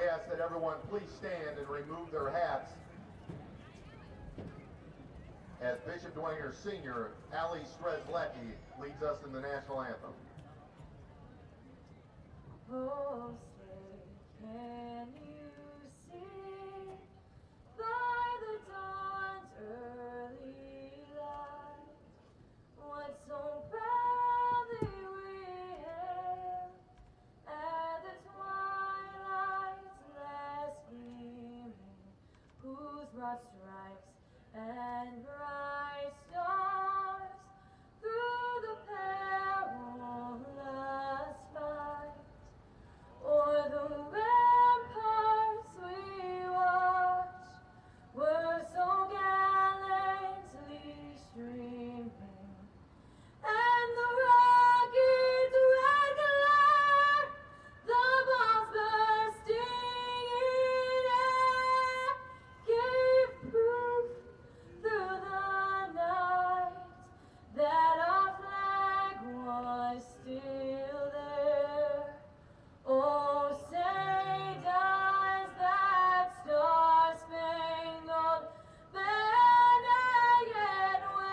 we ask that everyone please stand and remove their hats as Bishop Dwenger Sr., Ali Strzelecki, leads us in the national anthem. Oh, say, can you see by the dawn's early light what so proudly we hailed at the twilight's last gleaming, whose broad stripes and bright stars through the perilous fight o'er the ramparts we watched were so gallantly streaming, and the rocket's red glare, the bombs bursting in air, gave proof through the night that our flag was still there. Oh, say does that star-spangled banner yet wave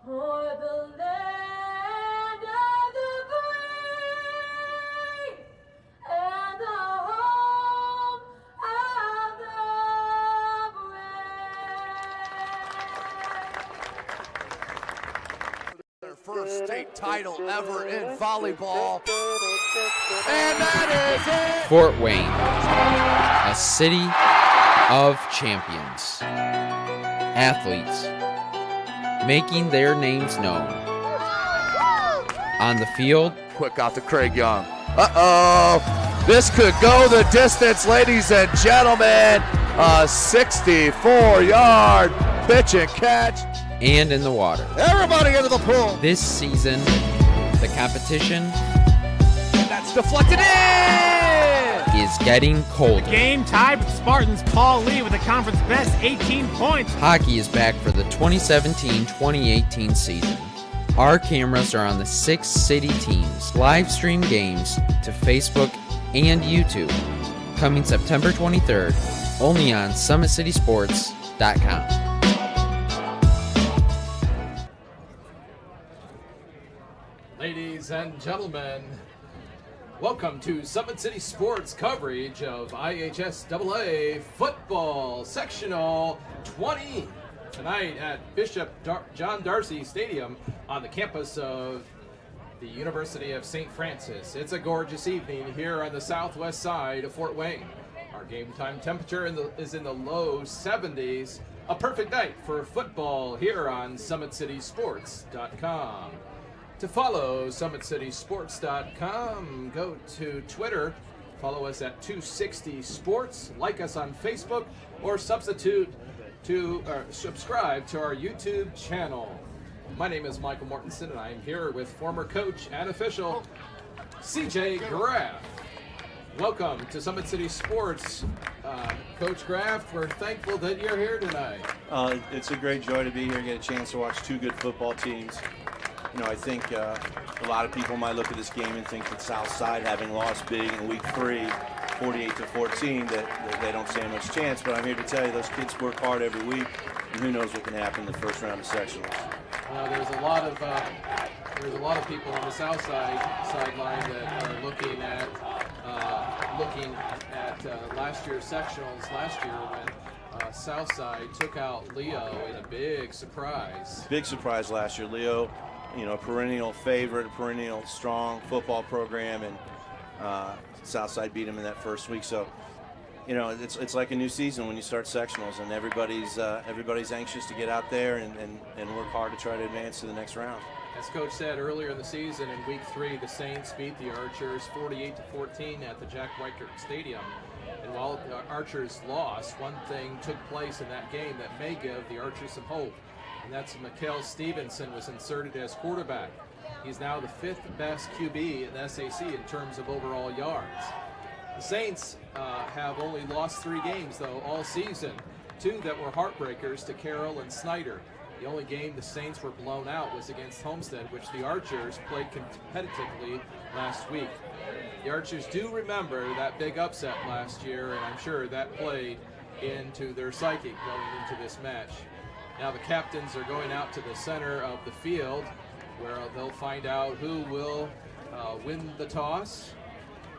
o'er the land of the free and the home of the brave? Their first state title ever in volleyball. And that is it! Fort Wayne, a city of champions. Athletes making their names known. On the field, Quick out to Craig Young. Uh-oh. This could go the distance, ladies and gentlemen. A 64-yard pitch and catch. and in the water. Everybody into the pool. This season, the competition And that's deflected in. is getting colder. Game tied with Spartans Paul Lee with the conference best 18 points. Hockey is back for the 2017-2018 season. Our cameras are on the 6 city teams. Live stream games to Facebook and YouTube. Coming September 23rd, only on SummitCitySports.com. Ladies and gentlemen, welcome to Summit City Sports coverage of IHSAA Football Sectional 20 tonight at Bishop John Darcy Stadium on the campus of the University of St. Francis. It's a gorgeous evening here on the southwest side of Fort Wayne. Our game time temperature is in the low 70s. A perfect night for football here on SummitCitySports.com. To follow SummitCitySports.com, go to Twitter, follow us at 260 Sports, like us on Facebook, or subscribe to our YouTube channel. My name is Michael Mortensen, and I am here with former coach and official CJ Graff. Welcome to Summit City Sports. Coach Graff, we're thankful that you're here tonight. It's a great joy to be here and get a chance to watch two good football teams. You know, I think a lot of people might look at this game and think that Southside, having lost big in week 3, 48-14, that they don't stand much chance. But I'm here to tell you, those kids work hard every week, and who knows what can happen in the first round of sectionals. There's a lot of people on the south sideline that are looking at last year's sectionals last year when Southside took out Leo in a big surprise. Big surprise last year. Leo, you know, a perennial favorite, a perennial strong football program, and Southside beat him in that first week. So, you know, it's like a new season when you start sectionals, and everybody's anxious to get out there and work hard to try to advance to the next round. As Coach said earlier in the season, in week 3, the Saints beat the Archers 48-14 at the Jack Weichert Stadium. And while the Archers lost, one thing took place in that game that may give the Archers some hope, and that's Mikael Stevenson was inserted as quarterback. He's now the 5th best QB in the SAC in terms of overall yards. The Saints have only lost 3 games, though, all season, 2 that were heartbreakers to Carroll and Snyder. The only game the Saints were blown out was against Homestead, which the Archers played competitively last week. The Archers do remember that big upset last year, and I'm sure that played into their psyche going into this match. Now the captains are going out to the center of the field, where they'll find out who will win the toss.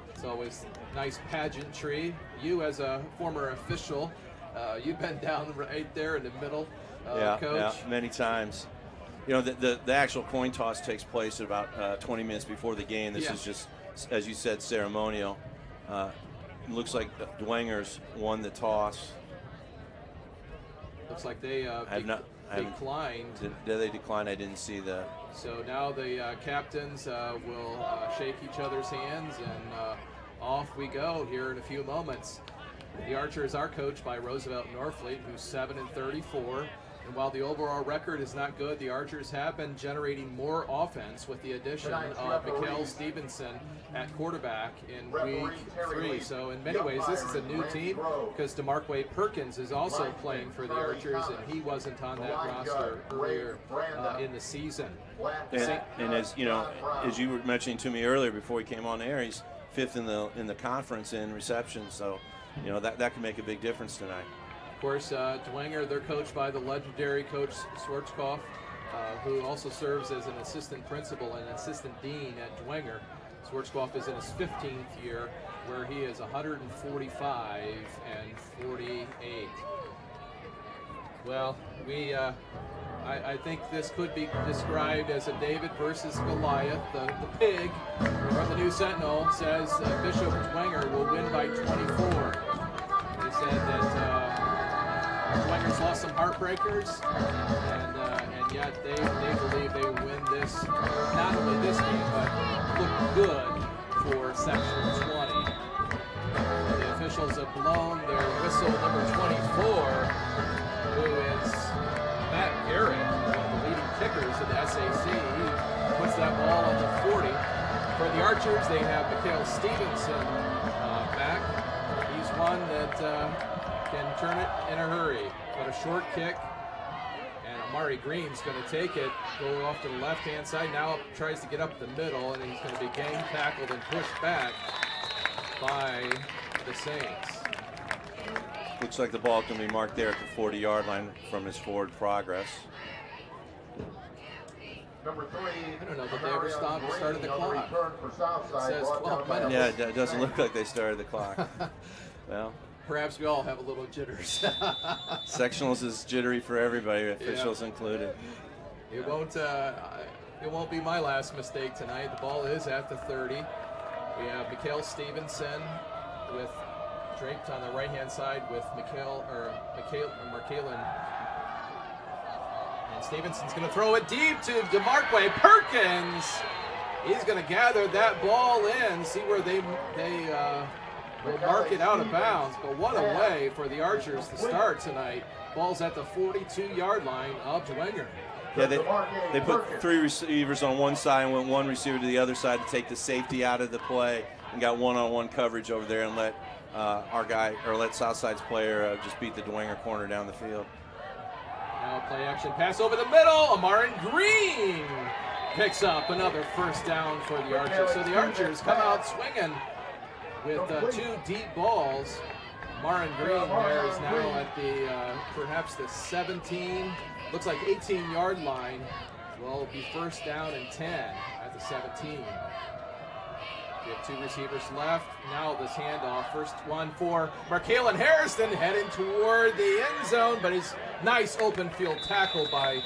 It's always nice pageantry. You, as a former official, you've been down right there in the middle, Coach. Yeah, many times. You know, the actual coin toss takes place at about 20 minutes before the game. This is just, as you said, ceremonial. It looks like the Dwengers won the toss. Looks like they declined. Did they decline? I didn't see the. So now the captains will shake each other's hands, and off we go here in a few moments. The Archers are coached by Roosevelt Norfleet, who's 7-34. And while the overall record is not good, the Archers have been generating more offense with the addition of Mikhail Stevenson at quarterback in week 3. So in many ways, this is a new team because DeMarquay Perkins is also playing for the Archers, and he wasn't on that roster earlier in the season. And as you know, as you were mentioning to me earlier before we came on air, he's 5th in the conference in reception. So you know that can make a big difference tonight. Of course, Dwenger, they're coached by the legendary coach Schwarzkopf, who also serves as an assistant principal and assistant dean at Dwenger. Schwarzkopf is in his 15th year, where he is 145 and 48. Well, I think this could be described as a David versus Goliath. The pig from the New Sentinel says Bishop Dwenger will win by 24. He said that Dwenger's lost some heartbreakers, and yet they believe they will win this, not only this game, but look good for Sectional 20. The officials have blown their whistle number 24, who is Matt Garrett, one of the leading kickers in the SAC. He puts that ball on the 40. For the Archers, they have Mikhail Stevenson back. He's one that can turn it in a hurry, but a short kick, and Amari Green's going to take it, go off to the left-hand side, now tries to get up the middle, and he's going to be gang tackled and pushed back by the Saints. Looks like the ball can be marked there at the 40-yard line from his forward progress. Number 3. I don't know that they ever started the clock. It says 12 minutes. Yeah, it doesn't look like they started the clock. Well, perhaps we all have a little jitters. Sectionals is jittery for everybody, officials included. It won't be my last mistake tonight. The ball is at the 30. We have Mikhail Stevenson with draped on the right-hand side with Markaelen. And Stevenson's going to throw it deep to DeMarquay Perkins. He's going to gather that ball in, see where they will mark it out of bounds. But what a way for the Archers to start tonight. Ball's at the 42-yard line of Dwenger. Yeah, they put 3 receivers on one side and went 1 receiver to the other side to take the safety out of the play and got one-on-one coverage over there and let let Southside's player just beat the Dwenger corner down the field. Now play action pass over the middle. Amarin Green picks up another first down for the Archers. So the Archers come out swinging with 2 deep balls. Amarin Green there is now at the perhaps the 17, looks like 18-yard line. Will be first down and 10 at the 17. We have 2 receivers left. Now this handoff. First one for Markaelen Harrison heading toward the end zone, but his nice open field tackle by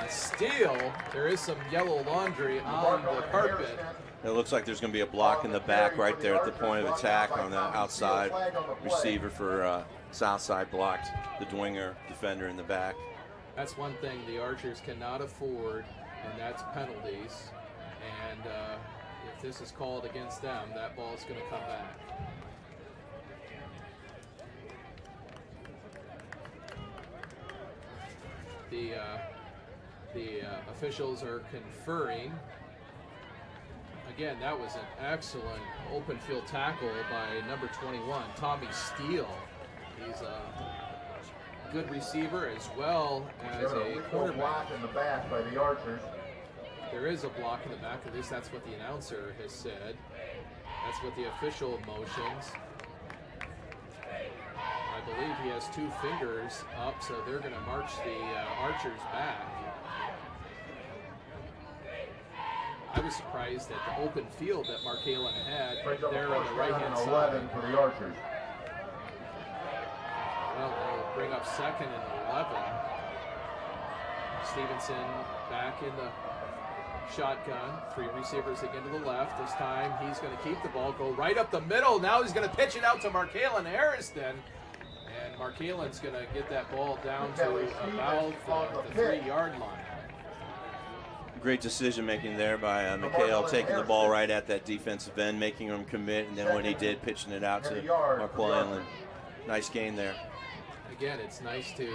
Steele. There is some yellow laundry on the carpet. It looks like there's going to be a block in the back right there at the point of attack on the outside. Receiver for Southside blocked the Dwenger defender in the back. That's one thing the Archers cannot afford, and that's penalties. And if this is called against them, that ball is going to come back. The officials are conferring. Again, that was an excellent open field tackle by number 21, Tommy Steele. He's a good receiver as well as a quarterback. Block in the back by the Archers. There is a block in the back, at least that's what the announcer has said. That's what the official motions. I believe he has 2 fingers up, so they're going to march the Archers back. I was surprised at the open field that Mark Halen had there on the right-hand side. 11 for the Archers. Well, they'll bring up 2nd and 11. Stevenson back in the shotgun. 3 receivers again to the left. This time he's going to keep the ball, go right up the middle. Now he's going to pitch it out to Markalen Harrison. And Markalen's going to get that ball down to about the 3-yard line. Great decision making there by McHale, taking the ball right at that defensive end, making him commit, and then when he did, pitching it out to McClellan. Nice game there. Again, it's nice to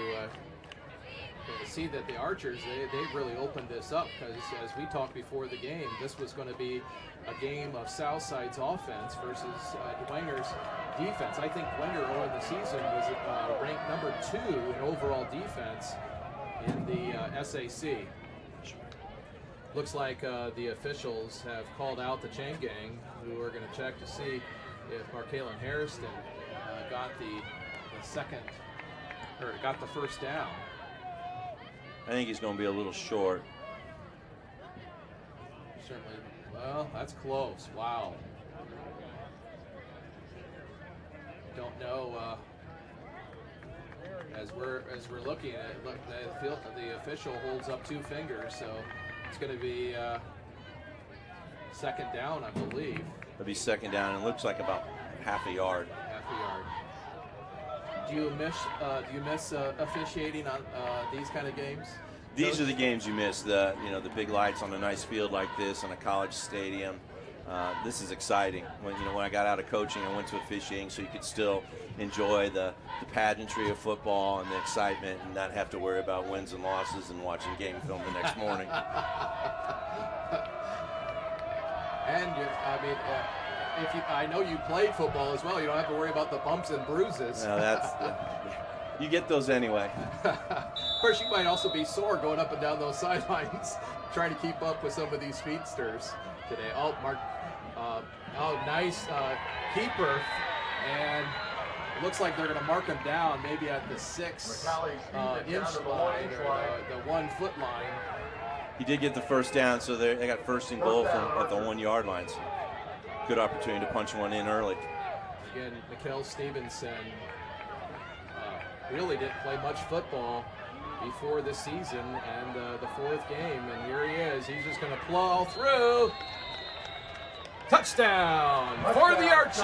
see that the Archers, they've really opened this up, because as we talked before the game, this was going to be a game of Southside's offense versus Dwenger's defense. I think Dwenger early in the season was ranked number 2 in overall defense in the SAC. Looks like the officials have called out the chain gang, who are going to check to see if Markalen Harrison got the first down. I think he's going to be a little short. Certainly. Well, that's close. Wow. Don't know. As we're looking at it, look, the official holds up 2 fingers, so it's going to be 2nd down, I believe. It'll be 2nd down, and it looks like about half a yard. Half a yard. Do you miss officiating on these kind of games? These are the games you miss. The big lights on a nice field like this, on a college stadium. This is exciting. When I got out of coaching, I went to officiating, so you could still enjoy the pageantry of football and the excitement, and not have to worry about wins and losses and watching game film the next morning. And I know you played football as well. You don't have to worry about the bumps and bruises. No, you get those anyway. Of course, you might also be sore going up and down those sidelines, trying to keep up with some of these speedsters today. Oh, nice keeper, and it looks like they're going to mark him down, maybe at the 6-inch line or the 1-foot line. He did get the first down, so they got 1st and goal at the 1-yard line. So good opportunity to punch one in early. Again, Mikkel Stevenson really didn't play much football before this season, and the 4th game, and here he is. He's just going to plow through. Touchdown for the Archers.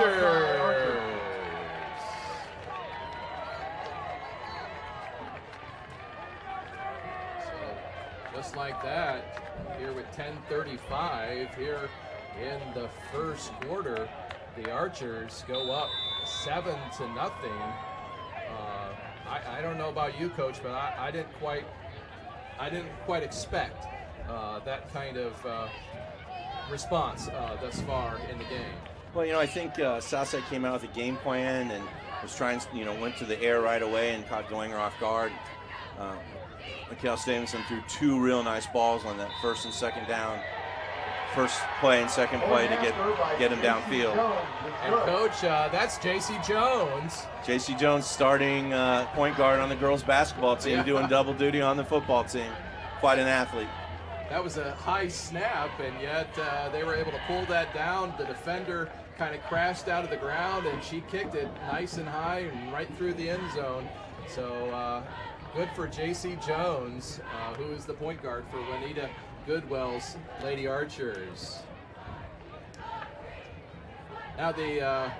So just like that, here with 10:35 here in the first quarter, the Archers go up 7-0. I don't know about you, Coach, but I didn't quite expect that kind of response thus far in the game. Well, I think Southside came out with a game plan and was trying, went to the air right away and caught Dwenger off guard. Mikkel Stevenson threw 2 real nice balls on that 1st and 2nd down. First play and 2nd play to get him downfield. And Coach, that's J.C. Jones. J.C. Jones starting point guard on the girls basketball team, doing double duty on the football team. Quite an athlete. That was a high snap, and yet they were able to pull that down. The defender kind of crashed out of the ground, and she kicked it nice and high and right through the end zone. So good for J.C. Jones, who is the point guard for Juanita Goodwell's Lady Archers. Now the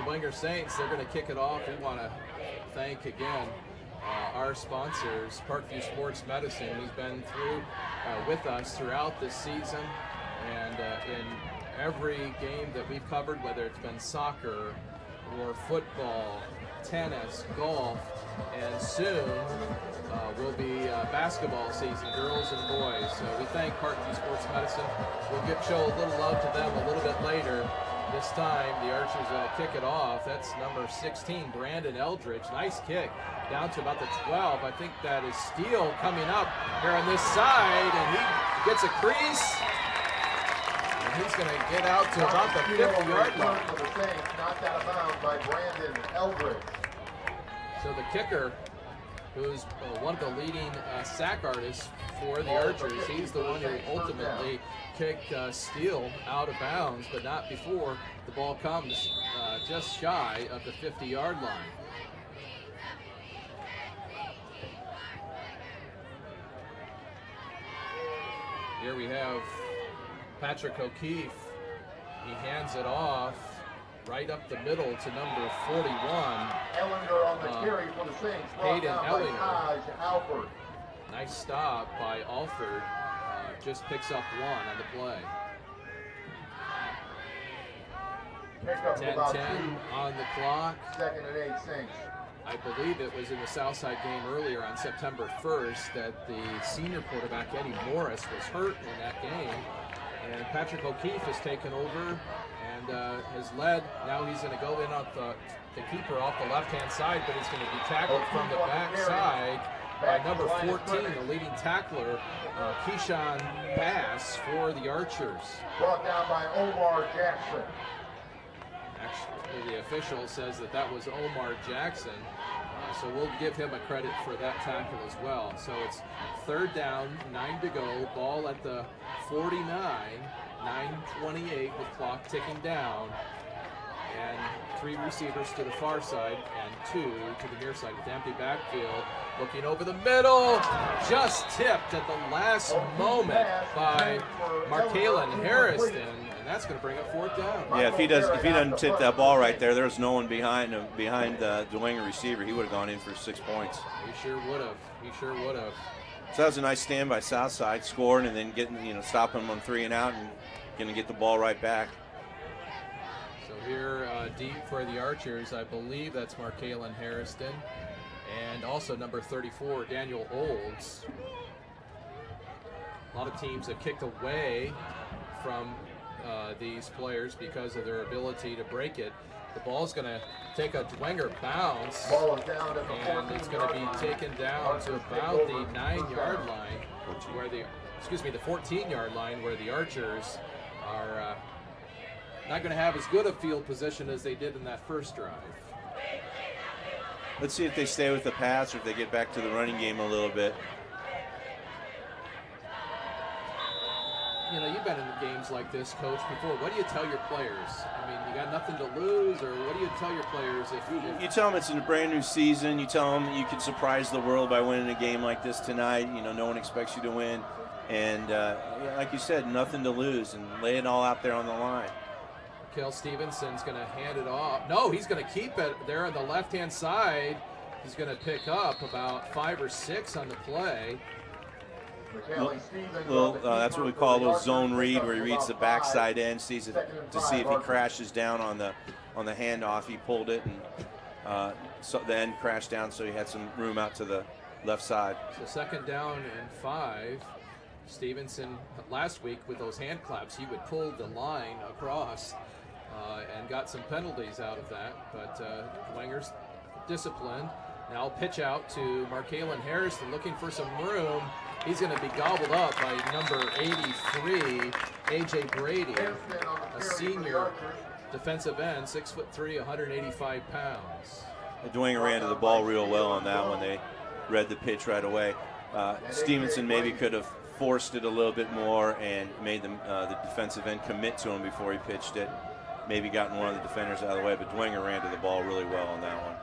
Dwenger Saints, they're going to kick it off. We want to thank again our sponsors, Parkview Sports Medicine, who's been through with us throughout this season, and in every game that we've covered, whether it's been soccer or football, tennis, golf, and soon will be basketball season, girls and boys. So we thank Parkview Sports Medicine. We'll show a little love to them a little bit later This time the Archers are going to kick it off. That's number 16, Brandon Eldridge. Nice kick down to about the 12. I think that is Steele coming up here on this side, and he gets a crease. And he's going to get out to about the 50-yard line. For the Saints, knocked out of bounds by Brandon Eldridge. So the kicker, who's one of the leading sack artists for the Archers, he's the one who ultimately kicked Steele out of bounds, but not before the ball comes just shy of the 50-yard line. Here we have Patrick O'Keefe. He hands it off right up the middle to number 41. Ellinger on the carry for the Saints. Hayden Ellinger. Alford. Nice stop by Alford. Just picks up one on the play. Pick up about 10-10 2. on the clock. 2nd and 8 Saints. I believe it was in the Southside game earlier on September 1st that the senior quarterback, Eddie Morris, was hurt in that game. And Patrick O'Keefe has taken over and has led. Now he's going to go in off the keeper off the left-hand side, but he's going to be tackled from the backside by number 14, the leading tackler, Keyshawn Bass for the Archers. Brought down by Omar Jackson. Actually, the official says that was Omar Jackson, so we'll give him a credit for that tackle as well. So it's 3rd down, 9 to go, ball at the 49, 9:28 with clock ticking down, and 3 receivers to the far side and 2 to the near side with empty backfield. Looking over the middle, just tipped at the last moment by Markalen Harrison, and that's going to bring up 4th down. Yeah, if he doesn't tip that ball right there, there's no one behind the Dwenger receiver. He would have gone in for 6 points. He sure would have. He sure would have. So that was a nice stand by Southside, scoring and then stopping them on 3 and out and going to get the ball right back. So here deep for the Archers, I believe that's Markalen Harrison. And also number 34, Daniel Olds. A lot of teams have kicked away from these players because of their ability to break it. The ball's going to take a Dwenger bounce, Ball is down at the and it's going to be taken down to about the 9-yard line, where the 14-yard line, where the Archers are not going to have as good a field position as they did in that first drive. Let's see if they stay with the pass or if they get back to the running game a little bit. You've been in games like this, Coach, before. What do you tell your players? I mean, you got nothing to lose, or what do you tell your players if you tell them it's a brand new season? You tell them you can surprise the world by winning a game like this tonight. No one expects you to win, and like you said, nothing to lose, and lay it all out there on the line. Kel Stevenson's going to hand it off. No, he's going to keep it there on the left-hand side. He's going to pick up about 5 or 6 on the play. That's what we call a little zone read, where he reads the backside end, sees it to see if he crashes down on the handoff. He pulled it, and so the end crashed down, so he had some room out to the left side. So 2nd down and 5. Stevenson last week with those hand claps, he would pull the line across and got some penalties out of that. But Dwenger's disciplined. Now pitch out to Markalen Harrison, looking for some room. He's going to be gobbled up by number 83, A.J. Brady, a senior defensive end, 6'3", 185 pounds. Dwenger ran to the ball real well on that one. They read the pitch right away. Stevenson maybe could have forced it a little bit more and made the defensive end commit to him before he pitched it. Maybe gotten one of the defenders out of the way, but Dwenger ran to the ball really well on that one.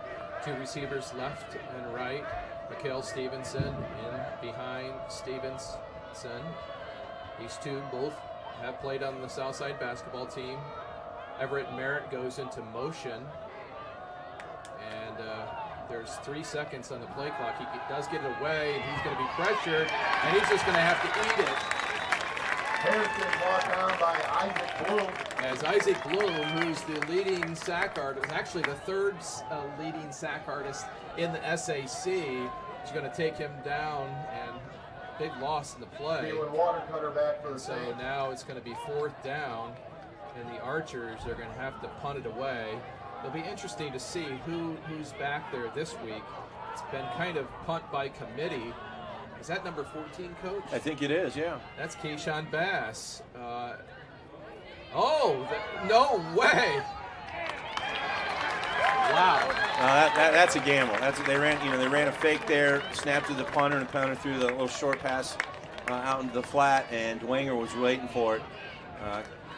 2 receivers left and right. Mikhail Stevenson in behind Stevenson. These two both have played on the Southside basketball team. Everett Merritt goes into motion, and there's 3 seconds on the play clock. He does get it away, and he's going to be pressured, and he's just going to have to eat it. Harrison brought down by Isaac Bloom. As Isaac Bloom, who's the leading sack artist, actually the 3rd leading sack artist in the SAC, is going to take him down, and big loss in the play. Water cutter back for the so Saints. now it's going to be 4th down, and the Archers are going to have to punt it away. It'll be interesting to see who's back there this week. It's been kind of punt by committee. Is that number 14, Coach? I think it is, yeah. That's Keyshawn Bass. No way! Wow. That's a gamble. They ran a fake there, snapped to the punter, and the punter threw the little short pass out into the flat, and Dwenger was waiting for it.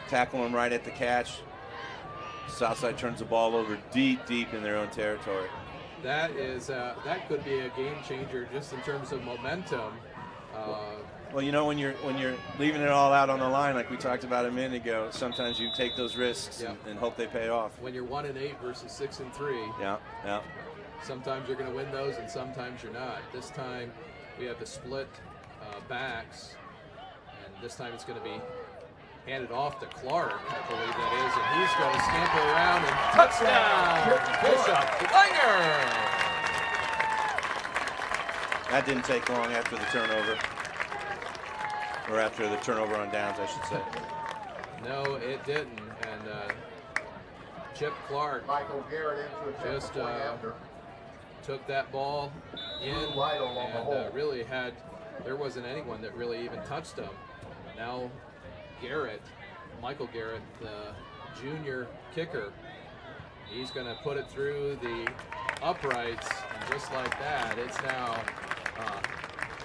Tackle him right at the catch. Southside turns the ball over deep in their own territory. That could be a game changer just in terms of momentum. Well, you know, when you're leaving it all out on the line, like we talked about a minute ago, sometimes you take those risks and hope they pay off. When you're 1-8 versus 6-3, yeah. Sometimes you're going to win those, and sometimes you're not. This time we have the split backs, and this time it's going to be handed off to Clark, I believe that is, and he's going to scamper around and touchdown! Bishop Dwenger! That didn't take long after the turnover. Or after the turnover on downs, I should say. No, it didn't. And Chip Clark Michael Garrett into just took that ball in and really there wasn't anyone that really even touched him. Now Michael Garrett, the junior kicker, he's going to put it through the uprights, and just like that, it's now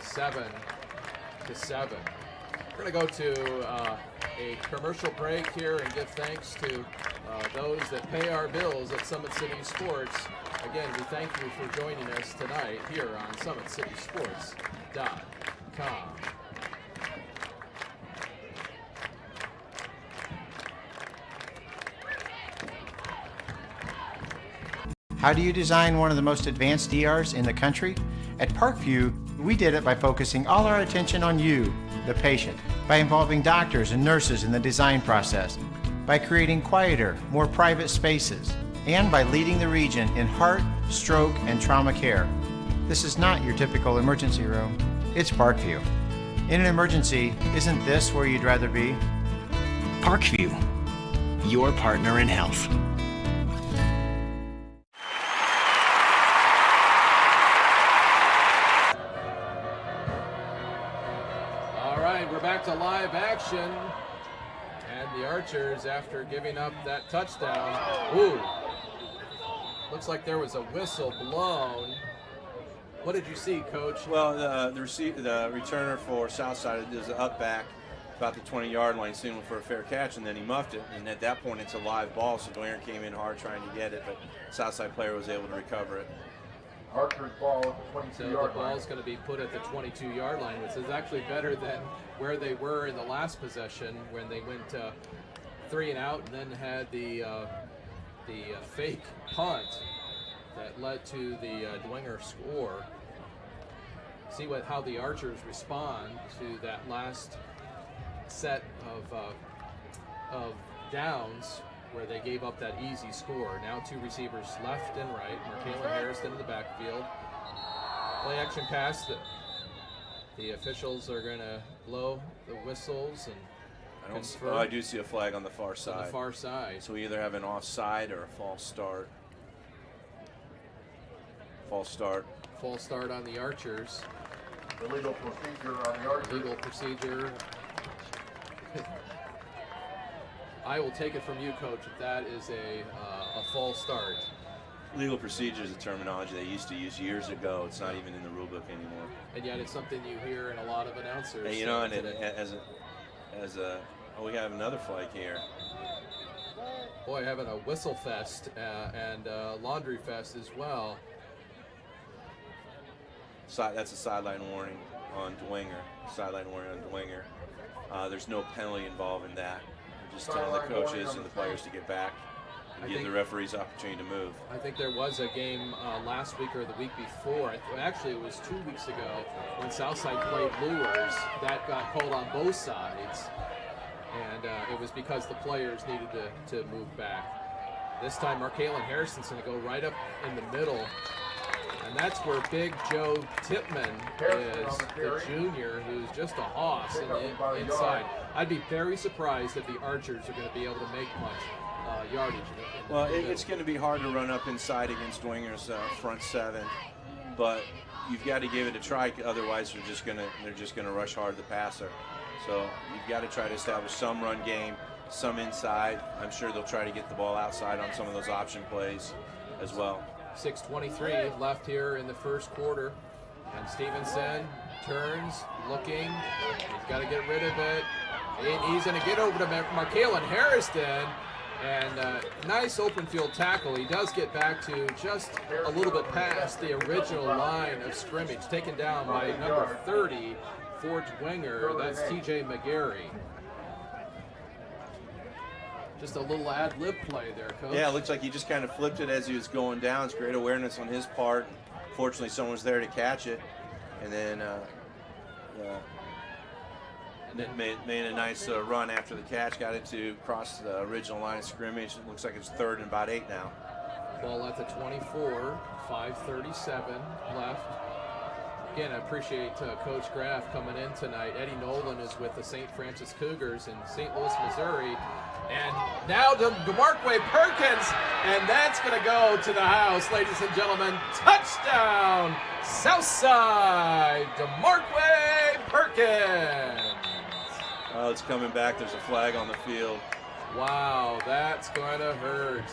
7-7. We're going to go to a commercial break here and give thanks to those that pay our bills at Summit City Sports. Again, we thank you for joining us tonight here on SummitCitySports.com. How do you design one of the most advanced DRs in the country? At Parkview, we did it by focusing all our attention on you, the patient, by involving doctors and nurses in the design process, by creating quieter, more private spaces, and by leading the region in heart, stroke, and trauma care. This is not your typical emergency room. It's Parkview. In an emergency, isn't this where you'd rather be? Parkview, your partner in health. Back to live action, and the Archers, after giving up that touchdown, looks like there was a whistle blown. What did you see, Coach? Well, the returner for Southside is up back about the 20-yard line, seeing for a fair catch, and then he muffed it, and at that point it's a live ball, so Dwenger came in hard trying to get it, but Southside player was able to recover it. Archer's ball at the 22-yard line. So the ball's going to be put at the 22-yard line, which is actually better than where they were in the last possession when they went 3 and out and then had the fake punt that led to the Dwenger score. See how the Archers respond to that last set of downs where they gave up that easy score. Now 2 receivers left and right. Markalen Harrison in the backfield. Play action pass. The officials are going to blow the whistles and confirm. I do see a flag on the far side. On the far side. So we either have an offside or a false start. False start. False start on the Archers. Illegal procedure on the Archers. Illegal procedure. I will take it from you, Coach, if that is a false start. Legal procedure is a terminology they used to use years ago. It's not even in the rule book anymore. And yet it's something you hear in a lot of announcers. And, you know, we have another flag here. Boy, having a whistle fest and laundry fest as well. That's a sideline warning on Dwenger. Sideline warning on Dwenger. There's no penalty involved in that. We're just telling the coaches and the players to get back and give the referees opportunity to move. I think there was a game last week or the week before. Actually, it was 2 weeks ago when Southside played Lures. That got called on both sides, and it was because the players needed to move back. This time, Markalen Harrison's going to go right up in the middle, and And that's where Big Joe Tipman is, the junior, who's just a hoss in the inside. I'd be very surprised if the Archers are going to be able to make much yardage. Well, it's going to be hard to run up inside against Dwenger's front seven, but you've got to give it a try. Otherwise, they're just going to rush hard the passer. So you've got to try to establish some run game, some inside. I'm sure they'll try to get the ball outside on some of those option plays as well. 6:23 left here in the first quarter, and Stevenson turns, looking. He's got to get rid of it. And he's going to get over to Markalen Harrison, and nice open field tackle. He does get back to just a little bit past the original line of scrimmage, taken down by number 30 for Dwenger. That's TJ McGarry. Just a little ad-lib play there, Coach. Yeah, it looks like he just kind of flipped it as he was going down. It's great awareness on his part. Fortunately, someone was there to catch it, and then made a nice run after the catch. Got it to cross the original line of scrimmage. It looks like it's 3rd and about 8 now. Ball at the 24, 5:37 left. Again, I appreciate Coach Graff coming in tonight. Eddie Nolan is with the St. Francis Cougars in St. Louis, Missouri. And now to DeMarque Perkins, and that's going to go to the house, ladies and gentlemen. Touchdown, Southside, DeMarque Perkins. Oh, it's coming back. There's a flag on the field. Wow, that's going to hurt.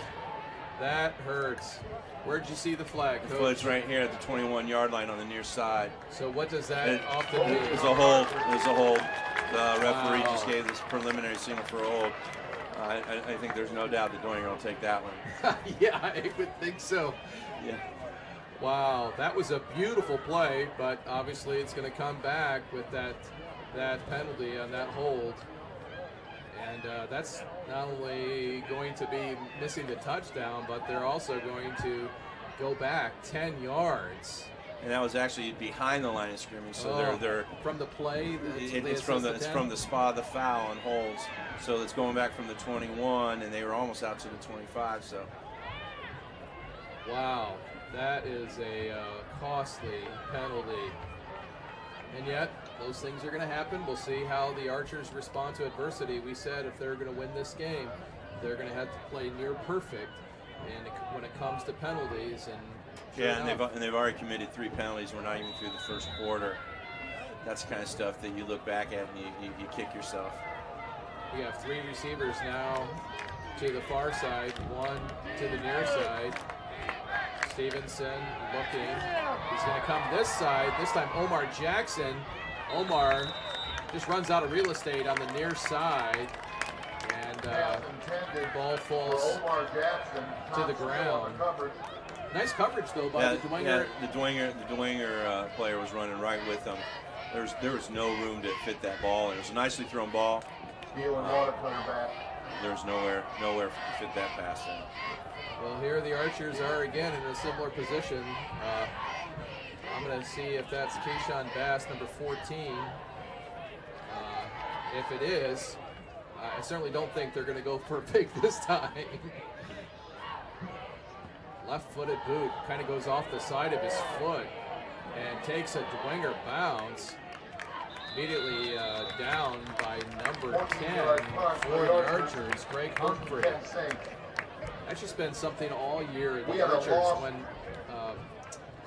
That hurts. Where'd you see the flag, Coach? The flag's right here at the 21-yard line on the near side. So what does that often mean? It was a hold. It was a hold. The referee just gave this preliminary signal for a hold. I think there's no doubt that Dwenger will take that one. Yeah, I would think so. Yeah. Wow, that was a beautiful play, but obviously it's going to come back with that penalty on that hold. And that's not only going to be missing the touchdown, but they're also going to go back 10 yards. And that was actually behind the line of scrimmage, so they're from the play. It's from the spot of the foul on holds, so it's going back from the 21, and they were almost out to the 25. So. Wow, that is a costly penalty. And yet, those things are going to happen. We'll see how the Archers respond to adversity. We said if they're going to win this game, they're going to have to play near perfect. And when it comes to penalties, and they've already committed 3 penalties. We're not even through the first quarter. That's the kind of stuff that you look back at and you kick yourself. We have 3 receivers now to the far side, 1 to the near side. Stevenson looking. He's going to come this side. This time Omar Jackson. Omar just runs out of real estate on the near side. And the ball falls to the ground. Nice coverage, though, by the Dwenger. Yeah, the Dwenger player was running right with them. There was no room to fit that ball. And it was a nicely thrown ball. There's nowhere to fit that pass in. Well, here the Archers are again in a similar position. I'm going to see if that's Keyshawn Bass, number 14. If it is, I certainly don't think they're going to go for a pick this time. Left-footed boot kind of goes off the side of his foot and takes a Dwenger bounce. Immediately down by number 10 for the Archers, Greg Humphrey. Actually been something all year. The Archers, when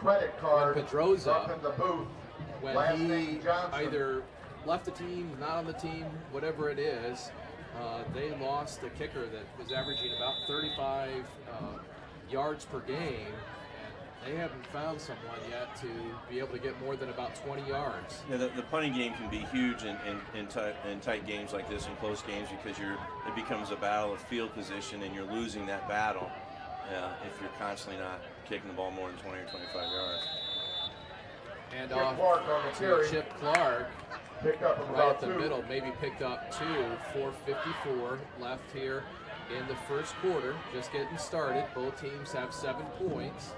Pedroza, when he either left the team, not on the team, whatever it is, they lost a kicker that was averaging about 35 yards per game. And they haven't found someone yet to be able to get more than about 20 yards. Yeah, the punting game can be huge in tight games like this, in close games, because it becomes a battle of field position, and you're losing that battle if you're constantly not kicking the ball more than 20 or 25 yards. And off to Chip Clark, right at the middle, maybe picked up 2, 4:54 left here in the first quarter. Just getting started. Both teams have 7 points.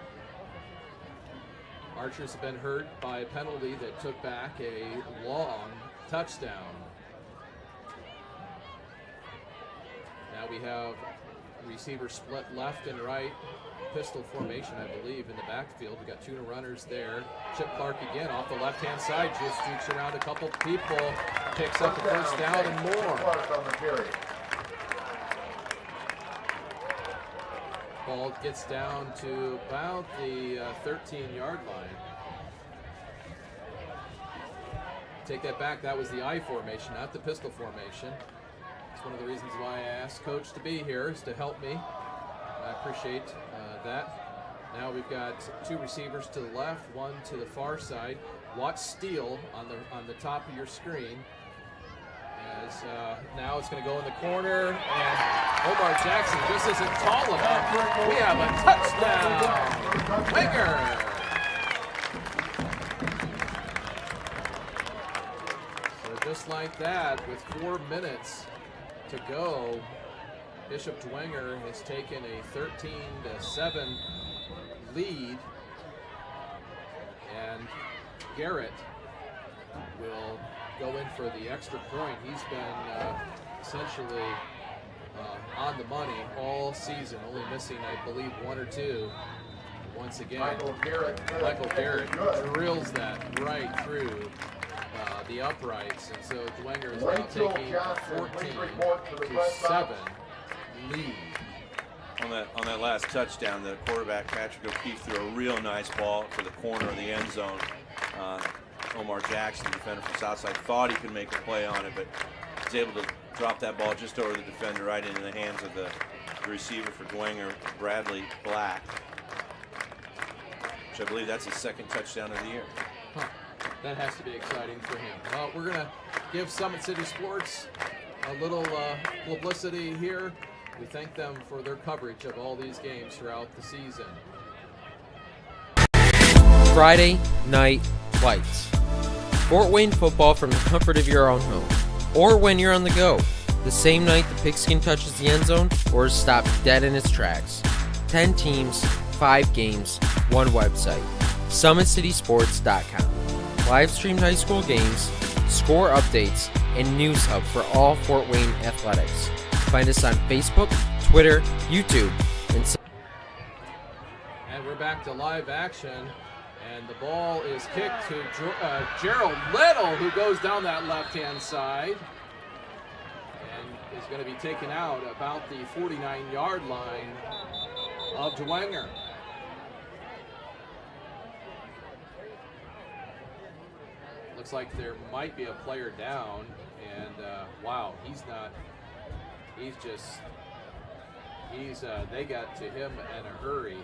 Archers have been hurt by a penalty that took back a long touchdown. Now we have Receiver split left and right. Pistol formation, I believe, in the backfield. We got two runners there. Chip Clark again off the left-hand side, just streaks around a couple people, picks up the first down and more. Ball gets down to about the 13-yard line. Take that back, that was the I formation, not the pistol formation. It's one of the reasons why I asked Coach to be here, is to help me. I appreciate that. Now we've got two receivers to the left, one to the far side. Watch Steele on the top of your screen. As now it's going to go in the corner, and Omar Jackson just isn't tall enough. We have a touchdown. Dwenger. So just like that, with 4 minutes to go, Bishop Dwenger has taken a 13-7 lead, and Garrett will go in for the extra point. He's been essentially on the money all season, only missing, I believe, one or two. Once again, Michael Garrett drills that right through the uprights, and so Dwenger is now taking a 14-7 lead. On that last touchdown, the quarterback Patrick O'Keefe threw a real nice ball to the corner of the end zone. Omar Jackson, defender from Southside, thought he could make a play on it, but was able to drop that ball just over the defender, right into the hands of the receiver for Dwenger, Bradley Black, which I believe that's his second touchdown of the year. Huh. That has to be exciting for him. Well, we're going to give Summit City Sports a little publicity here. We thank them for their coverage of all these games throughout the season. Friday Night Lights. Fort Wayne football from the comfort of your own home, or when you're on the go. The same night the pigskin touches the end zone, or is stopped dead in its tracks. 10 teams, 5 games, 1 website. SummitCitySports.com. Live streamed high school games, score updates, and news hub for all Fort Wayne athletics. Find us on Facebook, Twitter, YouTube, and we're back to live action. And the ball is kicked to Gerald Little, who goes down that left-hand side and is going to be taken out about the 49-yard line of Dwenger. Looks like there might be a player down, and wow, they got to him in a hurry.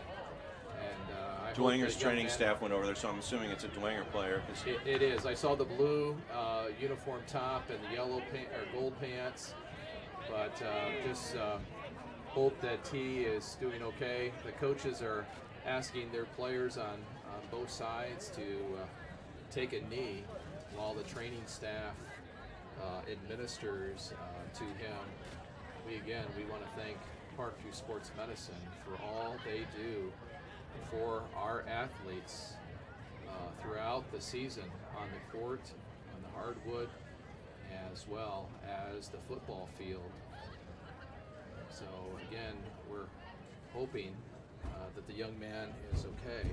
And Dwenger's training staff went over there, so I'm assuming it's a Dwenger player. It is. I saw the blue uniform top and the yellow or gold pants, but just hope that he is doing okay. The coaches are asking their players on both sides to take a knee while the training staff administers to him. We want to thank Parkview Sports Medicine for all they do for our athletes throughout the season on the court, on the hardwood, as well as the football field. So again, we're hoping that the young man is okay.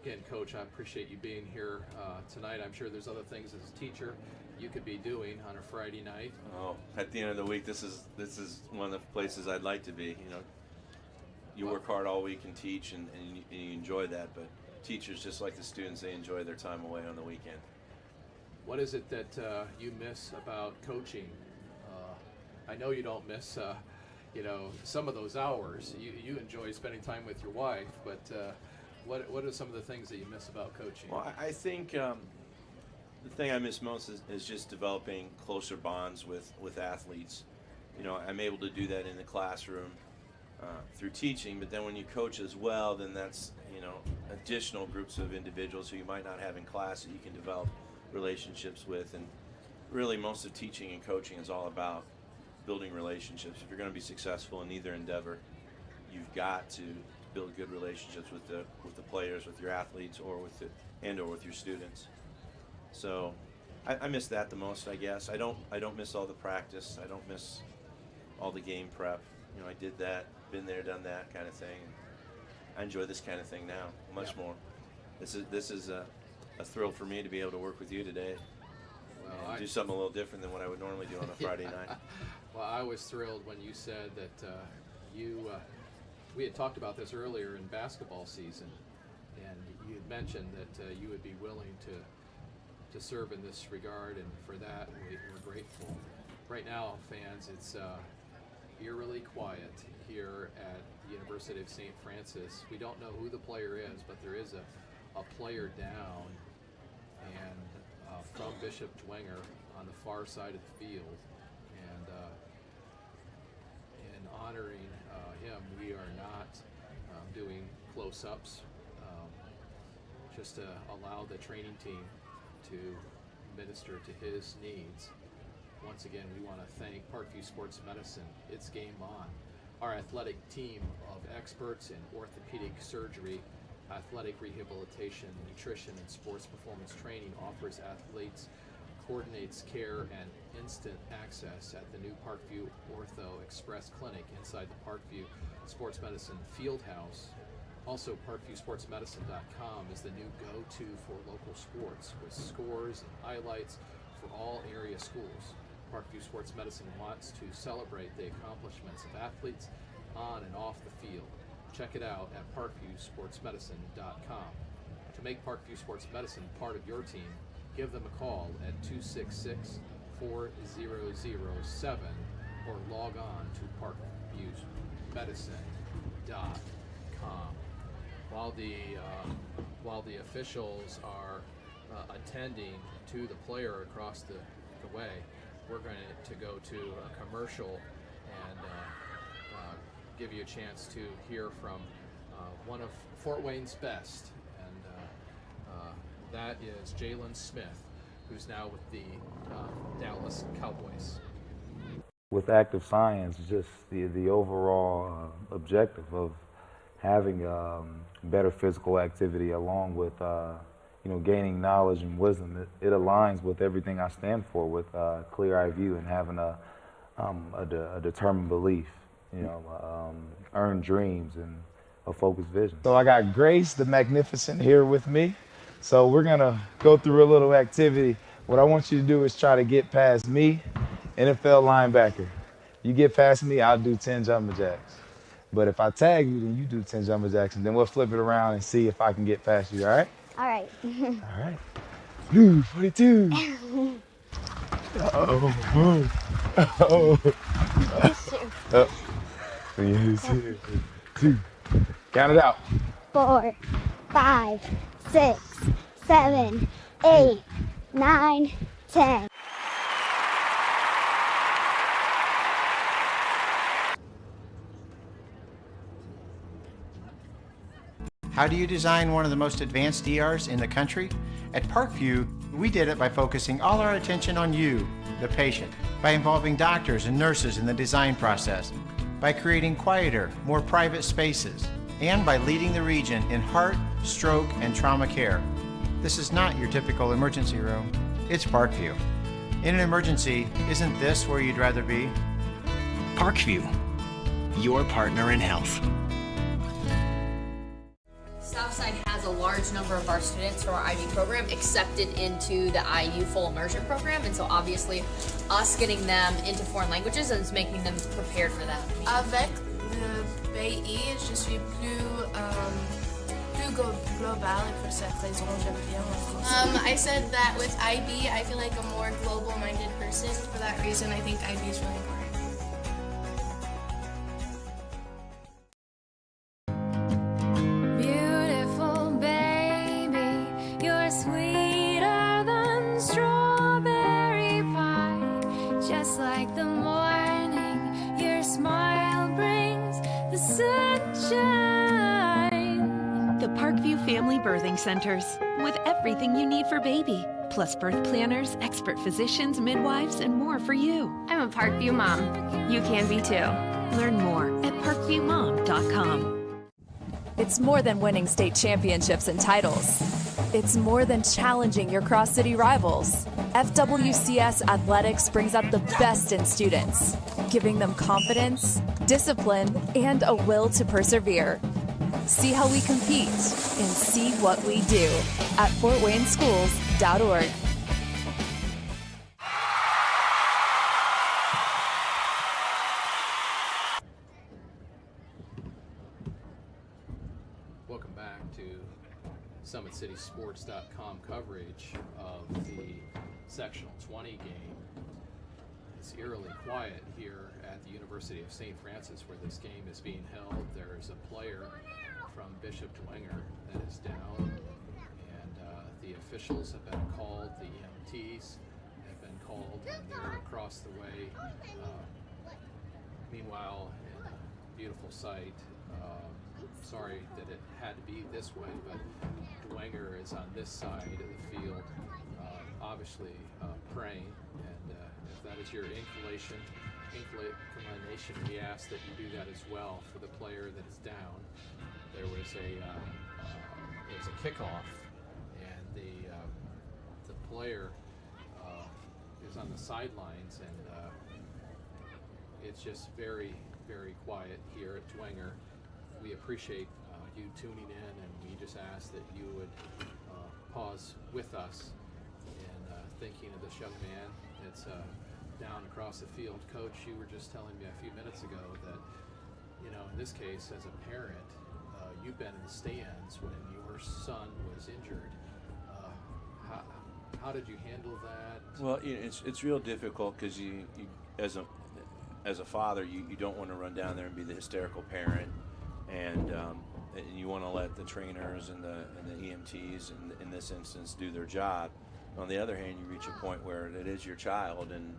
Again, Coach, I appreciate you being here tonight. I'm sure there's other things as a teacher you could be doing on a Friday night. Oh, at the end of the week, this is one of the places I'd like to be. You know, you work hard all week and teach, and you enjoy that. But teachers, just like the students, they enjoy their time away on the weekend. What is it that you miss about coaching? I know you don't miss, some of those hours. You enjoy spending time with your wife, but. What are some of the things that you miss about coaching? Well, I think the thing I miss most is just developing closer bonds with athletes. You know, I'm able to do that in the classroom through teaching, but then when you coach as well, then that's, additional groups of individuals who you might not have in class that you can develop relationships with. And really, most of teaching and coaching is all about building relationships. If you're going to be successful in either endeavor, you've got to build good relationships with the players, with your athletes, or with your students. So I miss that the most, I guess. I don't miss all the practice. I don't miss all the game prep. You know, I did that, been there, done that kind of thing. I enjoy this kind of thing now much more. This is a thrill for me to be able to work with you today. Well, and do something a little different than what I would normally do on a Friday night. Well, I was thrilled when you said that we had talked about this earlier in basketball season, and you had mentioned that you would be willing to serve in this regard, and for that we're grateful. Right now, fans, it's eerily quiet here at the University of St. Francis. We don't know who the player is, but there is a player down, and from Bishop Dwenger on the far side of the field, and in honoring him, we are not doing close-ups, just to allow the training team to minister to his needs. Once again, we want to thank Parkview Sports Medicine. It's game on. Our athletic team of experts in orthopedic surgery, athletic rehabilitation, nutrition, and sports performance training offers athletes, coordinates care, and instant access at the new Parkview Ortho Express Clinic inside the Parkview Sports Medicine Field House. Also, ParkviewSportsMedicine.com is the new go-to for local sports with scores and highlights for all area schools. Parkview Sports Medicine wants to celebrate the accomplishments of athletes on and off the field. Check it out at ParkviewSportsMedicine.com. To make Parkview Sports Medicine part of your team, give them a call at 266-4007 or log on to ParkviewMedicine.com. While the officials are attending to the player across the way, we're going to go to a commercial and give you a chance to hear from one of Fort Wayne's best, and that is Jalen Smith, who's now with the Dallas Cowboys. With active science, just the overall objective of having better physical activity along with gaining knowledge and wisdom, it aligns with everything I stand for, with clear-eye view and having a determined belief, earned dreams and a focused vision. So I got Grace the Magnificent here with me. So we're gonna go through a little activity. What I want you to do is try to get past me, NFL linebacker. You get past me, I'll do 10 jumping jacks. But if I tag you, then you do 10 jumping jacks, and then we'll flip it around and see if I can get past you, all right? All right. All right. Blue 42. Oh. Oh. 2. Count it out. 4, 5, 6, 7, 8, 9, 10. How do you design one of the most advanced ERs in the country? At Parkview, we did it by focusing all our attention on you, the patient, by involving doctors and nurses in the design process, by creating quieter, more private spaces, and by leading the region in heart, stroke, and trauma care. This is not your typical emergency room. It's Parkview. In an emergency, isn't this where you'd rather be? Parkview, your partner in health. Southside has a large number of our students from our IB program accepted into the IU full immersion program, and so obviously us getting them into foreign languages is making them prepared for that. Avec le pays, je suis plus global, et pour cette raison j'aime bien en français. I said that with IB, I feel like a more global-minded person. For that reason, I think IB is really important. Family Birthing Centers, with everything you need for baby, plus birth planners, expert physicians, midwives, and more for you. I'm a Parkview mom. You can be too. Learn more at parkviewmom.com. It's more than winning state championships and titles. It's more than challenging your cross-city rivals. FWCS Athletics brings out the best in students, giving them confidence, discipline, and a will to persevere. See how we compete and see what we do at fortwayneschools.org. Welcome back to SummitCitySports.com coverage of the Sectional 20 game. It's eerily quiet here at the University of St. Francis where this game is being held. There's a player from Bishop Dwenger that is down, and the officials have been called, the EMTs have been called, and they're across the way. Meanwhile, in a beautiful sight, sorry that it had to be this way, but Dwenger is on this side of the field, obviously praying, and if that is your inclination, we ask that you do that as well for the player that is down. There was a kickoff, and the player is on the sidelines, and it's just very, very quiet here at Dwenger. We appreciate you tuning in, and we just ask that you would pause with us in thinking of this young man that's down across the field. Coach, you were just telling me a few minutes ago that, you know, in this case, as a parent, you've been in the stands when your son was injured. How did you handle that? Well, it's real difficult because you as a father, you don't want to run down there and be the hysterical parent, and you want to let the trainers and the EMTs in this instance do their job. On the other hand, you reach a point where it is your child, and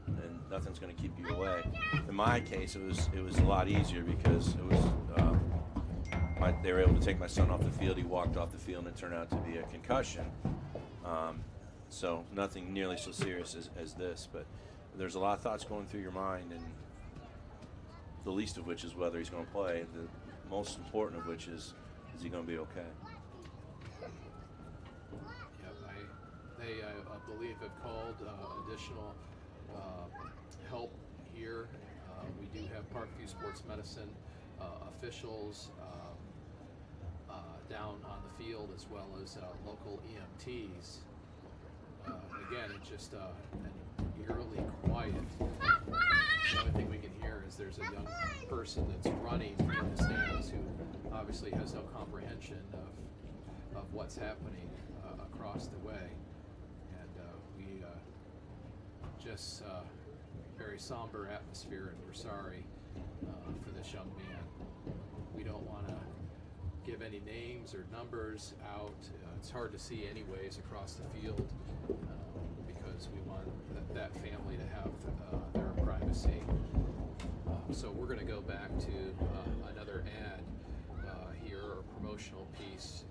nothing's going to keep you away. In my case, it was a lot easier because it was they were able to take my son off the field. He walked off the field, and it turned out to be a concussion. So nothing nearly so serious as this, but there's a lot of thoughts going through your mind, and the least of which is whether he's going to play. The most important of which is he going to be okay? They, I believe, have called additional help here. We do have Parkview Sports Medicine officials down on the field, as well as local EMTs. Again, it's just an eerily quiet. The only thing we can hear is there's a young person that's running in the stands who obviously has no comprehension of what's happening across the way. We just very somber atmosphere, and we're sorry for this young man. We don't want to give any names or numbers out. It's hard to see anyways across the field because we want that family to have their privacy. So we're going to go back to another ad here, or promotional piece,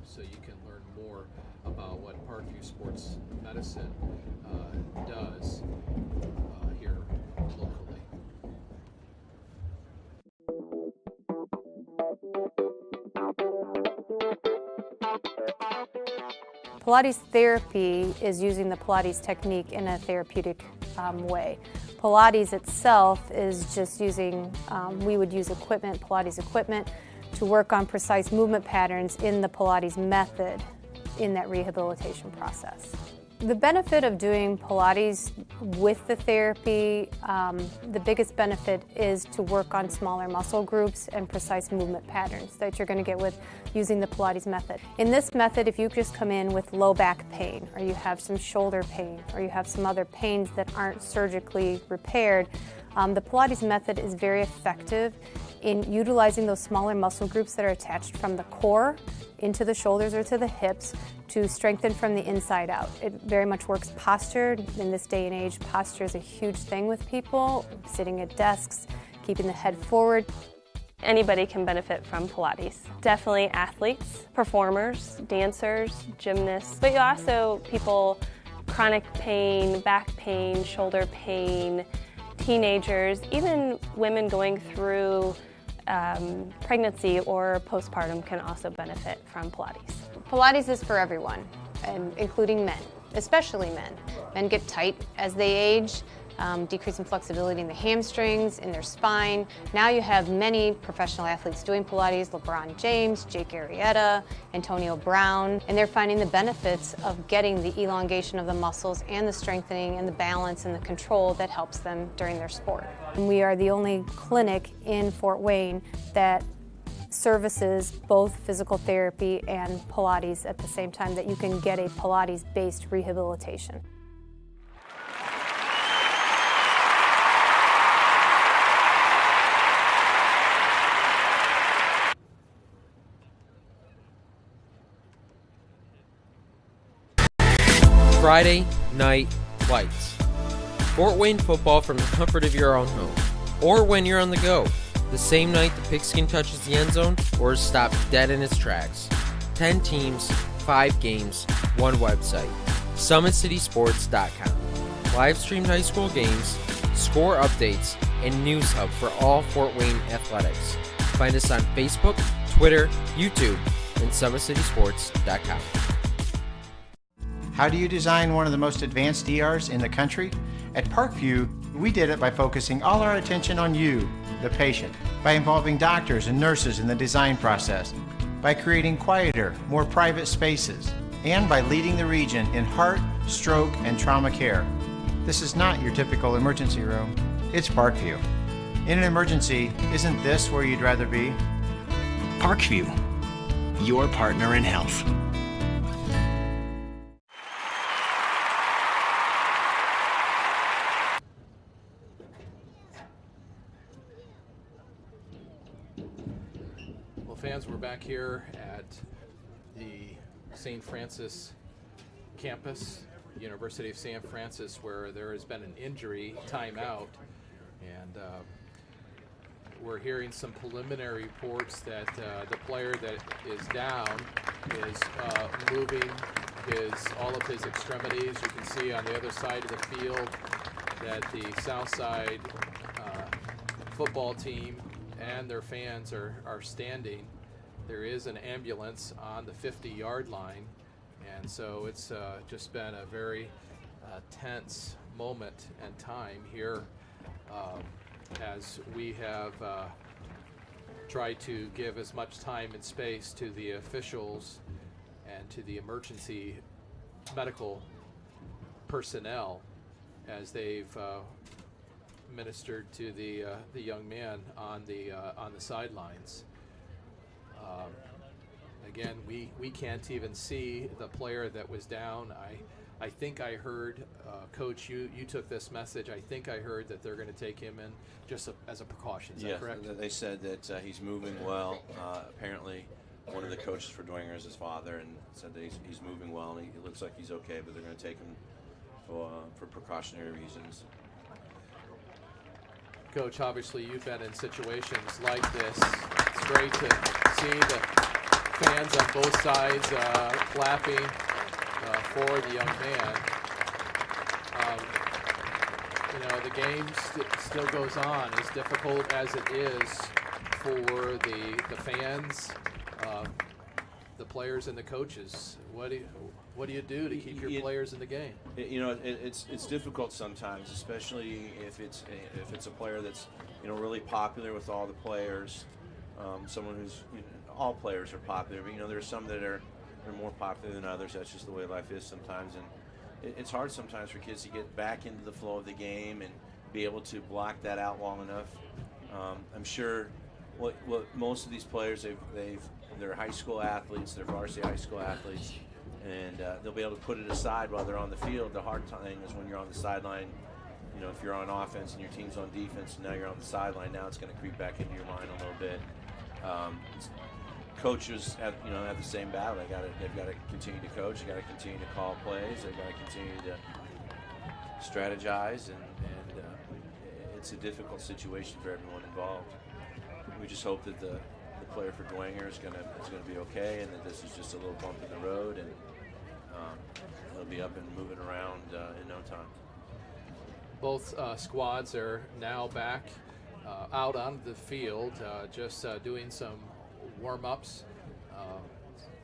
so you can learn more about what Parkview Sports Medicine does here locally. Pilates therapy is using the Pilates technique in a therapeutic way. Pilates itself is just using, we would use equipment, Pilates equipment, to work on precise movement patterns in the Pilates method in that rehabilitation process. The benefit of doing Pilates with the therapy, the biggest benefit is to work on smaller muscle groups and precise movement patterns that you're going to get with using the Pilates method. In this method, if you just come in with low back pain, or you have some shoulder pain, or you have some other pains that aren't surgically repaired, the Pilates method is very effective in utilizing those smaller muscle groups that are attached from the core into the shoulders or to the hips to strengthen from the inside out. It very much works posture. In this day and age, posture is a huge thing with people, sitting at desks, keeping the head forward. Anybody can benefit from Pilates. Definitely athletes, performers, dancers, gymnasts, but also people, chronic pain, back pain, shoulder pain, teenagers, even women going through pregnancy or postpartum can also benefit from Pilates. Pilates is for everyone, and including men, especially men. Men get tight as they age, decreasing flexibility in the hamstrings, in their spine. Now you have many professional athletes doing Pilates, LeBron James, Jake Arrieta, Antonio Brown, and they're finding the benefits of getting the elongation of the muscles and the strengthening and the balance and the control that helps them during their sport. And we are the only clinic in Fort Wayne that services both physical therapy and Pilates at the same time, that you can get a Pilates-based rehabilitation. Friday Night Lights. Fort Wayne football from the comfort of your own home, or when you're on the go. The same night the pigskin touches the end zone or is stopped dead in its tracks. 10 teams, 5 games, 1 website. SummitCitySports.com. Live streamed high school games, score updates, and news hub for all Fort Wayne athletics. Find us on Facebook, Twitter, YouTube, and SummitCitySports.com. How do you design one of the most advanced ERs in the country? At Parkview, we did it by focusing all our attention on you, the patient, by involving doctors and nurses in the design process, by creating quieter, more private spaces, and by leading the region in heart, stroke, and trauma care. This is not your typical emergency room. It's Parkview. In an emergency, isn't this where you'd rather be? Parkview, your partner in health. Fans, we're back here at the St. Francis campus, University of St. Francis, where there has been an injury timeout, and we're hearing some preliminary reports that the player that is down is moving all of his extremities. You can see on the other side of the field that the Southside football team and their fans are standing. There is an ambulance on the 50-yard line, and so it's just been a very tense moment and time here as we have tried to give as much time and space to the officials and to the emergency medical personnel as they've ministered to the young man on the sidelines. Again, we can't even see the player that was down. I think I heard, Coach, you took this message. I think I heard that they're going to take him in just as a precaution. Is that correct? They said that he's moving well. Apparently, one of the coaches for Dwenger is his father, and said that he's moving well, and he looks like he's okay, but they're going to take him for precautionary reasons. Coach, obviously you've been in situations like this. It's great to see the fans on both sides clapping for the young man. The game still goes on, as difficult as it is for the fans, the players, and the coaches. What do you do to keep your players in the game? It's difficult sometimes, especially if it's a player that's really popular with all the players. Someone who's all players are popular, but there's some that are more popular than others. That's just the way life is sometimes, and it's hard sometimes for kids to get back into the flow of the game and be able to block that out long enough. I'm sure what most of these players they're high school athletes, they're varsity high school athletes, and they'll be able to put it aside while they're on the field. The hard thing is when you're on the sideline. If you're on offense and your team's on defense, and now you're on the sideline, now it's going to creep back into your mind a little bit. Coaches have the same battle. They've got to continue to coach. They've got to continue to call plays. They've got to continue to strategize, and it's a difficult situation for everyone involved. We just hope that the player for Dwenger is going to be okay, and that this is just a little bump in the road, and he'll be up and moving around in no time. Both squads are now back out on the field, just doing some warm-ups.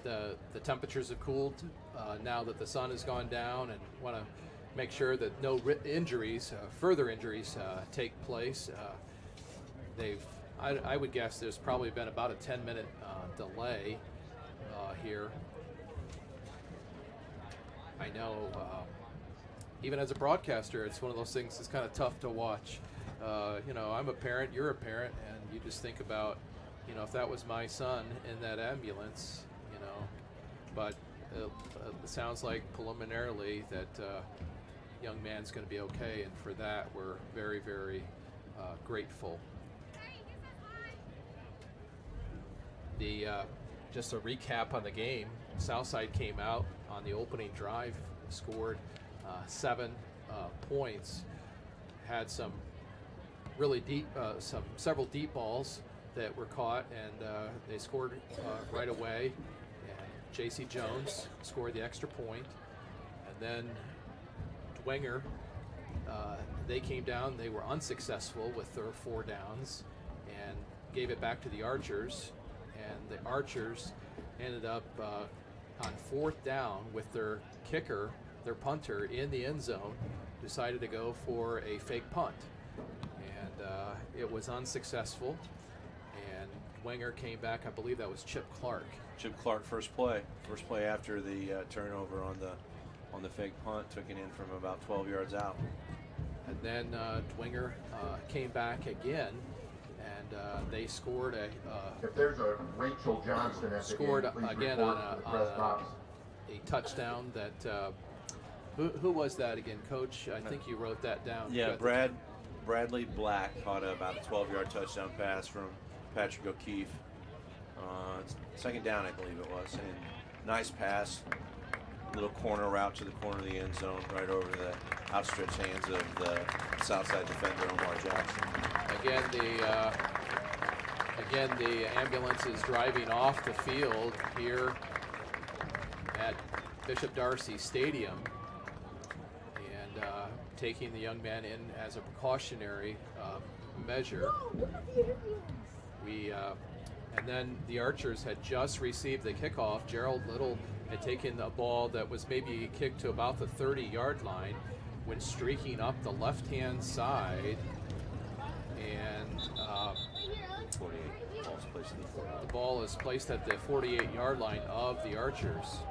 the temperatures have cooled now that the sun has gone down, and want to make sure that no injuries, further injuries, take place. I would guess there's probably been about a 10-minute delay here. I know, even as a broadcaster, it's one of those things that's kind of tough to watch. You know, I'm a parent, you're a parent, and you just think about, you know, if that was my son in that ambulance, you know. But it sounds like preliminarily that young man's going to be okay, and for that we're very, very grateful. Just a recap on the game, Southside came out on the opening drive, scored 7 points, had some really deep, several deep balls that were caught, and they scored right away. And J.C. Jones scored the extra point, and then Dwenger, they came down. They were unsuccessful with their 4 downs and gave it back to the Archers, and the Archers ended up on 4th down with their kicker, their punter, in the end zone, decided to go for a fake punt, and it was unsuccessful. And Dwenger came back. I believe that was Chip Clark. Chip Clark, first play after the turnover on the fake punt, took it in from about 12 yards out. And then Dwenger came back again, and they scored if there's a Rachel Johnston at scored the game, again on a touchdown that who was that again, Coach? I think you wrote that down. Yeah, Bradley Black caught about a 12-yard touchdown pass from Patrick O'Keefe. 2nd down, I believe it was. And nice pass, little corner route to the corner of the end zone, right over the outstretched hands of the Southside defender, Omar Jackson. Again, the ambulance is driving off the field here at Bishop Darcy Stadium, and taking the young man in as a precautionary measure. And then the Archers had just received the kickoff. Gerald Little had taken a ball that was maybe kicked to about the 30-yard line, went streaking up the left-hand side, and 48. The ball is placed at the 48-yard line of the Archers.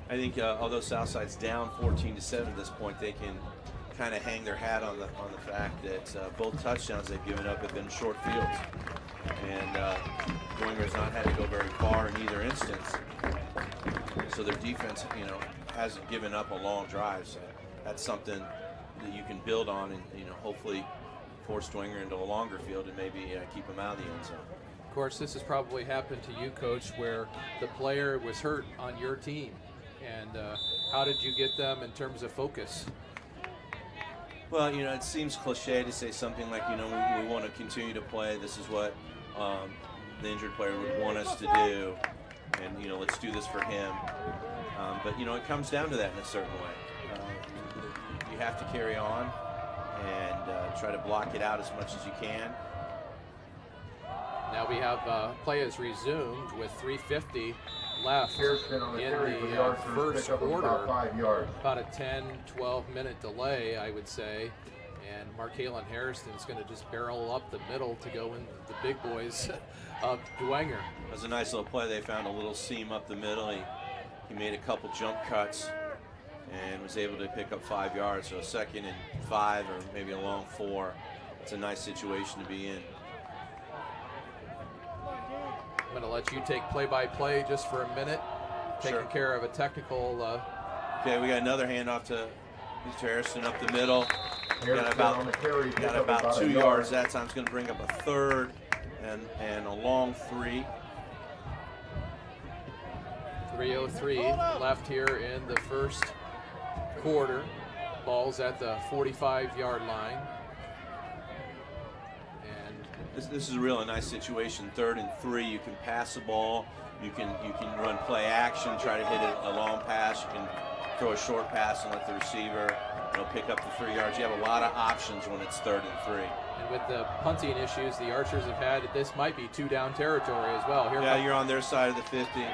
I think although Southside's down 14-7 at this point, they can kind of hang their hat on the fact that both touchdowns they've given up have been short fields, and Dwenger has not had to go very far in either instance. So their defense, you know, hasn't given up a long drive. So that's something that you can build on, and hopefully force Dwenger into a longer field and maybe keep him out of the end zone. Of course, this has probably happened to you, Coach, where the player was hurt on your team. And how did you get them in terms of focus? Well, it seems cliche to say something like, we want to continue to play. This is what the injured player would want us to do. And, let's do this for him. But, it comes down to that in a certain way. You have to carry on and try to block it out as much as you can. Now we have play has resumed with 3:50 left in the first quarter. About a 10-12 minute delay, I would say. And Markalen Harrison's going to just barrel up the middle to go in the big boys of Dwenger. That was a nice little play. They found a little seam up the middle. He made a couple jump cuts and was able to pick up 5 yards. So 2nd and 5, or maybe a long 4. It's a nice situation to be in. I'm going to let you take play-by-play just for a minute, taking care of a technical. Okay, we got another handoff to Mr. Harrison up the middle. Got about 2 yards that time. It's going to bring up a 3rd and a long 3. 3:03 left here in the first quarter. Ball's at the 45-yard line. This is a really nice situation. 3rd and 3, you can pass the ball, you can run play action, try to hit a long pass, you can throw a short pass and let the receiver pick up the 3 yards. You have a lot of options when it's 3rd and 3. And with the punting issues the Archers have had, this might be 2-down territory as well. You're on their side of the 50.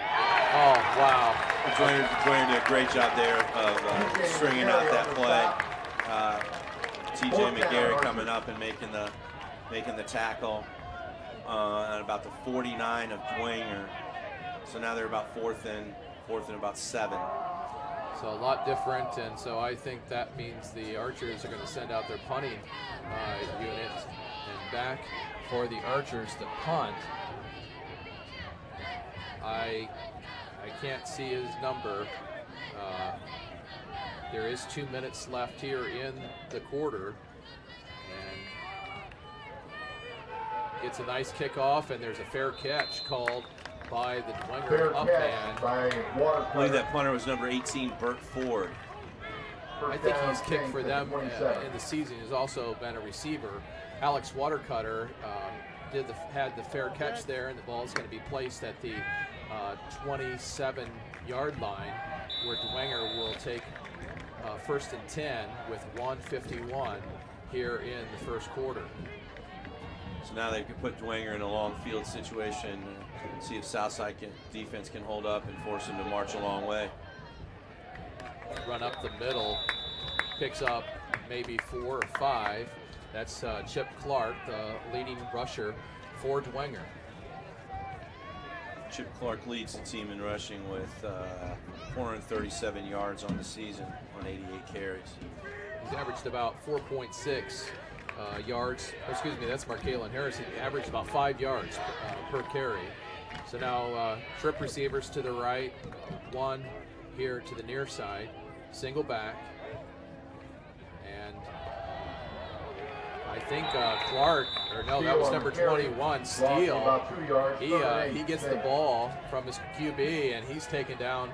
Oh, wow. Dwenger did a great job there of stringing out that play. TJ McGarry coming up and making the tackle at about the 49 of Dwenger. So now they're about fourth and about 7. So a lot different, and so I think that means the Archers are going to send out their punting unit, and back for the Archers to punt. I can't see his number. There is 2 minutes left here in the quarter, and it's a nice kickoff, and there's a fair catch called by the Dwenger up man. I believe that punter was number 18, Burt Ford. I think he's kicked for them in the season. He's also been a receiver. Alex Watercutter had the fair catch there, and the ball is going to be placed at the 27-yard line, where Dwenger will take first and 10 with 1:51 here in the first quarter. So now they can put Dwenger in a long field situation and see if Southside defense can hold up and force him to march a long way. Run up the middle, picks up maybe 4 or 5. That's Chip Clark, the leading rusher for Dwenger. Chip Clark leads the team in rushing with 437 yards on the season on 88 carries. He's averaged about 4.6 yards. Excuse me, that's Markalen Harris. He averaged about 5 yards per carry. So now trip receivers to the right, one here to the near side, single back, and I think Clark, or no, that was number 21, Steele. He gets the ball from his QB, and he's taken down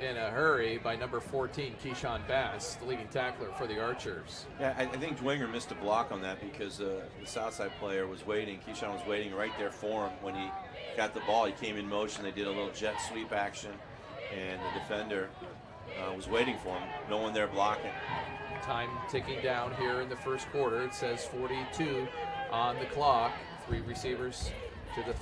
in a hurry by number 14, Keyshawn Bass, the leading tackler for the Archers. Yeah, I think Dwenger missed a block on that because the Southside player was waiting. Keyshawn was waiting right there for him. When he got the ball, he came in motion. They did a little jet sweep action, and the defender was waiting for him. No one there blocking. Time ticking down here in the first quarter. It says 42 on the clock. 3 receivers to the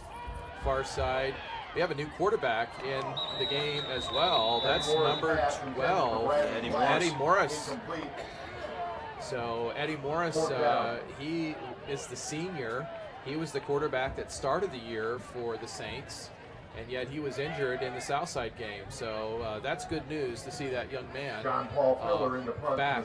far side. We have a new quarterback in the game as well. That's number 12, Eddie Morris. So Eddie Morris, he is the senior. He was the quarterback that started the year for the Saints, and yet he was injured in the Southside game. So that's good news to see that young man back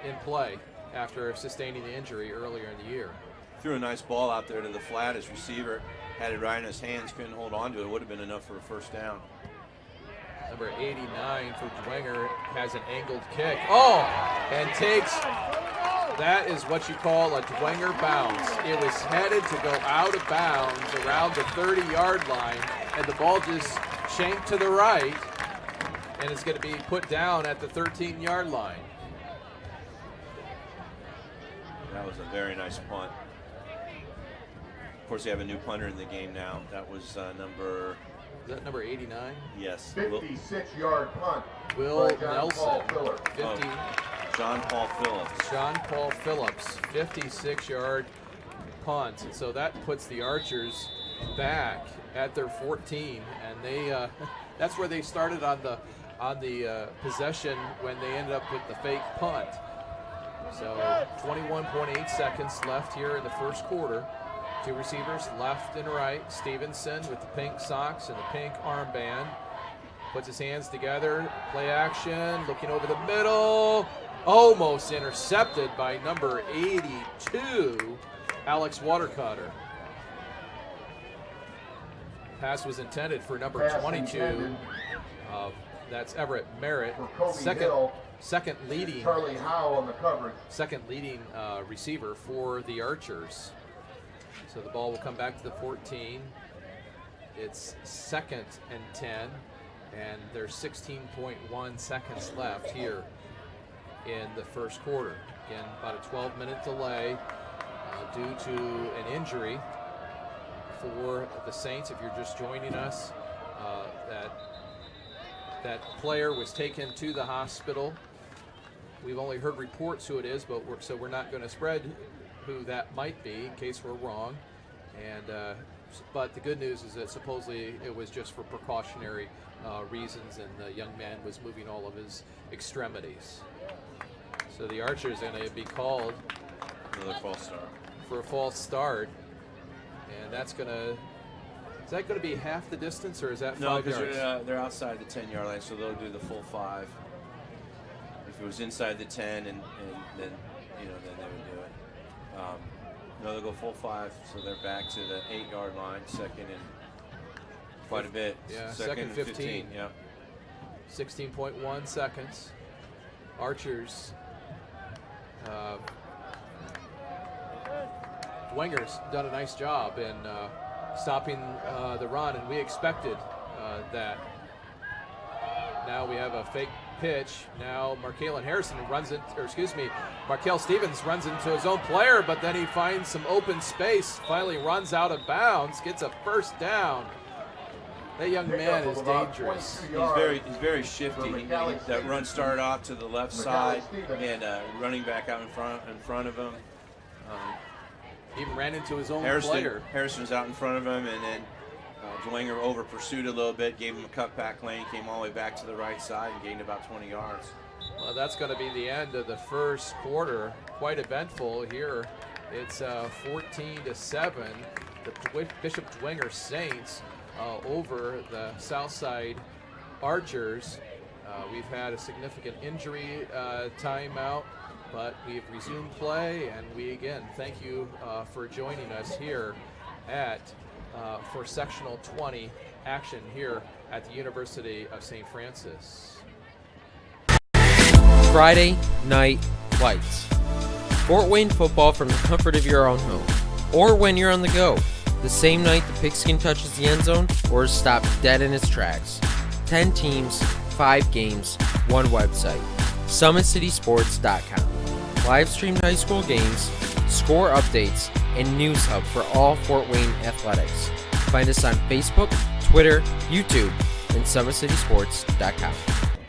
in play after sustaining the injury earlier in the year. Threw a nice ball out there to the flat. His receiver had it right in his hands, couldn't hold on to it. It would have been enough for a first down. Number 89 for Dwenger has an angled kick. Oh, and takes, that is what you call a Dwenger bounce. It was headed to go out of bounds around the 30-yard line, and the ball just shanked to the right, and it's going to be put down at the 13-yard line. That was a very nice punt. Of course, they have a new punter in the game now. That was number... Is that number 89? Yes. 56-yard punt. Will Nelson. 50. John Paul Phillips. John Paul Phillips, 56-yard punt. And so that puts the Archers back at their 14, and they that's where they started on the possession when they ended up with the fake punt. So 21.8 seconds left here in the first quarter. 2 receivers left and right. Stevenson with the pink socks and the pink armband. Puts his hands together. Play action. Looking over the middle. Almost intercepted by number 82, Alex Watercutter. Pass was intended for number 22. That's Everett Merritt. Second leading. Charlie Howe on the coverage. Second leading receiver for the Archers. So the ball will come back to the 14. It's 2nd and 10, and there's 16.1 seconds left here in the first quarter. Again, about a 12-minute delay due to an injury for the Saints. If you're just joining us, that player was taken to the hospital. We've only heard reports who it is, but we're not going to spread who that might be in case we're wrong. And but the good news is that supposedly it was just for precautionary reasons, and the young man was moving all of his extremities. So the Archer is going to be called another false start. For a false start, and that's going to, is that going to be half the distance, or is that 5 yards? No, they're outside the 10-yard line, so they'll do the full 5. If it was inside the 10, and then then they would do it. No, they'll go full 5, so they're back to the 8-yard line, second and quite a bit. Yeah, second 15. Yep. 16.1 seconds. Archers. Dwenger's done a nice job in stopping the run, and we expected that. Now we have a fake pitch. Now Markel Stevens runs into his own player, but then he finds some open space, finally runs out of bounds, gets a first down. That young man is dangerous. He's very shifty. That run started off to the left side, and running back out in front of him. Even ran into his own player. player. Harrison's out in front of him, and then Dwenger over pursued a little bit, gave him a cutback lane, came all the way back to the right side, and gained about 20 yards. Well, that's going to be the end of the first quarter. Quite eventful here. It's 14-7. The Bishop Dwenger Saints over the Southside Archers. We've had a significant injury timeout, but we've resumed play, and we again thank you for joining us here at for Sectional 20 action here at the University of St. Francis. Friday night lights. Fort Wayne football from the comfort of your own home, or when you're on the go. The same night the pigskin touches the end zone or is stopped dead in its tracks. 10 teams, 5 games, 1 website. SummitCitySports.com. Live streamed high school games, score updates, and news hub for all Fort Wayne athletics. Find us on Facebook, Twitter, YouTube, and SummitCitySports.com.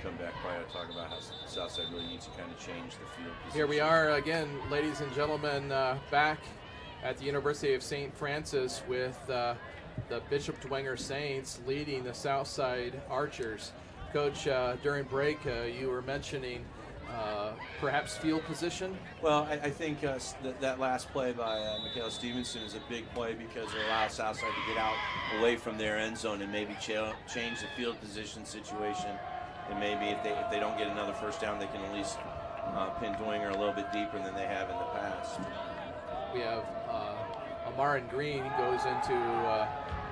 Come back by to talk about how Southside really needs to kind of change the field position. Here we are again, ladies and gentlemen, back at the University of St. Francis with the Bishop Dwenger Saints leading the Southside Archers. Coach, during break, you were mentioning perhaps field position? Well, I think that last play by Mikhail Stevenson is a big play because it allows Southside to get out away from their end zone and maybe change the field position situation. And maybe if they don't get another first down, they can at least pin Dwenger a little bit deeper than they have in the past. We have Amarin Green goes into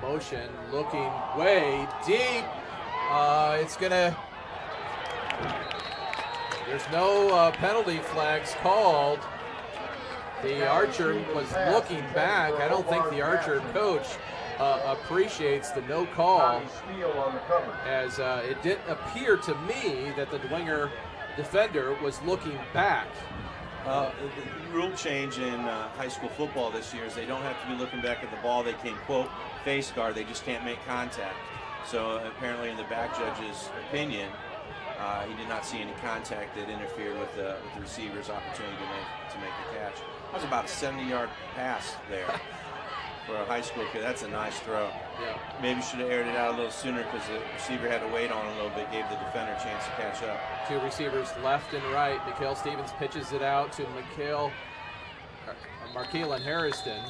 motion, looking way deep. There's no penalty flags called. The Archer was looking back. I don't think the Archer coach appreciates the no call, as it didn't appear to me that the Dwenger defender was looking back. The rule change in high school football this year is they don't have to be looking back at the ball. They can, quote, face guard. They just can't make contact. So apparently in the back judge's opinion, he did not see any contact that interfered with the receiver's opportunity to make the catch. That was about a 70-yard pass there for a high school kid. That's a nice throw. Yeah. Maybe should have aired it out a little sooner because the receiver had to wait on it a little bit, gave the defender a chance to catch up. 2 receivers left and right. Mikhail Stevens pitches it out to Markeelan Harrison.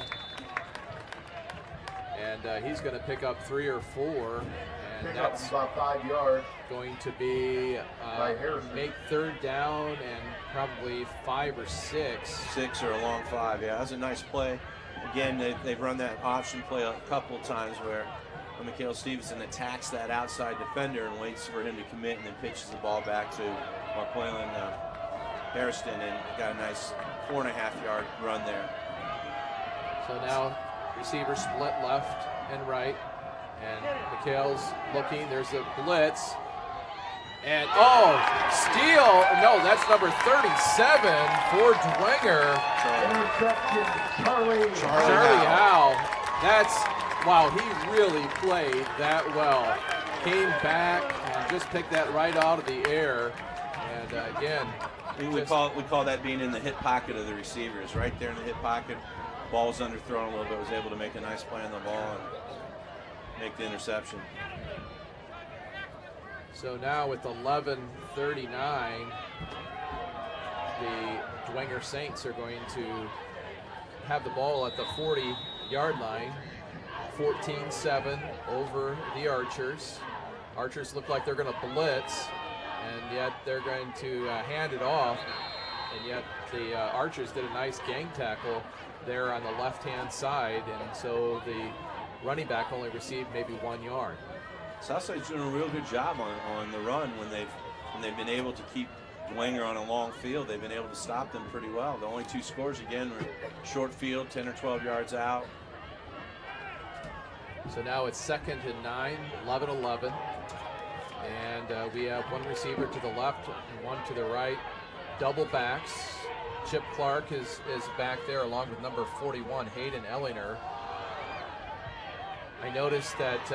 And he's going to pick up 3 or 4. And that's about 5 yards. Going to be make 3rd down and probably 5 or 6. 6 or a long 5, yeah. That was a nice play. Again, they've run that option play a couple of times where Mikhail Stevenson attacks that outside defender and waits for him to commit and then pitches the ball back to Markeelan Harrison and got a nice 4.5-yard run there. So now receivers split left and right. And Mikhail's looking, there's a blitz. And, steal. No, that's number 37 for Dwenger. Charlie Howe. Wow, he really played that well. Came back and just picked that right out of the air. And again, we call that being in the hip pocket of the receivers, right there in the hip pocket. Ball was underthrown a little bit, was able to make a nice play on the ball and make the interception. So now with 11:39, the Dwenger Saints are going to have the ball at the 40-yard line. 14-7 over the Archers. Archers look like they're going to blitz, and yet they're going to hand it off. And yet the Archers did a nice gang tackle there on the left-hand side, and so the running back only received maybe 1 yard. Southside's doing a real good job on the run when they've been able to keep Dwenger on a long field. They've been able to stop them pretty well. The only 2 scores again were short field, 10 or 12 yards out. So now it's 2nd and 9, 11-11. And we have 1 receiver to the left and 1 to the right. Double backs. Chip Clark is back there along with number 41, Hayden Ellinger. I noticed that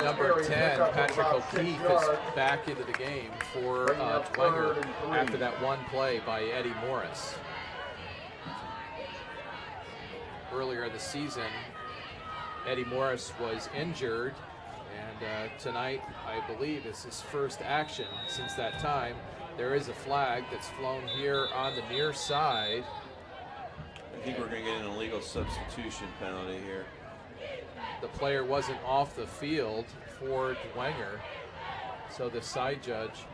number 10, Patrick O'Keefe, is back into the game for Dwenger after that 1 play by Eddie Morris. Earlier in the season, Eddie Morris was injured, and tonight, I believe, is his first action since that time. There is a flag that's flown here on the near side. I think we're going to get an illegal substitution penalty here. The player wasn't off the field for Dwenger, so the side judge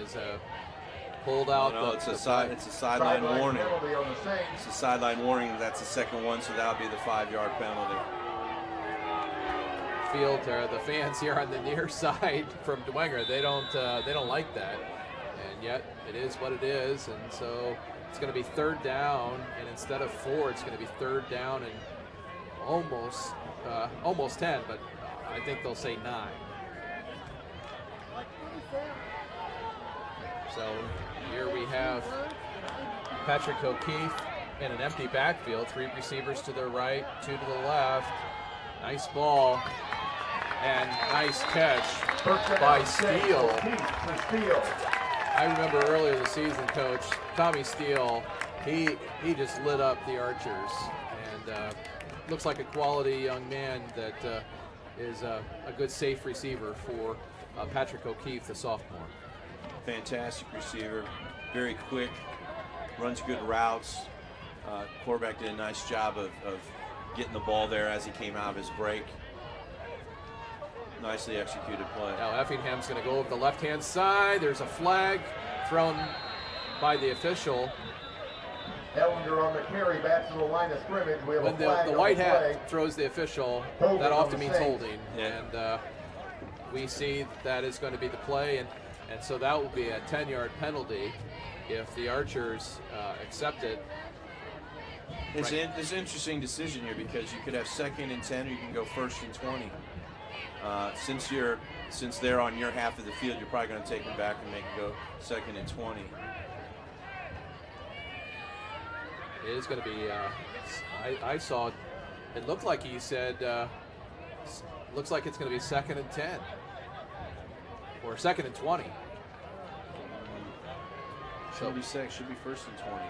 is pulled out. No, it's a sideline warning. It's a sideline warning. That's the 2nd one, so that'll be the 5-yard penalty. Field, the fans here on the near side from Dwenger, they don't like that, and yet it is what it is, and so it's going to be 3rd down, and instead of 4, it's going to be 3rd down and almost 10, but I think they'll say 9. So here we have Patrick O'Keefe in an empty backfield, 3 receivers to the right, 2 to the left. Nice ball and nice catch by Steele. I remember earlier this season, Coach, Tommy Steele, he just lit up the Archers, and looks like a quality young man that is a good safe receiver for Patrick O'Keefe, the sophomore. Fantastic receiver, very quick, runs good routes. Quarterback did a nice job of getting the ball there as he came out of his break. Nicely executed play. Now Effingham's going to go over the left-hand side. There's a flag thrown by the official. Ellinger on the carry back to the line of scrimmage. We have when the white hat throws the official, that often means holding. Yeah. And we see that is going to be the play, and so that will be a 10-yard penalty if the Archers accept it. It's an interesting decision here because you could have 2nd and 10, or you can go 1st and 20. Since they're on your half of the field, you're probably going to take them back and make it go 2nd and 20. It is going to be. I saw. It looked like he said. Looks like it's going to be 2nd and 10 or 2nd and 20. Should be 1st and 20.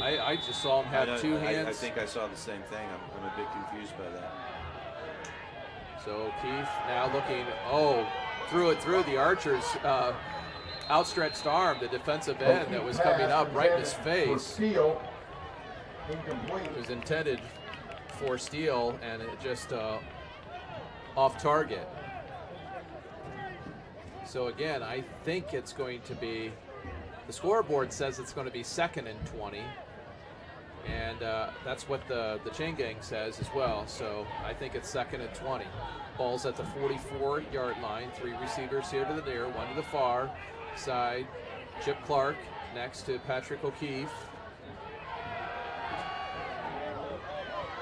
I just saw him have 2 hands. I think I saw the same thing. I'm a bit confused by that. So Keith now looking, threw it through the Archers' outstretched arm, the defensive end that was coming up right in his face. It was intended for Steele, and it just off target. So again, I think it's going to be, the scoreboard says it's going to be 2nd and 20. And that's what the chain gang says as well. So I think it's 2nd and 20. Ball's at the 44-yard line. 3 receivers here to the near, 1 to the far side. Chip Clark next to Patrick O'Keefe.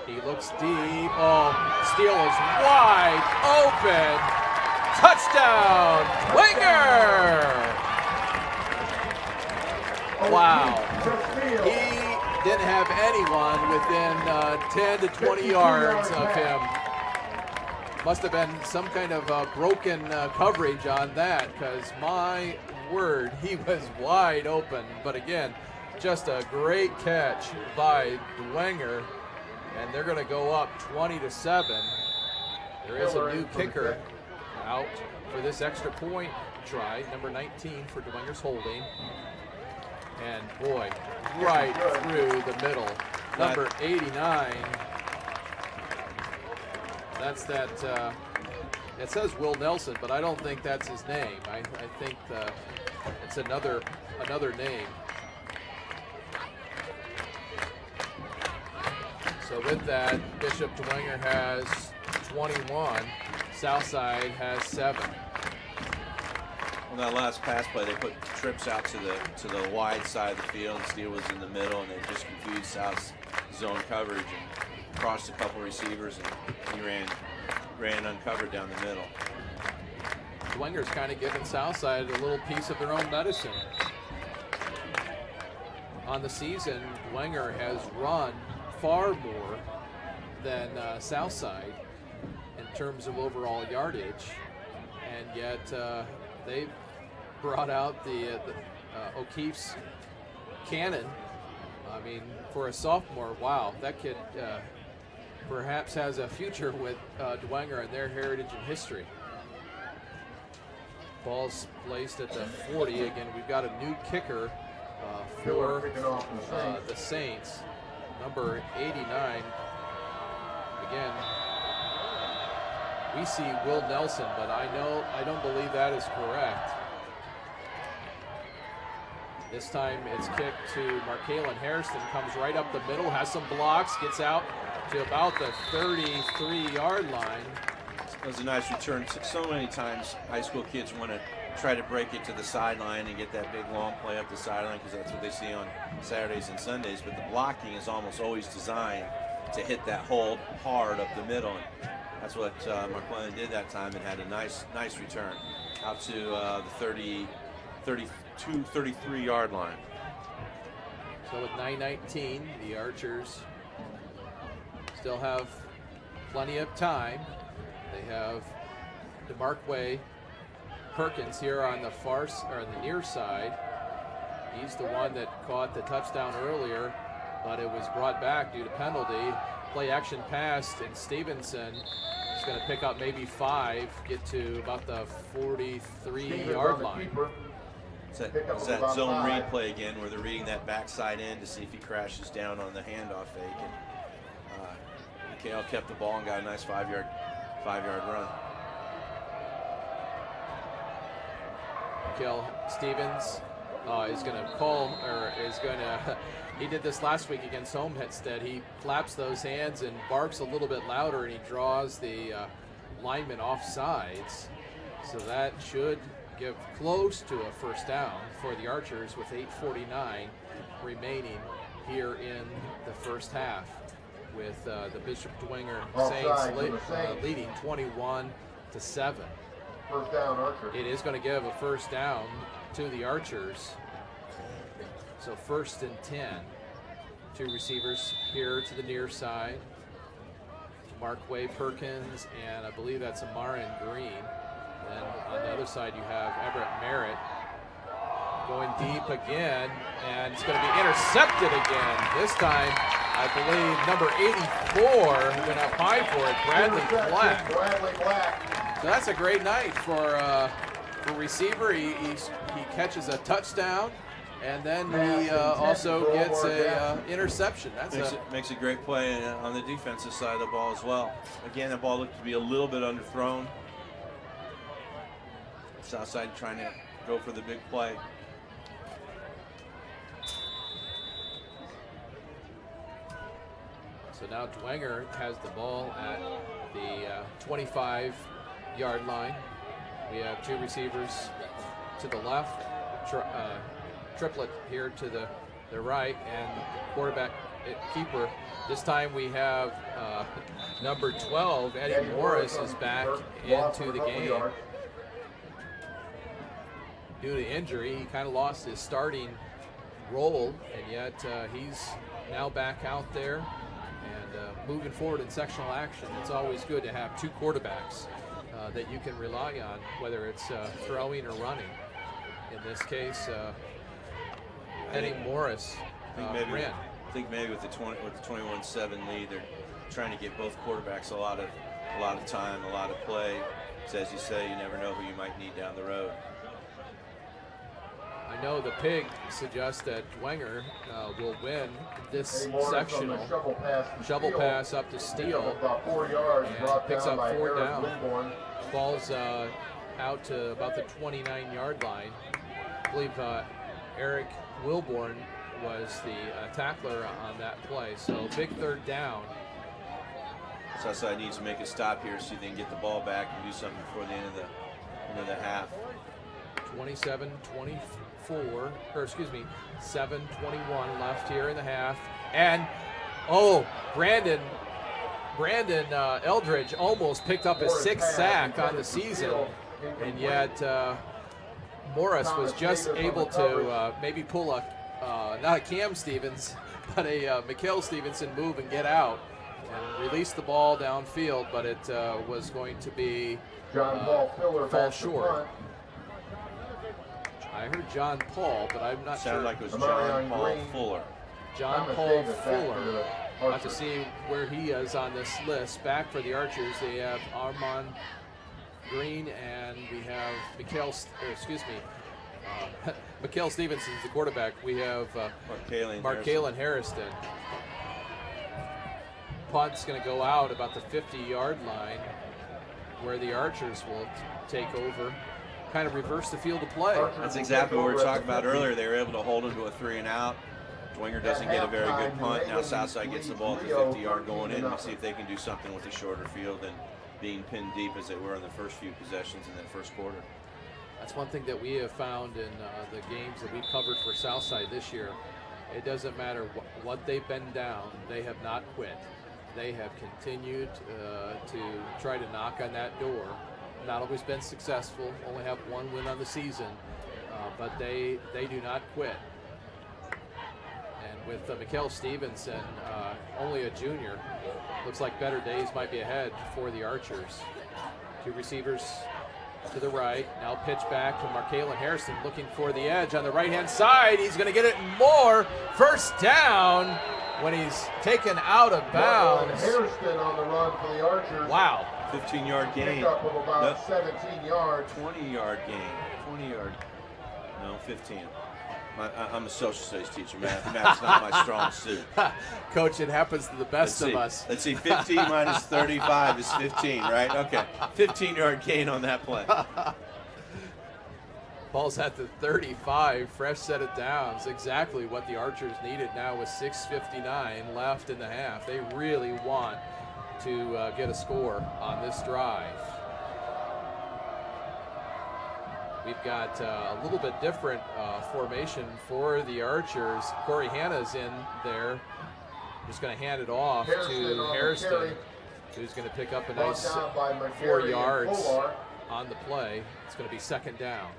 He looks deep. Steele is wide open. Touchdown, Dwenger! Wow. He didn't have anyone within 10 to 20 yards of him. Must have been some kind of broken coverage on that, because my word. He was wide open, but again, just a great catch by Dwenger, and they're going to go up 20-7. There is a new kicker out for this extra point try, number 19 for Dwenger's holding. And boy, right through the middle, number 89. That's that. It says Will Nelson, but I don't think that's his name. I think it's another name. So with that, Bishop Dwenger has 21. Southside has 7. On that last pass play, they put trips out to the wide side of the field. Steele was in the middle, and they just confused South's zone coverage and crossed a couple receivers, and he ran uncovered down the middle. Dwenger's kind of giving Southside a little piece of their own medicine. On the season, Dwenger has run far more than Southside in terms of overall yardage, and yet they've brought out the O'Keefe's cannon. I mean, for a sophomore, wow, that kid perhaps has a future with Dwenger and their heritage and history. Ball's placed at the 40. Again, we've got a new kicker for the Saints, number 89. Again, we see Will Nelson, but I don't believe that is correct. This time it's kicked to Markalen Hairston, comes right up the middle, has some blocks, gets out to about the 33-yard line. That was a nice return. So many times high school kids want to try to break it to the sideline and get that big long play up the sideline because that's what they see on Saturdays and Sundays, but the blocking is almost always designed to hit that hole hard up the middle. And that's what Markalen did that time and had a nice return out to the 33-yard line. So with 9:19, the Archers still have plenty of time. They have DeMarque Perkins here on the the near side. He's the one that caught the touchdown earlier, but it was brought back due to penalty. Play action pass, and Stevenson is going to pick up maybe 5, get to about the 43-yard line. It's that zone read play again where they're reading that backside end to see if he crashes down on the handoff fake. And Mikhail kept the ball and got a nice 5-yard run. Mikhail Stevens is going to call, or is going to, he did this last week against Homestead. He claps those hands and barks a little bit louder, and he draws the lineman off sides. So that should give close to a first down for the Archers with 8:49 remaining here in the first half, with the Bishop Dwenger Saints leading 21-7. First down, Archers. It is going to give a first down to the Archers. So 1st and 10. 2 receivers here to the near side. Markway Perkins, and I believe that's Amarin Green. And on the other side, you have Everett Merritt going deep again, and it's going to be intercepted again. This time, I believe number 84 went up high for it, Bradley Black. So that's a great night for receiver. He catches a touchdown, and then he also gets a interception. Makes a great play on the defensive side of the ball as well. Again, the ball looked to be a little bit underthrown. Southside trying to go for the big play. So now Dwenger has the ball at the 25-yard line. We have 2 receivers to the left, triplet here to the right, and quarterback keeper. This time we have number 12, Eddie Morris, is back into the game. Due to injury, he kind of lost his starting role, and yet he's now back out there and moving forward in sectional action. It's always good to have 2 quarterbacks that you can rely on, whether it's throwing or running. in this case, Eddie Morris ran. I think maybe with the 21-7 lead, they're trying to get both quarterbacks a lot of time, a lot of play. So as you say, you never know who you might need down the road. I know the pig suggests that Dwenger will win this sectional. Shovel pass up to Steele. About 4 yards, And picks up 4 down. Wilborn. Falls out to about the 29-yard line. I believe Eric Wilborn was the tackler on that play. So big third down. Southside needs to make a stop here so they can get the ball back and do something before the end of the half. 27-24, or excuse me, 7:21 left here in the half. And, Brandon Eldridge almost picked up his 6th sack on the season. And yet Morris was just able to maybe pull not a Cam Stevens, but a Mikhail Stevenson move and get out and release the ball downfield, but it was going to be fall short. I heard John Paul, but I'm not sure. Sounded like it was John Paul Fuller. John Paul Fuller. We'll have to see where he is on this list. Back for the Archers, they have Armand Green, and we have Mikhail Stevenson's the quarterback. We have Markalen Harrison. Punt's going to go out about the 50-yard line, where the Archers will take over, kind of reverse the field of play. That's exactly what we were talking about earlier. They were able to hold him to a 3-and-out. Dwenger doesn't get a very good punt. Now Southside gets the ball at the 50-yard going in and see if they can do something with the shorter field and being pinned deep as they were in the first few possessions in that first quarter. That's one thing that we have found in the games that we covered for Southside this year. It doesn't matter what they've been down, they have not quit. They have continued to try to knock on that door. Not always been successful, only have 1 win on the season, but they do not quit. And with Mikhail Stevenson, only a junior, looks like better days might be ahead for the Archers. 2 receivers to the right, now pitch back to Markalen Harrison, looking for the edge on the right-hand side. He's going to get it more. First down when he's taken out of bounds. Harrison on the run for the Archers. Wow. 15-yard gain. Pickup of about 17 yards. 20-yard gain. 20-yard. No, 15. I'm a social studies teacher. Math's not my strong suit. Coach, it happens to the best of us. Let's see. 15 minus 35 is 15, right? Okay. 15-yard gain on that play. Ball's at the 35. Fresh set of downs. Exactly what the Archers needed now with 6:59 left in the half. They really want to get a score on this drive. We've got a little bit different formation for the Archers. Corey Hanna's in there. Just going to hand it off to Harrison, who's going to pick up a nice 4 yards on the play. It's going to be 2nd down.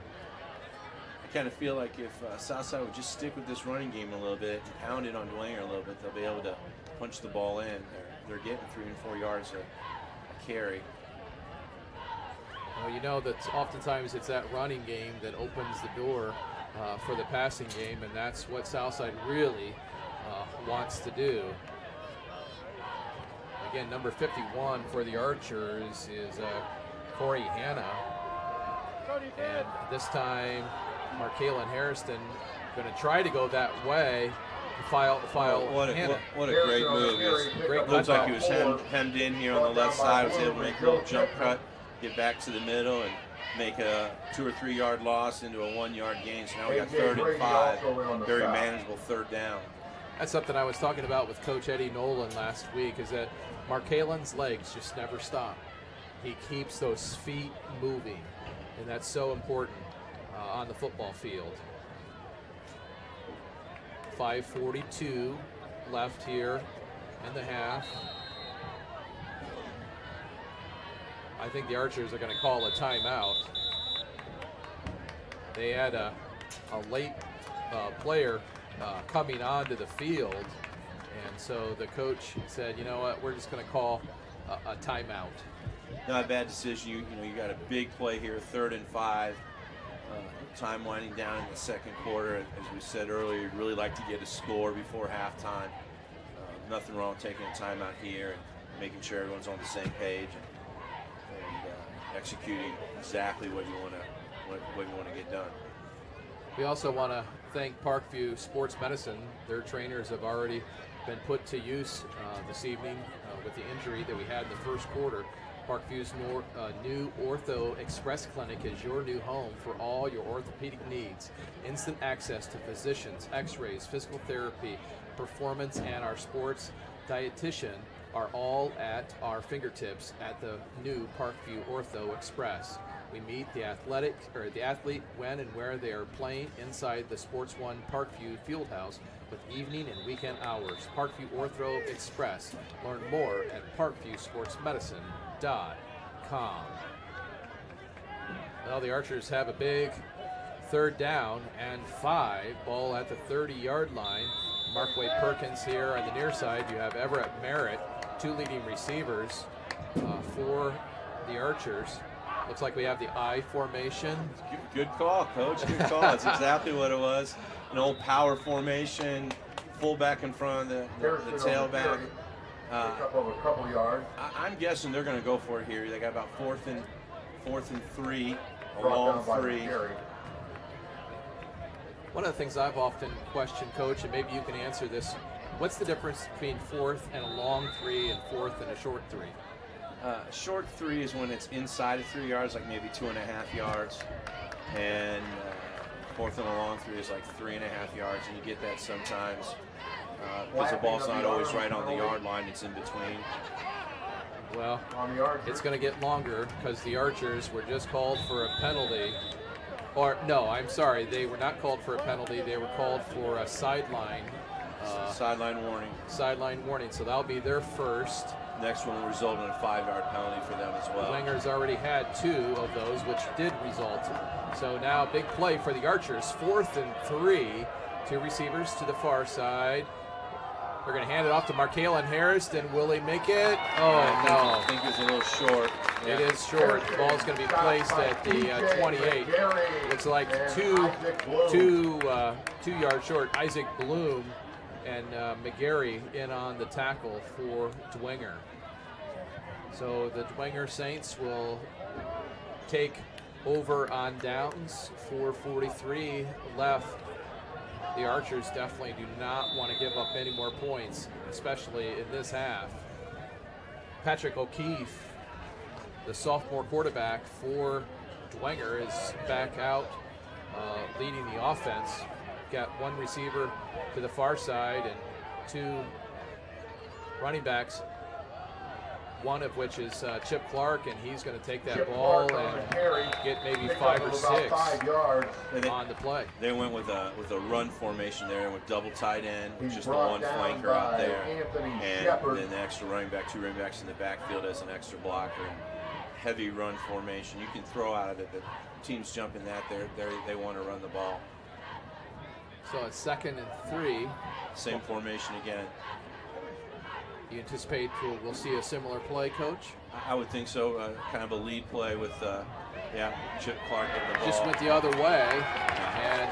I kind of feel like if Southside would just stick with this running game a little bit and pound it on Dwenger a little bit, they'll be able to punch the ball in. They're getting 3 and 4 yards a carry. Well, you know that oftentimes it's that running game that opens the door for the passing game, and that's what Southside really wants to do. Again, number 51 for the Archers is Corey Hanna. And this time, Markalen Harrison going to try to go that way. What a great move. Looks like he was hemmed in here on the left side, was able to make a little jump cut, get back to the middle, and make a 2 or 3 yard loss into a 1 yard gain. So now we got 3rd and 5, very manageable 3rd down. That's something I was talking about with Coach Eddie Nolan last week, is that Markalen's legs just never stop. He keeps those feet moving, and that's so important on the football field. 5:42 left here in the half. I think the Archers are going to call a timeout. They had a late player coming onto the field, and so the coach said, you know what, we're just going to call a timeout. Not a bad decision. You got a big play here, 3rd and 5. time winding down in the second quarter. As we said earlier, you'd really like to get a score before halftime. Nothing wrong with taking a timeout here and making sure everyone's on the same page and executing exactly what you want to get done. We also want to thank Parkview Sports Medicine. Their trainers have already been put to use this evening with the injury that we had in the first quarter. Parkview's new Ortho Express Clinic is your new home for all your orthopedic needs. Instant access to physicians, x-rays, physical therapy, performance, and our sports dietitian are all at our fingertips at the new Parkview Ortho Express. We meet the athlete when and where they are playing inside the Sports One Parkview Fieldhouse with evening and weekend hours. Parkview Ortho Express. Learn more at parkviewsportsmedicine.com. Well, the Archers have a big 3rd down and 5. Ball at the 30-yard line. Markway Perkins here on the near side. You have Everett Merritt, 2 leading receivers for the Archers. Looks like we have the I formation. Good call, Coach. Good call. That's exactly what it was. An old power formation, fullback in front of the tailback. Up over a couple yards. I'm guessing they're going to go for it here. They got about 4th and 3, a long 3. One of the things I've often questioned, Coach, and maybe you can answer this, what's the difference between 4th and a long 3 and 4th and a short 3? Short 3 is when it's inside of 3 yards, like maybe 2.5 yards, and 4th and a long 3 is like 3.5 yards, and you get that sometimes because the ball's not always right on the yard line; it's in between. Well, it's going to get longer because the Archers were just called for a penalty. Or no, I'm sorry, they were not called for a penalty. They were called for a sideline. Sideline warning. Sideline warning. So that'll be their first. Next one will result in a 5-yard penalty for them as well. Dwenger's already had 2 of those, which did result. So now big play for the Archers. 4th and 3. 2 receivers to the far side. They're going to hand it off to Markalen Harris. Then will he make it? Oh, no. I think it's a little short. It is short. The ball's going to be placed at the 28. Looks like 2 yards short. Isaac Bloom and McGarry in on the tackle for Dwenger. So the Dwenger Saints will take over on downs. 4:43 left. The Archers definitely do not want to give up any more points, especially in this half. Patrick O'Keefe, the sophomore quarterback for Dwenger, is back out leading the offense. Got 1 receiver to the far side and 2 running backs, one of which is Chip Clark, and he's going to take that ball and get maybe 5 or 6 on the play. They went with a run formation there with double tight end, just the 1 flanker out there, and then the extra running back, 2 running backs in the backfield as an extra blocker. Heavy run formation. You can throw out of it, but teams jumping that they want to run the ball. So it's 2nd and 3. Same formation again. You anticipate we'll see a similar play, Coach? I would think so. Kind of a lead play with, Chip Clark getting the ball. Just went the other way. And,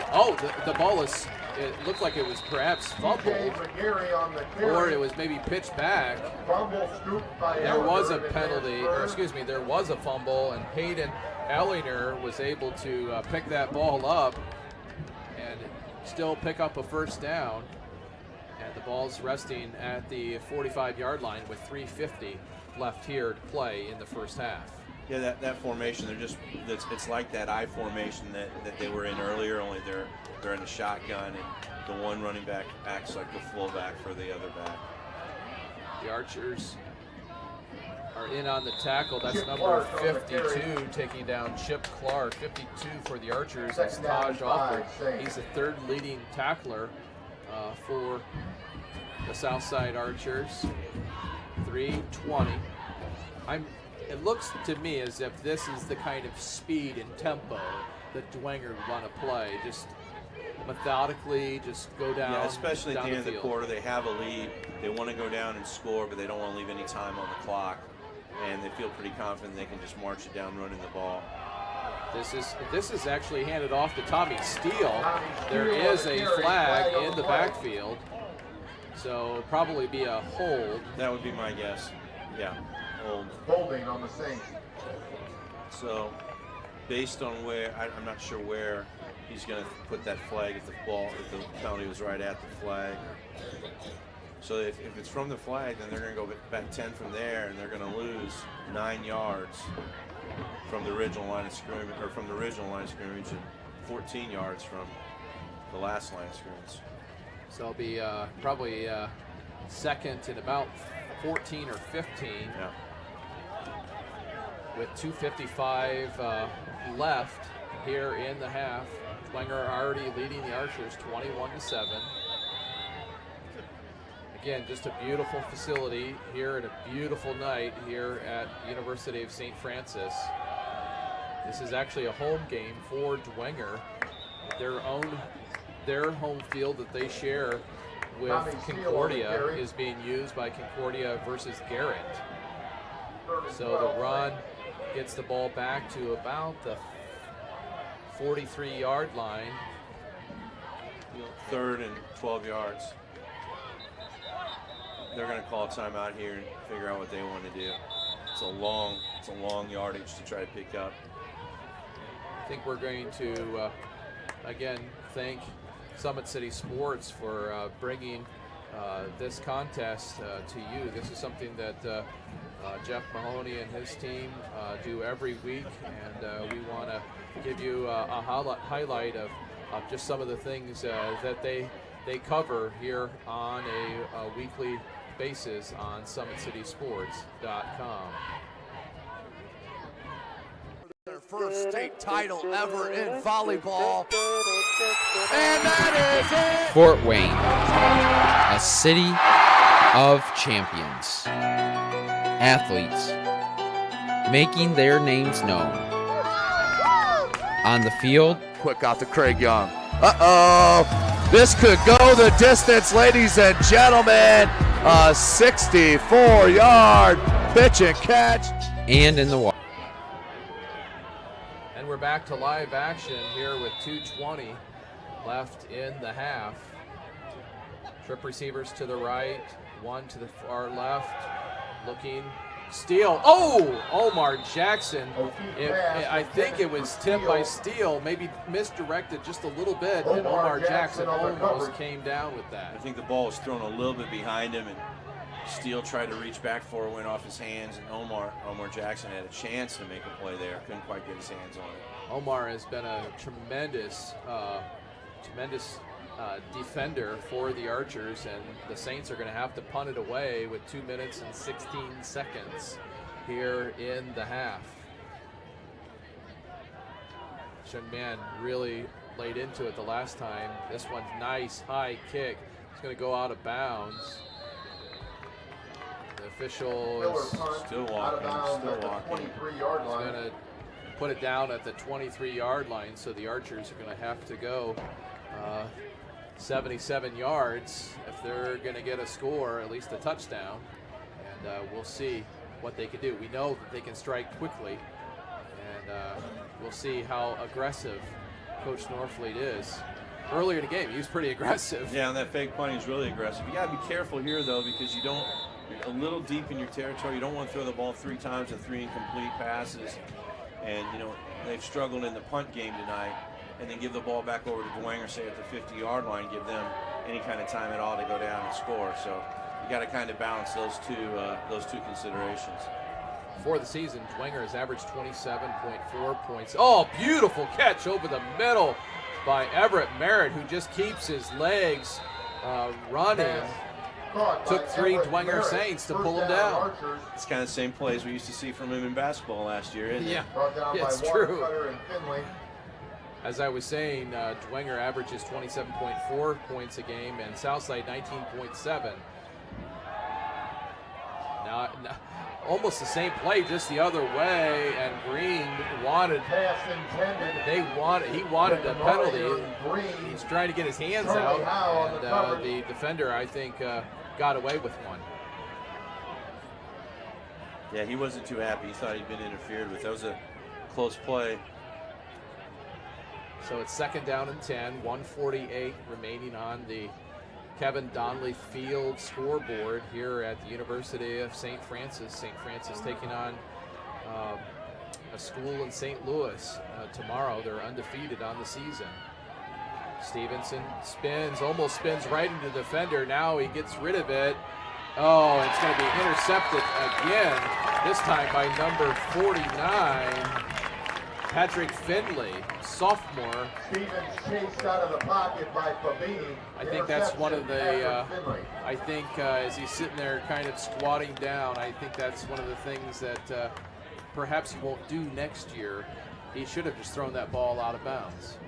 the ball is, it looked like it was perhaps fumbled. Or it was maybe pitched back. There was a penalty, there was a fumble, and Hayden Ellinger was able to pick that ball up and still pick up a 1st down. And the ball's resting at the 45-yard line with 3:50 left here to play in the first half. Yeah, that formation, it's like that I formation that they were in earlier, only they're in a shotgun, and the 1 running back acts like the fullback for the other back. The Archers are in on the tackle. That's number 52, taking down Chip Clark. 52 for the Archers is Taj Alford. He's the 3rd leading tackler for the Southside Archers. 3:20. It looks to me as if this is the kind of speed and tempo that Dwenger would want to play. Just methodically, just go down. Yeah, especially at the end of the field. quarter, they have a lead. They want to go down and score, but they don't want to leave any time on the clock. And they feel pretty confident they can just march it down running the ball. This is actually handed off to Tommy Steele. There is a flag in the backfield, so probably be a hold. That would be my guess. Yeah, hold. Holding on the Saints. So, based on where, I'm not sure where he's going to put that flag if the penalty was right at the flag. So if it's from the flag, then they're going to go back 10 from there, and they're going to lose 9 yards from the original line of scrimmage, or from the original line of scrimmage, and 14 yards from the last line of scrimmage. So it'll be probably second and about 14 or 15. Yeah. With 2:55 left here in the half. Dwenger already leading the Archers 21-7. Again, just a beautiful facility here and a beautiful night here at University of St. Francis. This is actually a home game for Dwenger. Their home field that they share with Concordia is being used by Concordia versus Garrett. So the run gets the ball back to about the 43-yard line. 3rd and 12 yards. They're going to call a timeout here and figure out what they want to do. It's a long yardage to try to pick up. I think we're going to again thank Summit City Sports for bringing this contest to you. This is something that Jeff Mahoney and his team do every week, and we want to give you a highlight of just some of the things that they cover here on a weekly basis on SummitCitySports.com. Their first state title ever in volleyball. And that is it! Fort Wayne, a city of champions. Athletes making their names known. On the field, quick out to Craig Young. Uh-oh! This could go the distance, ladies and gentlemen. A 64-yard pitch and catch. And in the water. And we're back to live action here with 2:20 left in the half. Trip receivers to the right, one to the far left, looking. Steele. Oh, Omar Jackson. I think it was tipped by Steele, maybe misdirected just a little bit, and Omar Jackson almost came down with that. I think the ball was thrown a little bit behind him, and Steele tried to reach back for it, went off his hands, and Omar Jackson had a chance to make a play there. Couldn't quite get his hands on it. Omar has been a tremendous defender for the Archers, and the Saints are going to have to punt it away with 2 minutes and 16 seconds here in the half. Shenman really laid into it the last time. This one's nice high kick. It's going to go out of bounds. The official is still walking. He's going to put it down at the 23-yard line, so the Archers are going to have to go 77 yards if they're going to get a score, at least a touchdown, and we'll see what they can do. We know that they can strike quickly, and we'll see how aggressive Coach Norfleet is. Earlier in the game, he was pretty aggressive. Yeah, and that fake punt is really aggressive. You got to be careful here, though, because you're a little deep in your territory. You don't want to throw the ball 3 times and 3 incomplete passes, and they've struggled in the punt game tonight. And then give the ball back over to Dwenger, say at the 50-yard line, give them any kind of time at all to go down and score. So you got to kind of balance those two considerations. For the season, Dwenger has averaged 27.4 points. Oh, beautiful catch over the middle by Everett Merritt, who just keeps his legs running. Took 3 Dwenger Saints to pull him down. It's kind of the same plays we used to see from him in basketball last year, isn't it? Yeah, it's true. As I was saying, Dwenger averages 27.4 points a game, and Southside 19.7. Now, almost the same play, just the other way, and Green wanted. He wanted a penalty. He's trying to get his hands out, and the defender, I think, got away with one. Yeah, he wasn't too happy. He thought he'd been interfered with. That was a close play So it's 2nd down and 10, 1:48 remaining on the Kevin Donnelly Field scoreboard here at the University of St. Francis. St. Francis taking on a school in St. Louis tomorrow. They're undefeated on the season. Stevenson spins, almost spins right into the defender. Now he gets rid of it. Oh, it's going to be intercepted again, this time by number 49, Patrick Finley, sophomore. Stevens chased out of the pocket by Fabini. I think that's one of the, I think as he's sitting there kind of squatting down, I think that's one of the things that perhaps he won't do next year. He should have just thrown that ball out of bounds.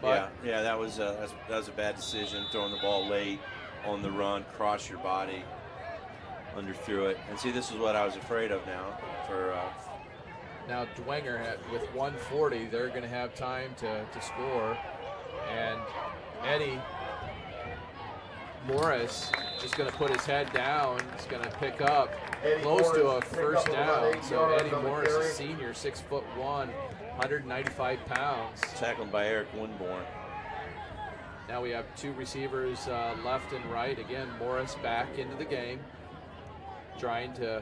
But yeah, that was a bad decision, throwing the ball late on the run, cross your body, underthrew it. And see, this is what I was afraid of now. Now Dwenger with 1:40, they're going to have time to score. And Eddie Morris just going to put his head down. He's going to pick up close to a first down. So Eddie Morris, a senior, 6'1", 195 pounds. Tackled by Eric Winborn. Now we have 2 receivers left and right. Again, Morris back into the game, trying to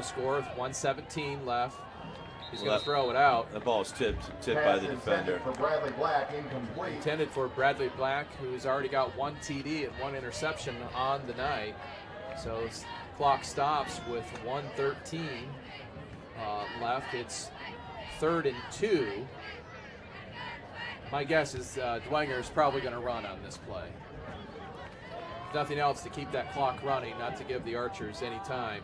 score with 1:17 left. He's going to throw it out. The ball's tipped by the defender. For Bradley Black, incomplete. Intended for Bradley Black, who's already got 1 TD and 1 interception on the night. So clock stops with 1:13 left. It's 3rd and 2. My guess is Dwenger is probably going to run on this play. If nothing else, to keep that clock running, not to give the Archers any time.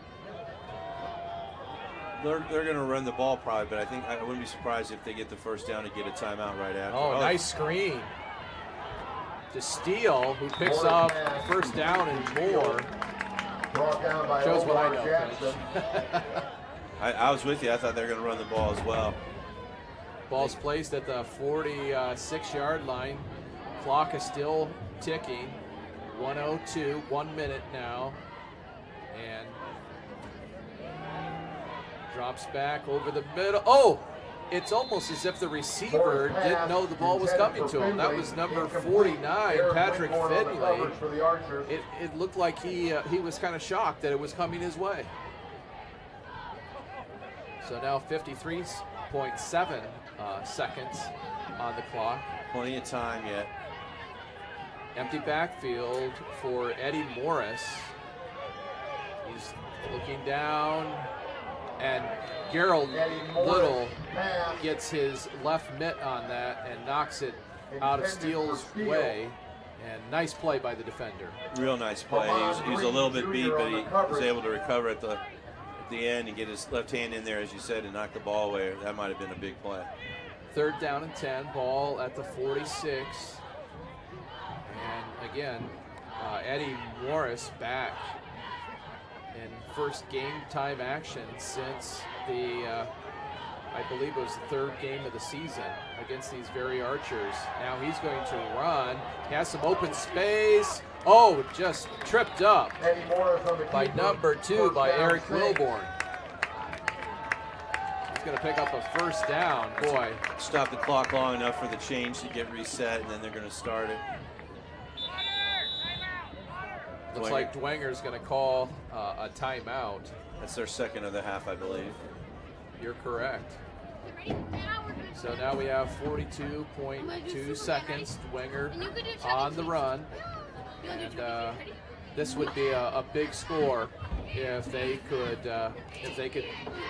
They're going to run the ball probably, but I think I wouldn't be surprised if they get the first down and get a timeout right after. Oh, nice screen to Steele, who picks up first down and more. Brought down by Shows what I Omar know, Jackson. I was with you. I thought they were going to run the ball as well. Ball's placed at the 46-yard line. Clock is still ticking. 1:02, 1 minute now. And drops back over the middle. Oh, it's almost as if the receiver didn't know the ball was coming to him. That was number 49, Patrick Finley. It looked like he was kind of shocked that it was coming his way. So now 53.7 seconds on the clock. Plenty of time yet. Empty backfield for Eddie Morris. He's looking down, and Gerald Little gets his left mitt on that and knocks it out of Steele's way. And nice play by the defender. Real nice play. He was a little bit beat, but he was able to recover at the end and get his left hand in there, as you said, and knock the ball away. That might have been a big play. 3rd down and 10, ball at the 46. And again, Eddie Morris back in first game time action since the, I believe it was the 3rd game of the season against these very Archers. Now he's going to run. He has some open space. Oh, just tripped up by number 2 by Eric Wilborn. He's going to pick up a first down. Boy. Stop the clock long enough for the change to get reset, and then they're going to start it. Looks like Dwenger's going to call a timeout. That's their 2nd of the half, I believe. You're correct. So now we have 42.2 seconds. Dwenger on the run. And this would be a big score if they could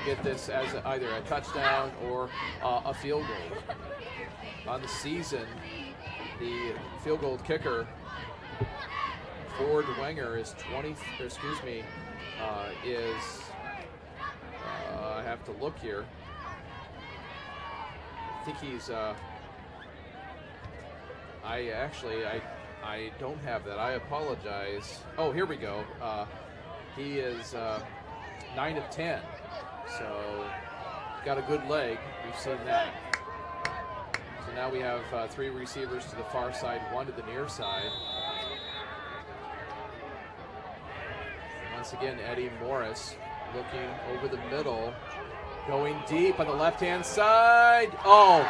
get this as either a touchdown or a field goal. On the season, the field goal kicker for Dwenger is I have to look here. I think he's I don't have that. I apologize. Oh, here we go. He is 9 of 10. So got a good leg. We've seen that. So now we have 3 receivers to the far side, 1 to the near side. Once again, Eddie Morris looking over the middle, going deep on the left-hand side. Oh,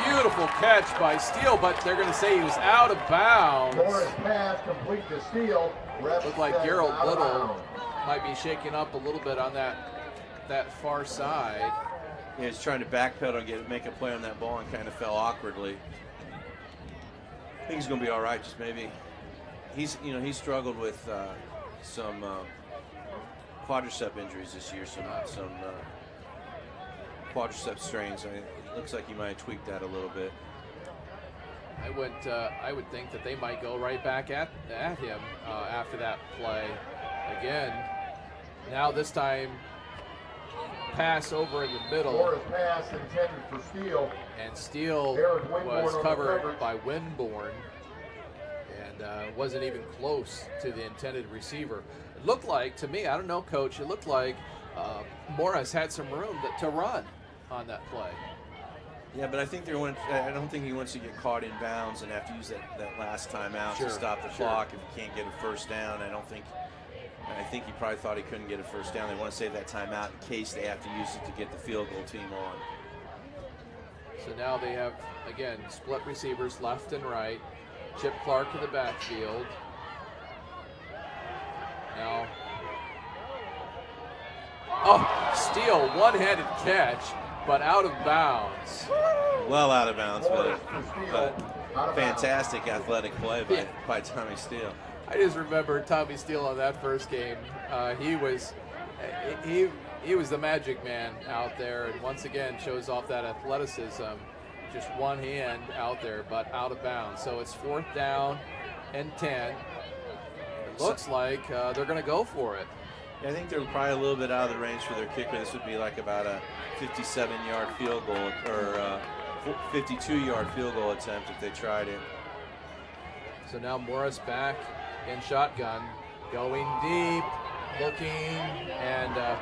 Beautiful catch by Steele, but they're going to say he was out of bounds. Morris pass complete to Steele. Looked like Gerald Little might be shaking up a little bit on that far side. Yeah, he's trying to backpedal and make a play on that ball and kind of fell awkwardly. I think he's going to be all right. Just maybe he's struggled with some quadricep injuries this year, some quadricep strains. It looks like he might have tweaked that a little bit. I would think that they might go right back at him after that play again. Now this time, pass over in the middle. Morris pass intended for Steele. And Steele was covered by Winborn and wasn't even close to the intended receiver. It looked like, to me, I don't know, Coach, it looked like Morris had some room to run on that play. Yeah, but I think I don't think he wants to get caught in bounds and have to use that last timeout to stop the clock if he can't get a first down. I think he probably thought he couldn't get a first down. They want to save that timeout in case they have to use it to get the field goal team on. So now they have, again, split receivers left and right. Chip Clark in the backfield. Now, Steele, one-handed catch, but out of bounds. Well out of bounds, but fantastic athletic play by Tommy Steele. I just remember Tommy Steele on that first game. He was the magic man out there, and once again shows off that athleticism. Just one hand out there, but out of bounds. So it's 4th down and 10. It looks like they're going to go for it. Yeah, I think they're probably a little bit out of the range for their kicker. This would be like about a 57-yard field goal or 52-yard field goal attempt if they tried it. So now Morris back in shotgun, going deep, looking, and the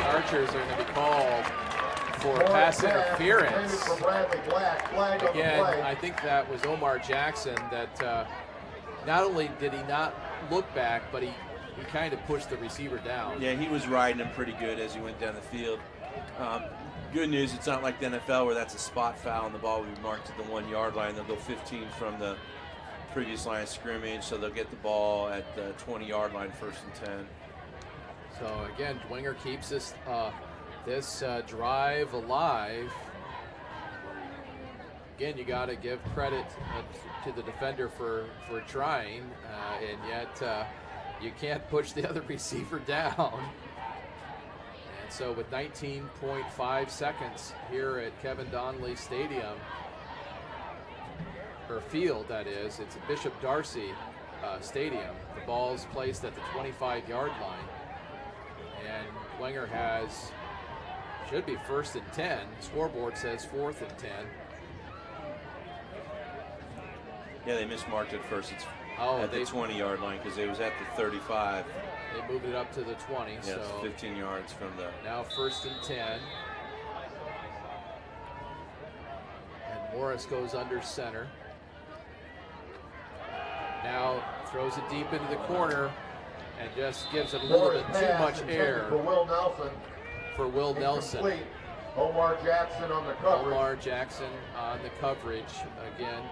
Archers are going to be called for pass interference. Again, I think that was Omar Jackson that not only did he not look back, but he kind of pushed the receiver down. Yeah, he was riding him pretty good as he went down the field. Good news, it's not like the NFL where that's a spot foul and the ball will be marked at the 1-yard line. They'll go 15 from the previous line of scrimmage, so they'll get the ball at the 20-yard line, 1st and 10. So again, Dwenger keeps this drive alive. Again, you got to give credit to the defender for trying, and yet you can't push the other receiver down. And so with 19.5 seconds here at Kevin Donnelly Stadium, or field that is, it's a Bishop Darcy Stadium. The ball's placed at the 25-yard line, and Dwenger should be 1st and 10. Scoreboard says 4th and 10. Yeah, they mismarked it first. It's at the 20-yard line because it was at the 35. They moved it up to the 20. Yeah, so it's 15 yards from the. Now 1st and 10. And Morris goes under center. Now throws it deep into the corner and just gives it a little bit too much air. For Will Nelson. Omar Jackson on the coverage. Omar Jackson on the coverage again.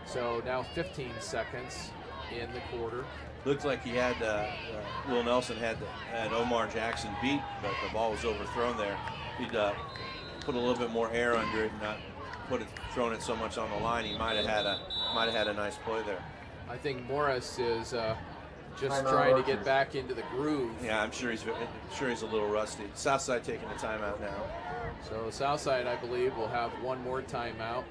So now 15 seconds in the quarter. Looked like he had Will Nelson had Omar Jackson beat, but the ball was overthrown there. He'd put a little bit more air under it, and not thrown it so much on the line. He might have had a nice play there. I think Morris is just trying to get back into the groove. Yeah, I'm sure he's a little rusty. Southside taking a timeout now. So Southside, I believe, will have one more timeout.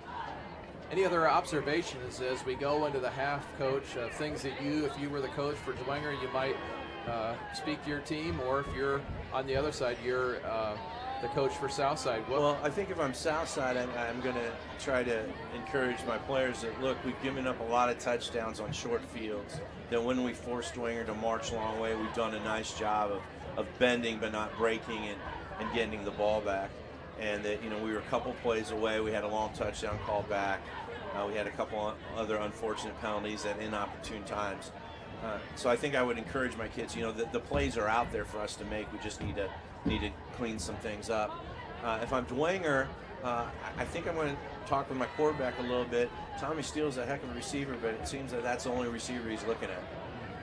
Any other observations as we go into the half, Coach? Things that if you were the coach for Dwenger, you might speak to your team, or if you're on the other side, you're the coach for Southside. Well, I think if I'm Southside, I'm going to try to encourage my players that, look, we've given up a lot of touchdowns on short fields. That when we force Dwenger to march a long way, we've done a nice job of bending but not breaking and getting the ball back. And that, we were a couple plays away. We had a long touchdown called back. We had a couple other unfortunate penalties at inopportune times. So I think I would encourage my kids. The plays are out there for us to make. We just need to clean some things up. If I'm Dwenger, I think I'm going to talk with my quarterback a little bit. Tommy Steele's a heck of a receiver, but it seems that that's the only receiver he's looking at.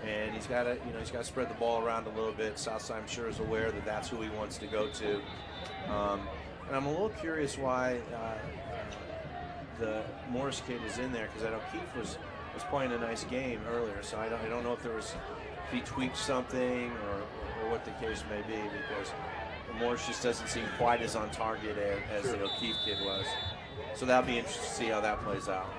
And he's got to, he's got to spread the ball around a little bit. Southside, I'm sure, is aware that that's who he wants to go to. And I'm a little curious why the Morris kid is in there, because I know Keith was playing a nice game earlier. So I don't know if if he tweaked something or what the case may be, because Morris just doesn't seem quite as on target as the O'Keefe kid was. So that'll be interesting to see how that plays out.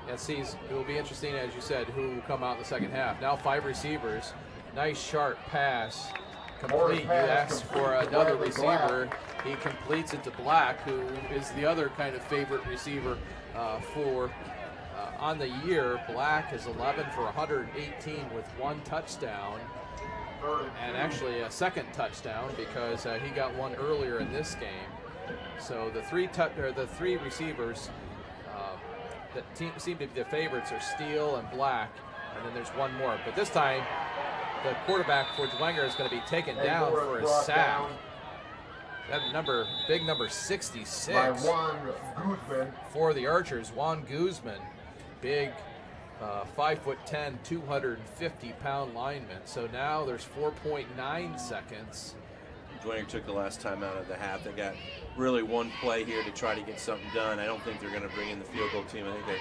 Yeah, it will be interesting, as you said, who will come out in the second half. Now 5 receivers. Nice sharp pass. Complete. You asked for another receiver. He completes it to Black, who is the other kind of favorite receiver on the year. Black is 11 for 118 with 1 touchdown. And actually a second touchdown, because he got one earlier in this game. So the three receivers that seem to be the favorites are Steele and Black, and then there's one more. But this time, the quarterback for Dwenger is going to be taken down for a sack. That big number 66 by Juan Guzman for the Archers. Juan Guzman, big 5'10", 250-pound lineman. So now there's 4.9 seconds. Dwenger took the last time out of the half. They got really one play here to try to get something done. I don't think they're going to bring in the field goal team. I think they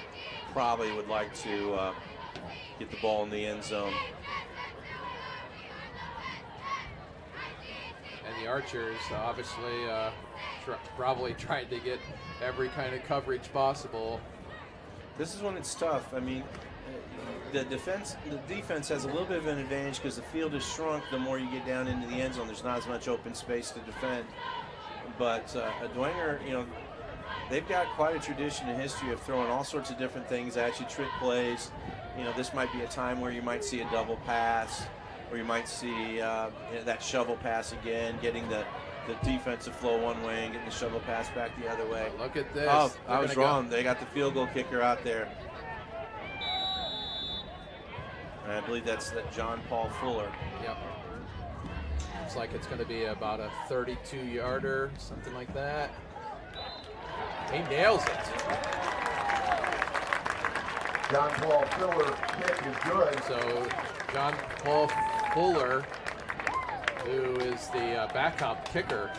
probably would like to get the ball in the end zone. And the Archers obviously probably trying to get every kind of coverage possible. This is when it's tough. I mean, the defense has a little bit of an advantage because the field is shrunk. The more you get down into the end zone, there's not as much open space to defend. But Dwenger, they've got quite a tradition and history of throwing all sorts of different things at you, trick plays. This might be a time where you might see a double pass, or you might see that shovel pass again, getting the defensive flow one way and getting the shovel pass back the other way. Look at this. Oh, I was wrong. They got the field goal kicker out there. And I believe that's John Paul Fuller. Yep. Looks like it's going to be about a 32-yarder, something like that. He nails it. John Paul Fuller kick is good. So John Paul Fuller, who is the backup kicker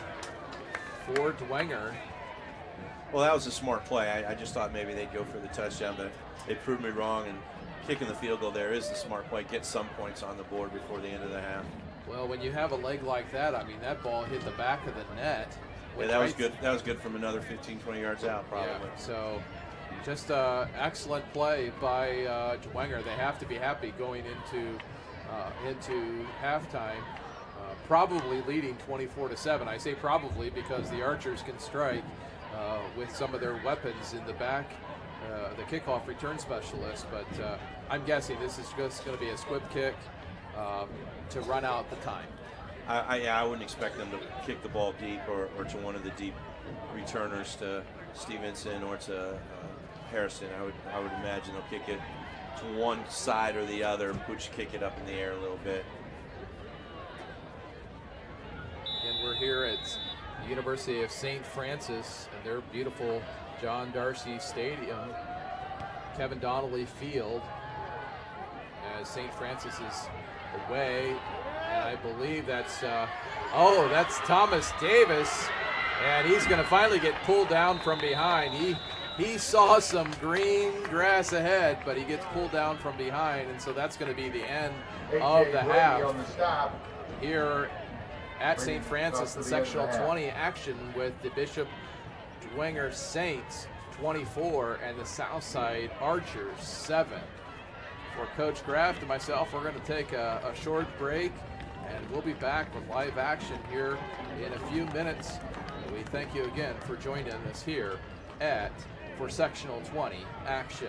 for Dwenger. Well, that was a smart play. I just thought maybe they'd go for the touchdown, but they proved me wrong, and kicking the field goal there is the smart play. Get some points on the board before the end of the half. Well, when you have a leg like that, I mean, that ball hit the back of the net. Yeah, that was good. That was good from another 15, 20 yards out, probably. Yeah, so just excellent play by Dwenger. They have to be happy going into halftime. Probably leading 24-7. I say probably because the Archers can strike with some of their weapons in the back, the kickoff return specialist. But I'm guessing this is just going to be a squib kick to run out the time. I wouldn't expect them to kick the ball deep or to one of the deep returners, to Stevenson or to Harrison. I would imagine they'll kick it to one side or the other and kick it up in the air a little bit. And we're here at the University of St. Francis and their beautiful John Darcy Stadium, Kevin Donnelly Field, as St. Francis is away. And I believe that's Thomas Davis, and he's going to finally get pulled down from behind. He saw some green grass ahead, but he gets pulled down from behind, and so that's going to be the end of the half here at St. Francis in sectional 20 action, with the Bishop Dwenger Saints 24 and the Southside Archers 7. For Coach Graft and myself, we're going to take a short break, and we'll be back with live action here in a few minutes. We thank you again for joining us here for sectional 20 action.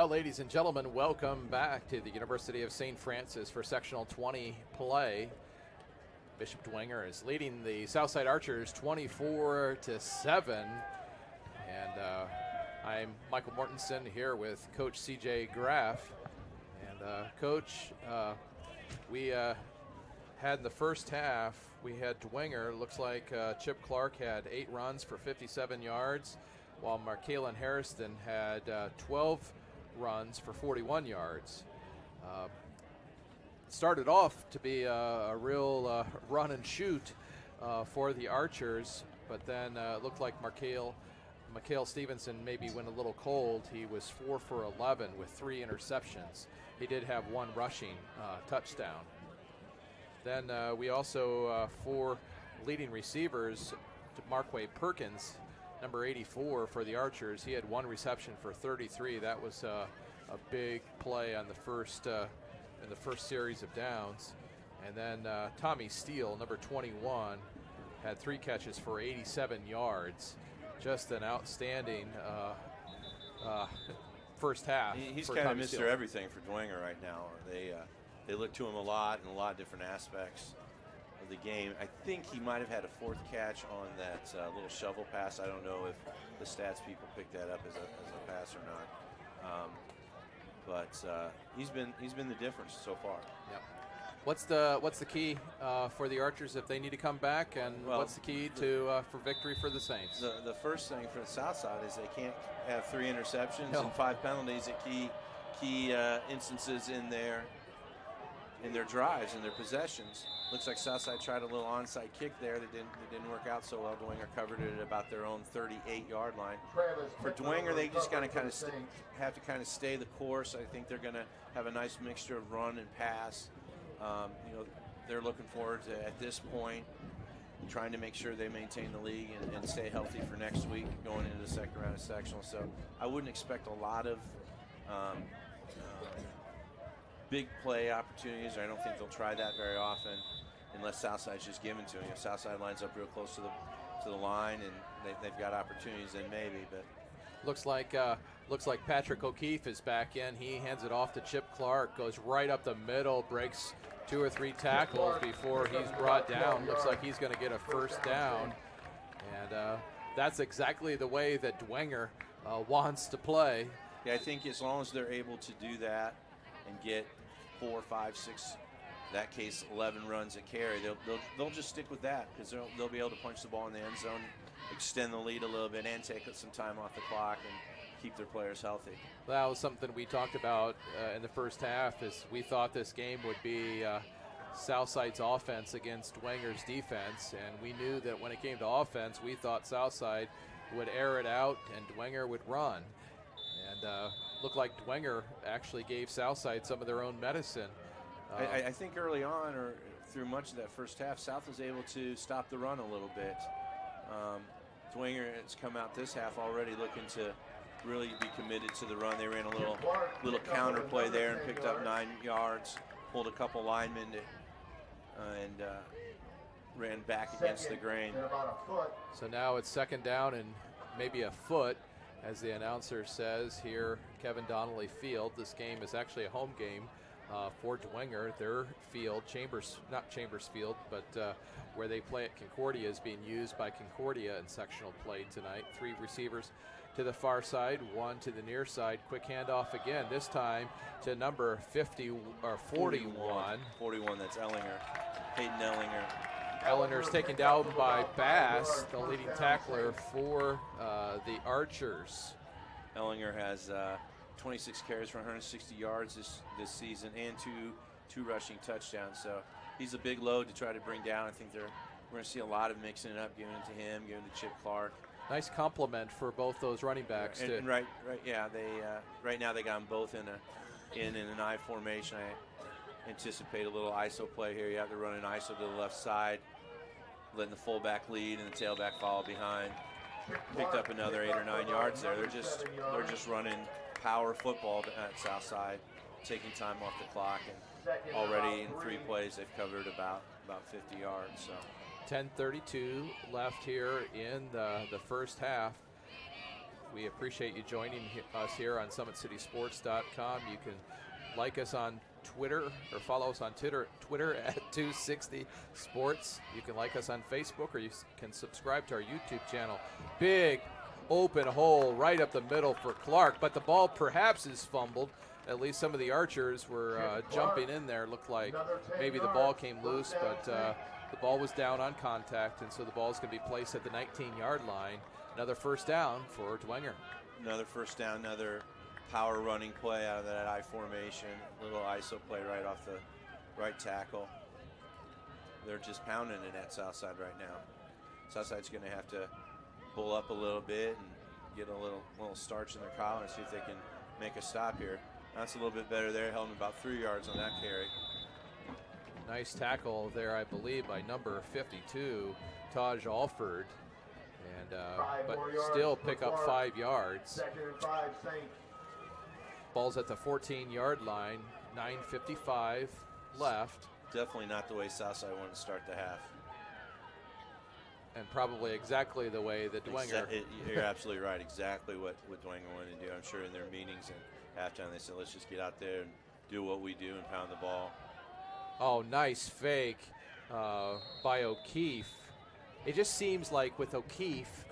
Well, ladies and gentlemen, welcome back to the University of St. Francis for Sectional 20 play. Bishop Dwenger is leading the Southside Archers 24-7. And I'm Michael Mortensen here with Coach CJ Graff. And Coach, we had in the first half, we had Dwenger. Looks like Chip Clark had 8 runs for 57 yards, while Markaylin Harrison had 12 runs for 41 yards. Started off to be a real run and shoot for the Archers, but then it looked like Mikhail Stevenson maybe went a little cold. He was 4 for 11 with 3 interceptions. He did have 1 rushing touchdown. Then we also 4 leading receivers. Marquay Perkins, number 84 for the Archers, he had 1 reception for 33. That was a big play on the first in the first series of downs. And then Tommy Steele, number 21, had 3 catches for 87 yards. Just an outstanding first half. He's for kind of Tommy Mr. Steele. Everything for Dwenger right now. They look to him a lot in a lot of different aspects of the game. I think he might have had a 4th catch on that little shovel pass. I don't know if the stats people picked that up as a pass or not. But he's been the difference so far. Yep. What's the key for the Archers if they need to come back, and what's the key to for victory for the Saints? The first thing for the South Side is they can't have 3 interceptions and 5 penalties at key instances in their drives and their possessions. Looks like Southside tried a little onside kick there that didn't work out so well. Dwenger covered it at about their own 38-yard line. For Dwenger, they just have to kind of stay the course. I think they're going to have a nice mixture of run and pass. They're looking forward to, at this point, trying to make sure they maintain the league and stay healthy for next week going into the second round of sectional. So I wouldn't expect a lot of big play opportunities. I don't think they'll try that very often unless Southside's just given to them. If Southside lines up real close to the line and they've got opportunities, then maybe. But looks like Patrick O'Keefe is back in. He hands it off to Chip Clark, goes right up the middle, breaks 2 or 3 tackles before he's brought down. Looks like he's going to get a first down, and that's exactly the way that Dwenger wants to play. Yeah, I think as long as they're able to do that and get 4, 5, 6, that case 11 runs a carry, they'll just stick with that because they'll be able to punch the ball in the end zone, extend the lead a little bit, and take some time off the clock and keep their players healthy. That was something we talked about in the first half. Is we thought this game would be Southside's offense against Dwenger's defense, and we knew that when it came to offense, we thought Southside would air it out and Dwenger would run. And looked like Dwenger actually gave Southside some of their own medicine. I think early on, or through much of that first half, South was able to stop the run a little bit. Dwenger has come out this half already looking to really be committed to the run. They ran a little counter play there and picked up 9 yards, pulled a couple linemen and ran back against the grain. So now it's 2nd down and maybe a foot. As the announcer says here, Kevin Donnelly Field. This game is actually a home game for Dwenger. Their field, not Chambers Field, but where they play at Concordia is being used by Concordia in sectional play tonight. 3 receivers to the far side, 1 to the near side. Quick handoff again, this time to number 50 or 41. 41, that's Ellinger, Hayden Ellinger. Ellinger's taken down by Bass, the leading tackler for the Archers. Ellinger has 26 carries for 160 yards this season and two rushing touchdowns. So he's a big load to try to bring down. I think we're going to see a lot of mixing it up, giving it to him, giving it to Chip Clark. Nice compliment for both those running backs. And right, yeah. They right now they got them both in an I formation. I anticipate a little ISO play here. You have to run an ISO to the left side, letting the fullback lead and the tailback follow behind. Picked up another 8 or 9 yards there. They're just running power football at Southside, taking time off the clock, and already in 3 plays they've covered about 50 yards. So 10:32 left here in the first half. We appreciate you joining us here on SummitCitySports.com. You can like us on Twitter or follow us on Twitter at 260 Sports. You can like us on Facebook, or you can subscribe to our YouTube channel. Big open hole right up the middle for Clark, but the ball perhaps is fumbled. At least some of the Archers were jumping in there. Looked like maybe the ball came loose, but the ball was down on contact, and so the ball is going to be placed at the 19-yard line. Another first down for Dwenger. Another first down, another power running play out of that I formation. Little ISO play right off the right tackle. They're just pounding it at Southside right now. Southside's going to have to pull up a little bit and get a little starch in their collar and see if they can make a stop here. That's a little bit better there. Held him about 3 yards on that carry. Nice tackle there, I believe, by number 52, Taj Alford. And but still pick up 5 yards. 2nd and 5, Saints. Ball's at the 14-yard line, 9:55 left. Definitely not the way Southside wanted to start the half. And probably exactly the way that Dwenger. You're absolutely right. Exactly what Dwenger wanted to do. I'm sure in their meetings and halftime they said, let's just get out there and do what we do and pound the ball. Oh, nice fake by O'Keefe. It just seems like with O'Keefe,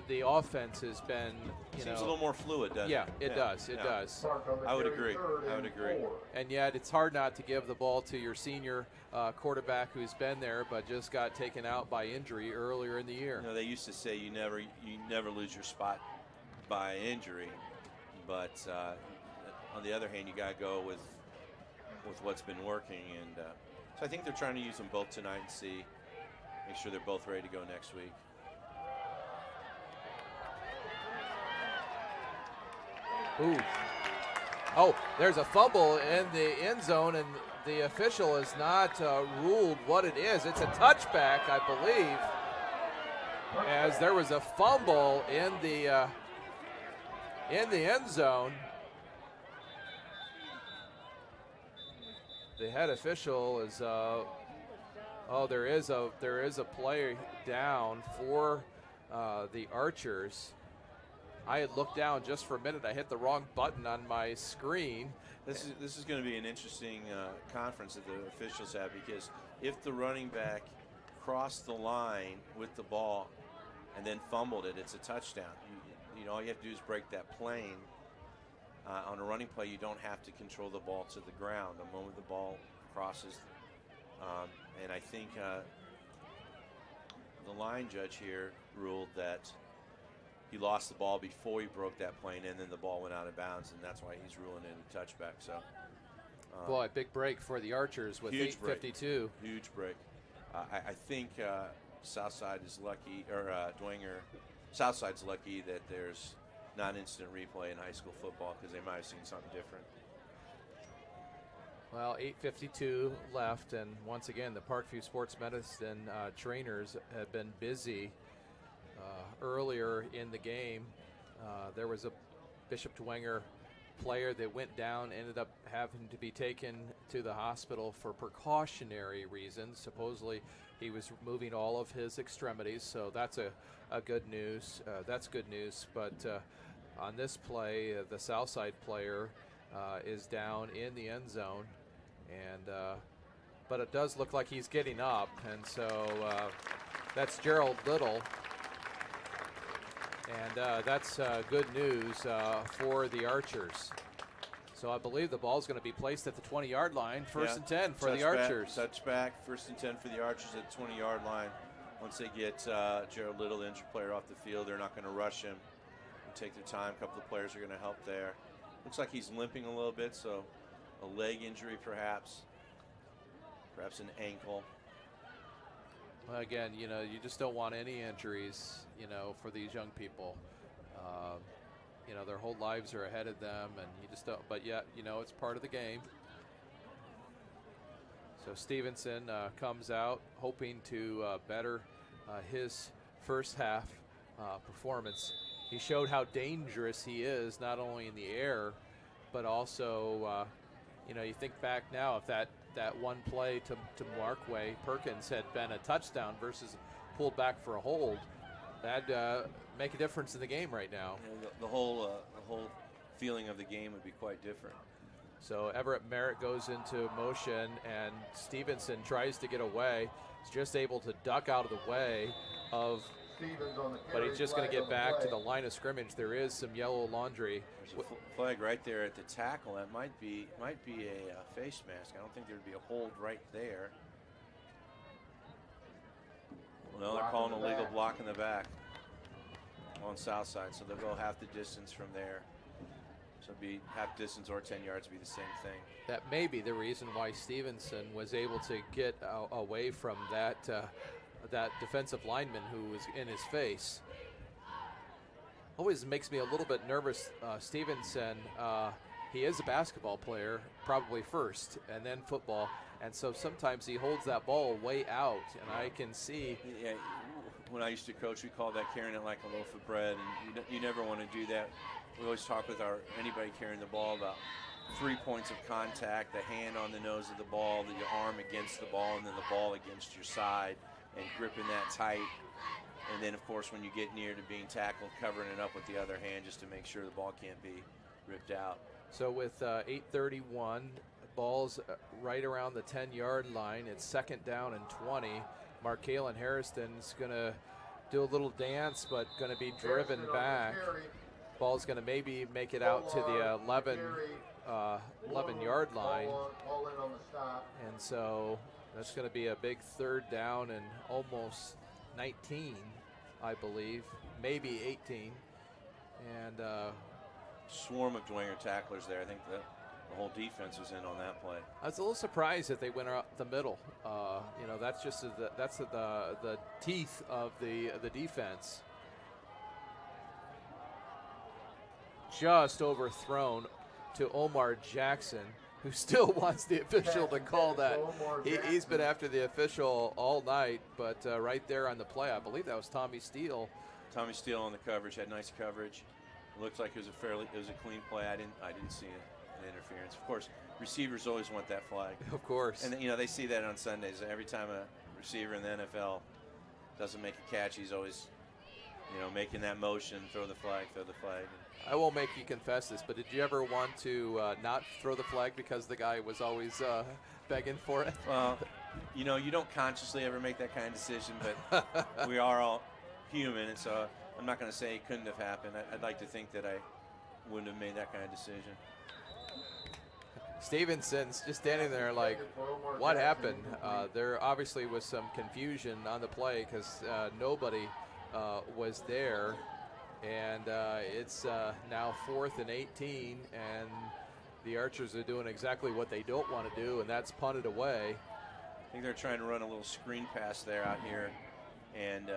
the offense has been, Seems a little more fluid, doesn't it? Yeah, it does. It does. I would agree. And yet it's hard not to give the ball to your senior quarterback who's been there, but just got taken out by injury earlier in the year. They used to say you never lose your spot by injury, but on the other hand, you got to go with what's been working, and so I think they're trying to use them both tonight and make sure they're both ready to go next week. Ooh. Oh, there's a fumble in the end zone, and the official has not ruled what it is. It's a touchback, I believe, as there was a fumble in the end zone. The head official is there is a play down for the Archers. I had looked down just for a minute. I hit the wrong button on my screen. This is going to be an interesting conference that the officials have, because if the running back crossed the line with the ball and then fumbled it, it's a touchdown. All you have to do is break that plane. On a running play, you don't have to control the ball to the ground the moment the ball crosses. And I think the line judge here ruled that he lost the ball before he broke that plane, and then the ball went out of bounds, and that's why he's ruling it a touchback. So, boy, big break for the Archers with 8:52. Huge break. I think Southside is lucky, or Dwenger, Southside's lucky that there's not instant replay in high school football, because they might have seen something different. Well, 8:52 left, and once again, the Parkview Sports Medicine trainers have been busy. Earlier in the game, there was a Bishop Dwenger player that went down, ended up having to be taken to the hospital for precautionary reasons. Supposedly, he was moving all of his extremities, so that's a good news. That's good news. But on this play, the Southside player is down in the end zone, and but it does look like he's getting up, and so that's Gerald Little. And that's good news for the Archers. So I believe the ball is going to be placed at the 20-yard line. First and 10 for the Archers. Touchback, 1st and 10 for the Archers at the 20-yard line. Once they get Gerald Little, the injured player, off the field, they're not going to rush him and take their time. A couple of players are going to help there. Looks like he's limping a little bit, so a leg injury perhaps an ankle. Well, again, you just don't want any injuries, for these young people. Their whole lives are ahead of them, and you just don't. But yet, it's part of the game. So Stevenson comes out hoping to better his first half performance. He showed how dangerous he is, not only in the air, but also, you think back now, if that one play to Markway Perkins had been a touchdown versus pulled back for a hold, that'd make a difference in the game right now. The whole feeling of the game would be quite different. So Everett Merritt goes into motion, and Stevenson tries to get away. He's just able to duck out of the way of, but he's just going to get back to the line of scrimmage. There is some yellow laundry. There's a flag right there at the tackle. That might be a face mask. I don't think there'd be a hold right there. Well, they're calling a legal block in the back on south side, so they'll go half the distance from there. So it'd be half distance or 10 yards would be the same thing. That may be the reason why Stevenson was able to get away from that that defensive lineman who was in his face. Always makes me a little bit nervous. Stevenson, he is a basketball player, probably first, and then football. And so sometimes he holds that ball way out, and I can see. Yeah, when I used to coach, we called that carrying it like a loaf of bread, and you never want to do that. We always talk with anybody carrying the ball about 3 points of contact, the hand on the nose of the ball, your arm against the ball, and then the ball against your side, and gripping that tight. And then, of course, when you get near to being tackled, covering it up with the other hand just to make sure the ball can't be ripped out. So with 8:31, ball's right around the 10-yard line. It's 2nd down and 20. Markalen Harrison's going to do a little dance, but going to be driven back. Ball's going to maybe make it out to the 11-yard line. And so that's going to be a big 3rd down and almost 19, I believe, maybe 18. And swarm of Dwenger tacklers there. I think the whole defense was in on that play. I was a little surprised that they went up the middle. That's just the teeth of the defense. Just overthrown to Omar Jackson, who still wants the official to call that. He's been after the official all night, but right there on the play, I believe that was Tommy Steele. Tommy Steele on the coverage, had nice coverage. It looked like it was a clean play. I didn't see an interference. Of course, receivers always want that flag. Of course. And they see that on Sundays. Every time a receiver in the NFL doesn't make a catch, he's always making that motion, throw the flag. I won't make you confess this, but did you ever want to not throw the flag because the guy was always begging for it? Well, you don't consciously ever make that kind of decision, but we are all human, and so I'm not going to say it couldn't have happened. I'd like to think that I wouldn't have made that kind of decision. Stevenson's just standing there like, what happened? There obviously was some confusion on the play because nobody was there. And it's now 4th and 18, and the Archers are doing exactly what they don't want to do, and that's punted away. I think they're trying to run a little screen pass there out here, and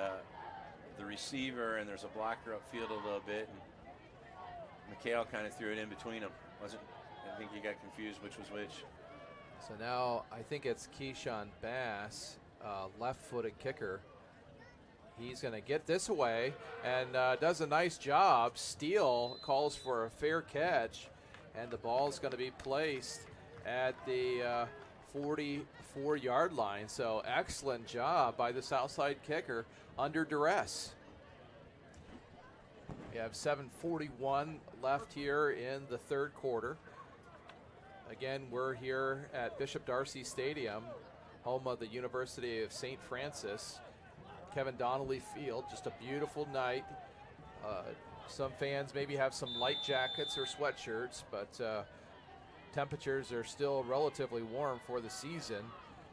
the receiver, and there's a blocker upfield a little bit, and McHale kind of threw it in between them. I think he got confused which was which. So now I think it's Keyshawn Bass, left-footed kicker. He's going to get this away and does a nice job. Steele calls for a fair catch, and the ball's going to be placed at the 44-yard line. So excellent job by the Southside kicker under duress. We have 7:41 left here in the 3rd quarter. Again, we're here at Bishop Darcy Stadium, home of the University of St. Francis. Kevin Donnelly Field, just a beautiful night. Some fans maybe have some light jackets or sweatshirts, but temperatures are still relatively warm for the season.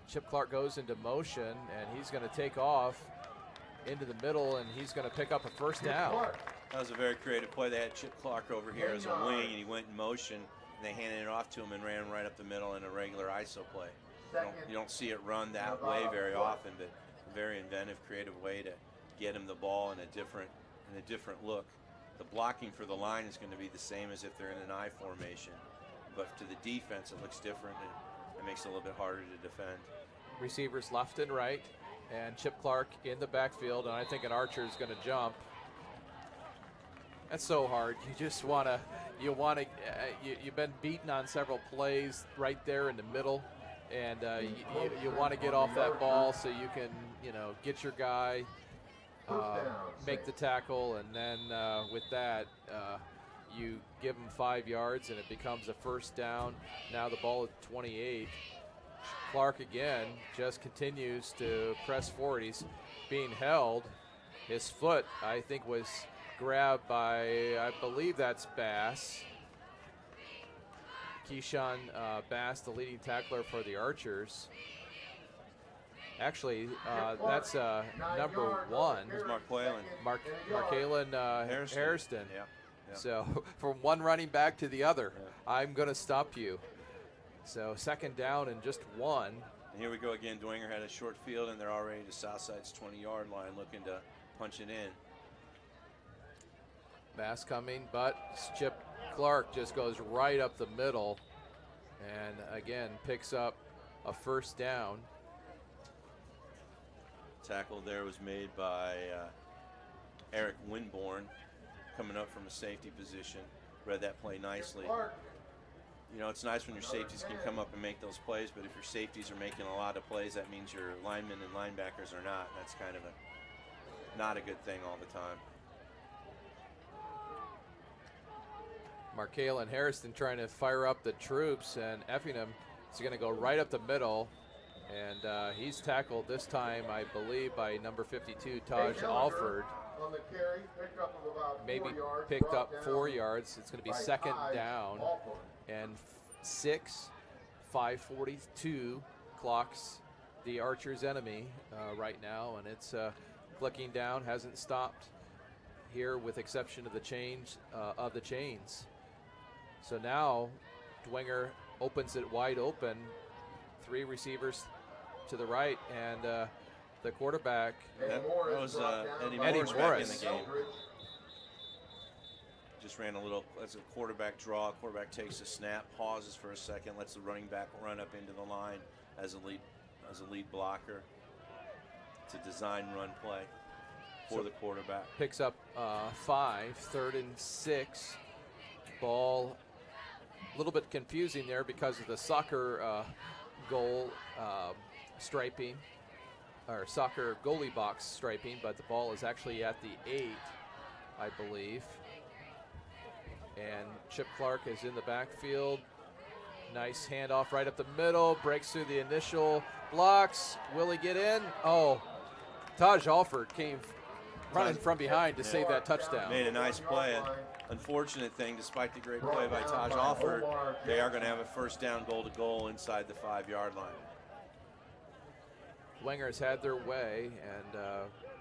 Chip Clark goes into motion, and he's going to take off into the middle, and he's going to pick up a 1st down. That was a very creative play. They had Chip Clark over here as a wing, and he went in motion, and they handed it off to him and ran right up the middle in a regular ISO play. You don't see it run that way very often, but a very inventive, creative way to get him the ball in a different look. The blocking for the line is going to be the same as if they're in an I formation, but to the defense it looks different, and it makes it a little bit harder to defend. Receivers left and right, and Chip Clark in the backfield, and I think an Archer is going to jump. That's so hard. You just you've been beaten on several plays right there in the middle, and you want to get off that ball so you can, get your guy. make the tackle, and then with that, you give them 5 yards, and it becomes a first down. Now the ball at 28. Clark again just continues to press forward. He's being held. His foot, I think, was grabbed by, I believe that's Bass. Keyshawn Bass, the leading tackler for the Archers. Actually, that's number 1. It's Marqualen. Marqualen Hairston. Yeah. So from one running back to the other, I'm going to stop you. So second down and just 1. And here we go again. Dwenger had a short field, and they're already to Southside's 20-yard line looking to punch it in. Bass coming, but Chip Clark just goes right up the middle and again picks up a first down. Tackle there was made by Eric Winborn, coming up from a safety position. Read that play nicely. You know, it's nice when your safeties can come up and make those plays, but if your safeties are making a lot of plays, that means your linemen and linebackers are not. That's kind of not a good thing all the time. Marqualen Harrison trying to fire up the troops, and Effingham is going to go right up the middle, and he's tackled this time, I believe, by number 52, Taj Alford. On the carry, picked up of about maybe 4 yards, picked up 4 yards. It's going to be second down and 6. 5:42 clocks the Archers' enemy right now, and it's clicking down. Hasn't stopped here, with exception of the change of the chains. So now Dwenger opens it wide open. 3 receivers to the right, and the quarterback. That was Eddie Morris in the game. Just ran a little, that's a quarterback draw. Quarterback takes a snap, pauses for a second, lets the running back run up into the line as a lead blocker to design run play for the quarterback. Picks up 5, 3rd and 6. Ball a little bit confusing there because of the soccer goal striping, or soccer goalie box striping, but the ball is actually at the 8, I believe. And Chip Clark is in the backfield. Nice handoff right up the middle, breaks through the initial blocks. Will he get in? Oh, Taj Alford came running from behind to save that touchdown. Made a nice play. Unfortunate thing, despite the great play by Taj Alford, they are going to have a first down goal to goal inside the 5-yard line. Dwenger's had their way, and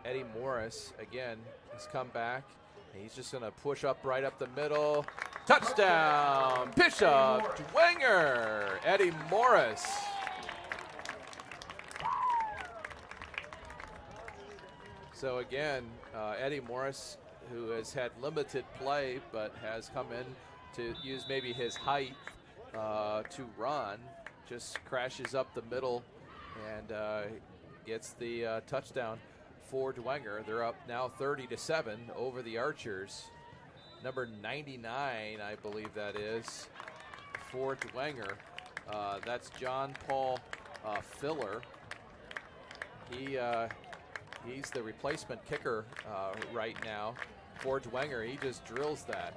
Eddie Morris, again, has come back. And he's just going to push up right up the middle. Touchdown, Bishop Dwenger, Eddie Morris. So again, Eddie Morris, who has had limited play but has come in to use maybe his height to run, just crashes up the middle and gets the touchdown for Dwenger. They're up now 30-7 over the Archers. Number 99, I believe that is, for Dwenger. That's John Paul Filler. He's the replacement kicker right now for Dwenger. He just drills that.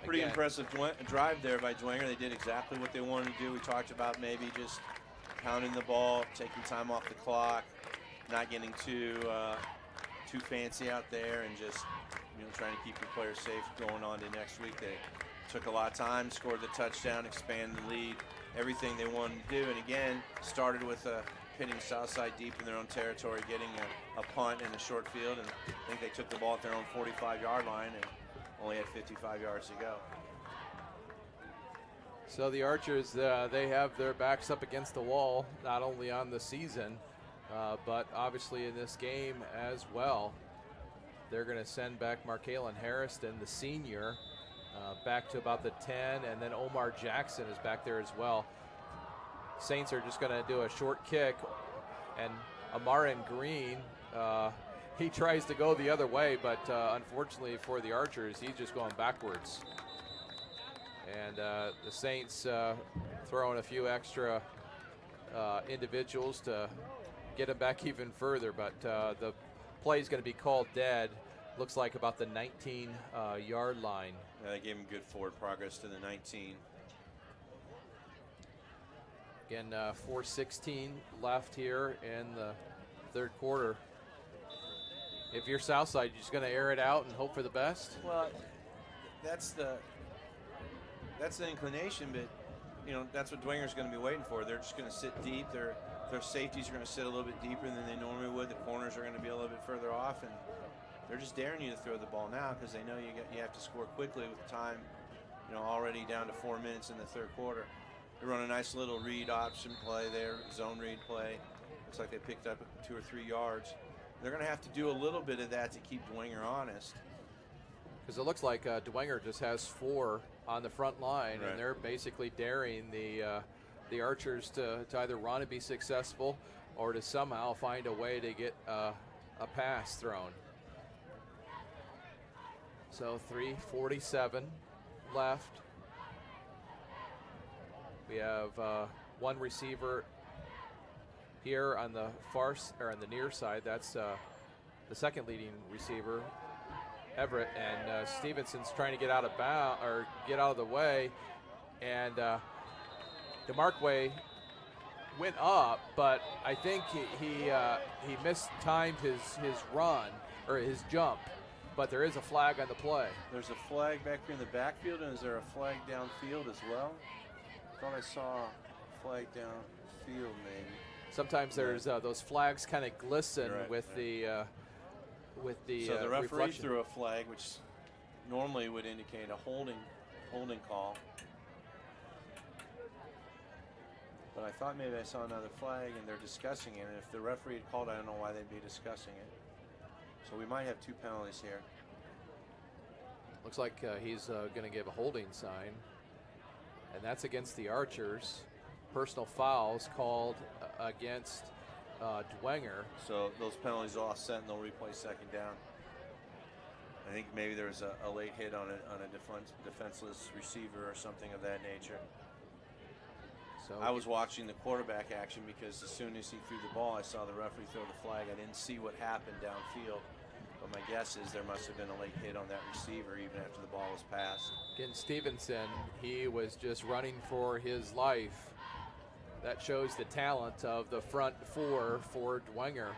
Pretty impressive drive there by Dwenger. They did exactly what they wanted to do. We talked about maybe just pounding the ball, taking time off the clock, not getting too fancy out there, and just trying to keep your players safe going on to next week. They took a lot of time, scored the touchdown, expanded the lead, everything they wanted to do. And again, started with pitting Southside deep in their own territory, getting a punt in the short field, and I think they took the ball at their own 45-yard line and only had 55 yards to go. So the Archers, they have their backs up against the wall, not only on the season, but obviously in this game as well. They're going to send back Marqualen Harrison, the senior, back to about the 10, and then Omar Jackson is back there as well. Saints are just going to do a short kick, and Amarin Green, he tries to go the other way, but unfortunately for the Archers, he's just going backwards. And the Saints throwing a few extra individuals to get him back even further, but the play is going to be called dead. Looks like about the 19-yard line. Yeah, they gave him good forward progress to the 19. Again, 4:16 left here in the third quarter. If you're Southside, you're just going to air it out and hope for the best? Well, that's the inclination, but that's what Dwenger's going to be waiting for. They're just going to sit deep. Their safeties are going to sit a little bit deeper than they normally would. The corners are going to be a little bit further off, and they're just daring you to throw the ball now because they know you have to score quickly with time, already down to 4 minutes in the third quarter. They run a nice little read option play there, zone read play. Looks like they picked up 2 or 3 yards. They're going to have to do a little bit of that to keep Dwenger honest. Because it looks like Dwenger just has 4 on the front line, right, and they're basically daring the Archers to either run and be successful or to somehow find a way to get a pass thrown. So 3:47 left. We have one receiver here on the on the near side. That's the second leading receiver, Everett, and Stevenson's trying to get out of bounds or get out of the way, and DeMarquay went up, but I think he mistimed his run or his jump. But there is a flag on the play. There's a flag back here in the backfield, and is there a flag downfield as well? I thought I saw a flag downfield maybe. Sometimes there's those flags kind of glisten with the So the referee reflection. threw a flag, which normally would indicate a holding call. But I thought maybe I saw another flag, and they're discussing it. And if the referee had called, I don't know why they'd be discussing it. So we might have 2 penalties here. Looks like he's going to give a holding sign, and that's against the Archers. Personal fouls called against Dwenger. So those penalties will offset, and they'll replay second down. I think maybe there was a late hit on a defenseless receiver or something of that nature. So I was watching the quarterback action because as soon as he threw the ball, I saw the referee throw the flag. I didn't see what happened downfield, but my guess is there must have been a late hit on that receiver even after the ball was passed. Again, Stevenson, he was just running for his life. That shows the talent of the front 4 for Dwenger,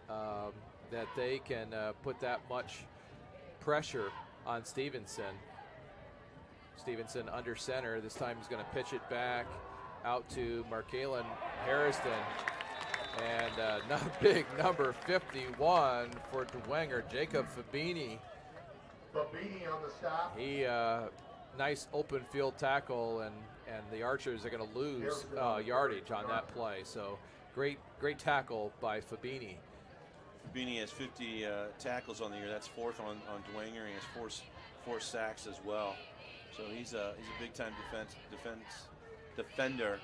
that they can put that much pressure on Stevenson. Stevenson under center. This time he's going to pitch it back out to Markalen Harrison, and big number 51 for Dwenger, Jacob Fabini. Fabini on the stop. He nice open field tackle, and the Archers are going to lose yardage on that play. So great tackle by Fabini. Fabini has 50 tackles on the year. That's 4th on Dwenger. He has four sacks as well. So he's a big time defender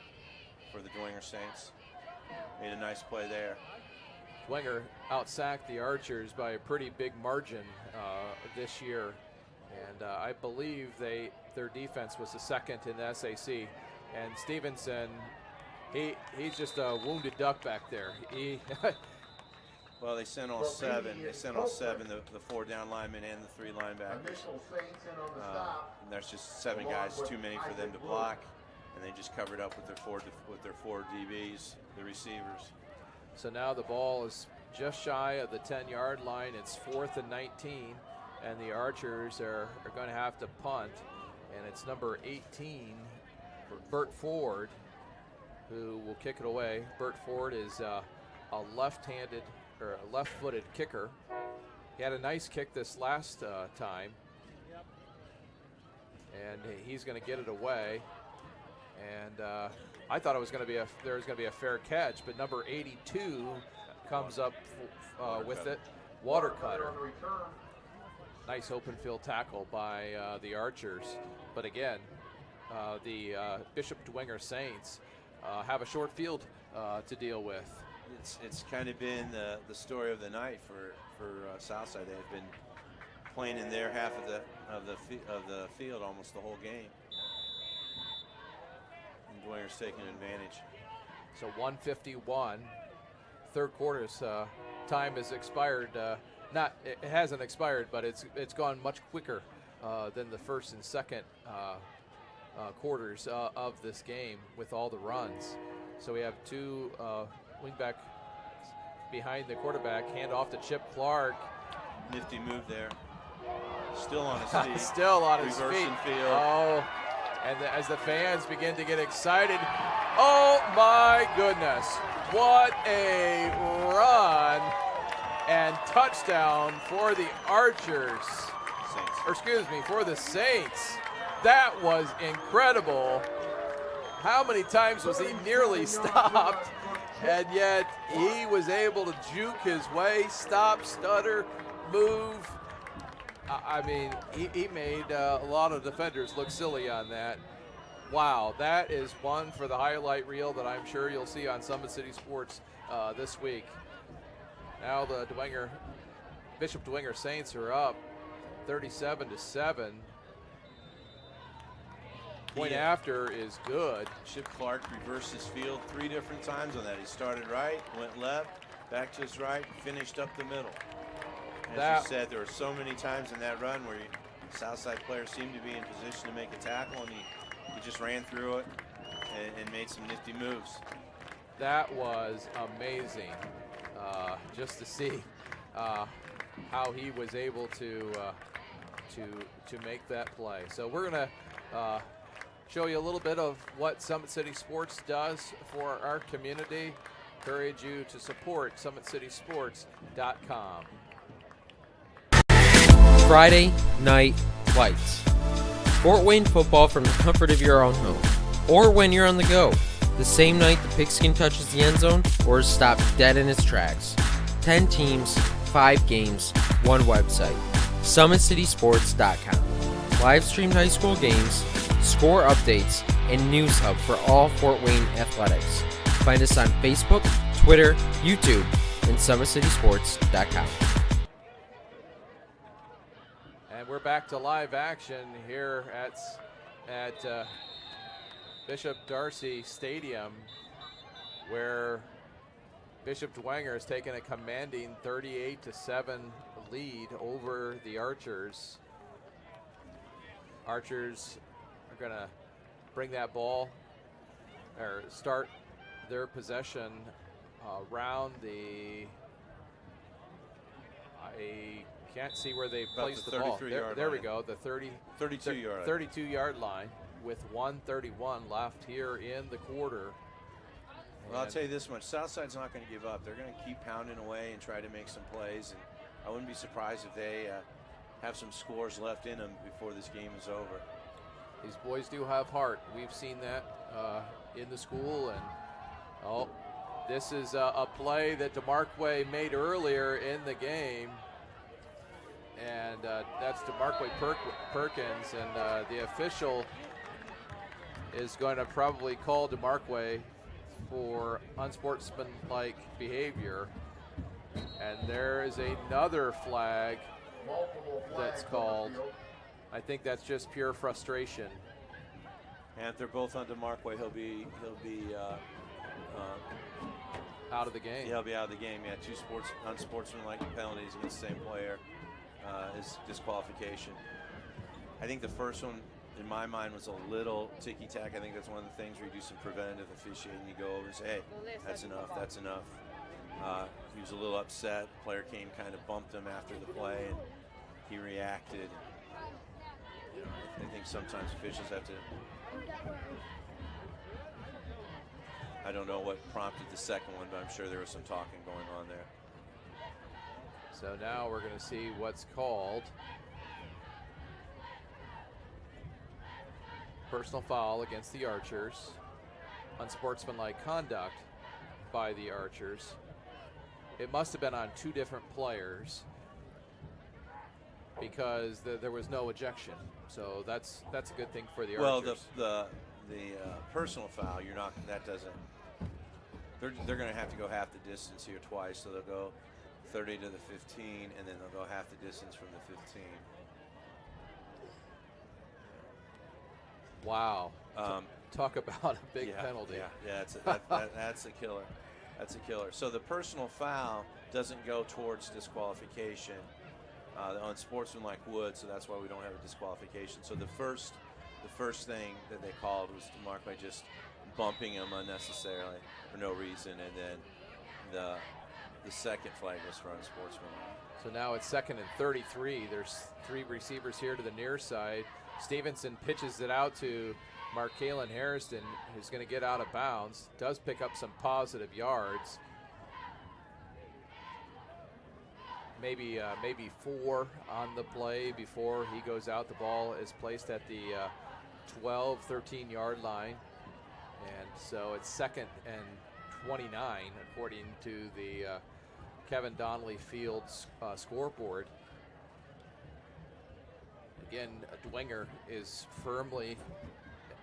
for the Dwenger Saints. Made a nice play there. Dwenger outsacked the Archers by a pretty big margin this year, and I believe their defense was the 2nd in the SAC. And Stevenson, he's just a wounded duck back there. Well, they sent all 7. They sent all 7, the 4 down linemen and the 3 linebackers. Initial Saints in on the stop. And there's just 7 guys too many for them to block, and they just covered up with their four DBs, the receivers. So now the ball is just shy of the 10-yard line. It's 4th and 19, and the Archers are going to have to punt, and it's number 18, Bert Ford, who will kick it away. Bert Ford is a left-handed or a left-footed kicker. He had a nice kick this last time, and he's going to get it away. And I thought it was going to be there was going to be a fair catch, but number 82 comes up with it. Watercutter. Nice open field tackle by the Archers, but again, the Bishop Dwenger Saints have a short field to deal with. It's kind of been the story of the night for Southside. They've been playing in their half of the field almost the whole game. And Dwenger's taking advantage. So 151, third quarter's time has expired. It hasn't expired, but it's gone much quicker than the first and second quarters of this game with all the runs. So we have two wingback behind the quarterback, hand off to Chip Clark. Nifty move there. Still on his feet. Still on his Reversing feet. field. Oh, and as the fans begin to get excited, oh my goodness, what a run and touchdown for the Archers. Or excuse me, for the Saints. That was incredible. How many times was he nearly stopped? And yet he was able to juke his way, stop, stutter, move. I mean, he made a lot of defenders look silly on that. Wow, that is one for the highlight reel that I'm sure you'll see on Summit City Sports this week. Now the Bishop Dwenger Saints are up 37-7. Point after is good. Chip Clark reversed his field 3 different times on that. He started right, went left, back to his right, finished up the middle. As you said, there were so many times in that run where Southside players seemed to be in position to make a tackle, and he just ran through it and made some nifty moves. That was amazing, just to see how he was able to make that play. So we're gonna show you a little bit of what Summit City Sports does for our community. Encourage you to support SummitCitySports.com. Friday Night Lights. Fort Wayne football from the comfort of your own home, or when you're on the go. The same night the pigskin touches the end zone or is stopped dead in its tracks. 10 teams, 5 games, 1 website. SummitCitySports.com. Live streamed high school games, score updates, and news hub for all Fort Wayne athletics. Find us on Facebook, Twitter, YouTube, and SummitCitySports.com. And we're back to live action here at Bishop Darcy Stadium, where Bishop Dwenger has taken a commanding 38-7 lead over the Archers. Archers are going to bring that ball or start their possession around the, I can't see where they placed the ball. There we go, the 32-yard line with 1:31 left here in the quarter. Well, I'll tell you this much, Southside's not going to give up. They're going to keep pounding away and try to make some plays, and I wouldn't be surprised if they have some scores left in them before this game is over. These boys do have heart. We've seen that in the school, and this is a play that DeMarquay made earlier in the game, and that's DeMarquay Perkins, and the official is going to probably call DeMarquay for unsportsmanlike behavior, and there is another flag that's called. I think that's just pure frustration. And if they're both on DeMarquay, he'll be out of the game. Yeah, he'll be out of the game. Yeah, 2 unsportsmanlike penalties against the same player is disqualification. I think the first one, in my mind, was a little ticky-tack. I think that's one of the things where you do some preventative officiating. You go over and say, hey, that's enough, that's enough. He was a little upset. Player came, kind of bumped him after the play, and he reacted. You know, I think sometimes officials have to, I don't know what prompted the second one, but I'm sure there was some talking going on there. So now we're going to see what's called. Personal foul against the Archers. Unsportsmanlike conduct by the Archers. It must have been on 2 different players because there was no ejection. So that's a good thing for the Archers. Well, the personal foul, you're not. That doesn't. They're going to have to go half the distance here twice. So they'll go 30 to the 15, and then they'll go half the distance from the 15. Wow. Talk about a big penalty. Yeah, that's a killer. That's a killer. So the personal foul doesn't go towards disqualification. The unsportsmanlike would, so that's why we don't have a disqualification. So the first thing that they called was marked by just bumping him unnecessarily for no reason, and then the second flag was for unsportsmanlike. So now it's 2nd and 33. There's 3 receivers here to the near side. Stevenson pitches it out to Markalen Harrison, who's going to get out of bounds. Does pick up some positive yards. Maybe 4 on the play before he goes out. The ball is placed at the 12, 13-yard line. And so it's 2nd and 29, according to the Kevin Donnelly Field scoreboard. Again, Dwenger is firmly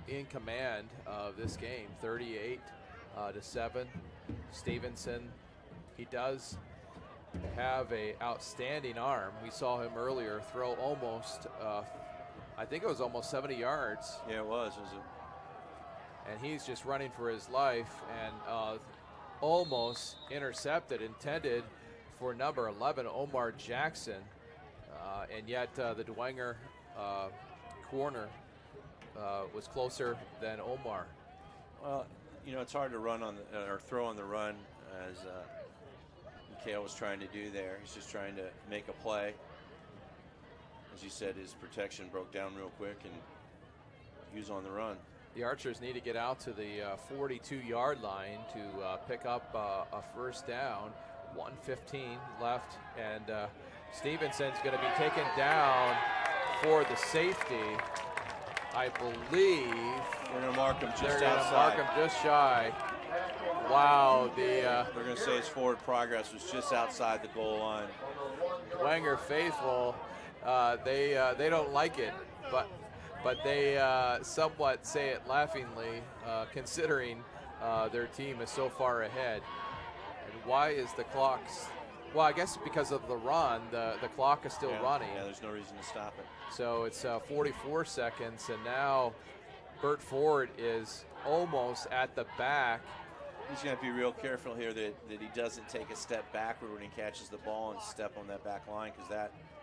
in command of this game, 38-7. Stevenson, he does have a outstanding arm. We saw him earlier throw almost, I think it was almost 70 yards. Yeah, it was. And he's just running for his life and almost intercepted, intended for number 11, Omar Jackson. And yet the Dwenger corner was closer than Omar. Well, you know, it's hard to run on or throw on the run, as Mikhail was trying to do there. He's just trying to make a play. As you said, his protection broke down real quick, and he was on the run. The Archers need to get out to the 42-yard line to pick up a first down. 1:15 left, and Stevenson's going to be taken down for the safety. I believe we're going to mark him just outside. They're going to mark him just shy. Wow, they're going to say his forward progress was just outside the goal line. Dwenger faithful, they don't like it, but they somewhat say it laughingly, considering their team is so far ahead. And why is the clock? Well, I guess because of the run, the clock is still running. Yeah, there's no reason to stop it. So it's 44 seconds, and now Bert Ford is almost at the back. He's going to be real careful here that he doesn't take a step backward when he catches the ball and step on that back line, because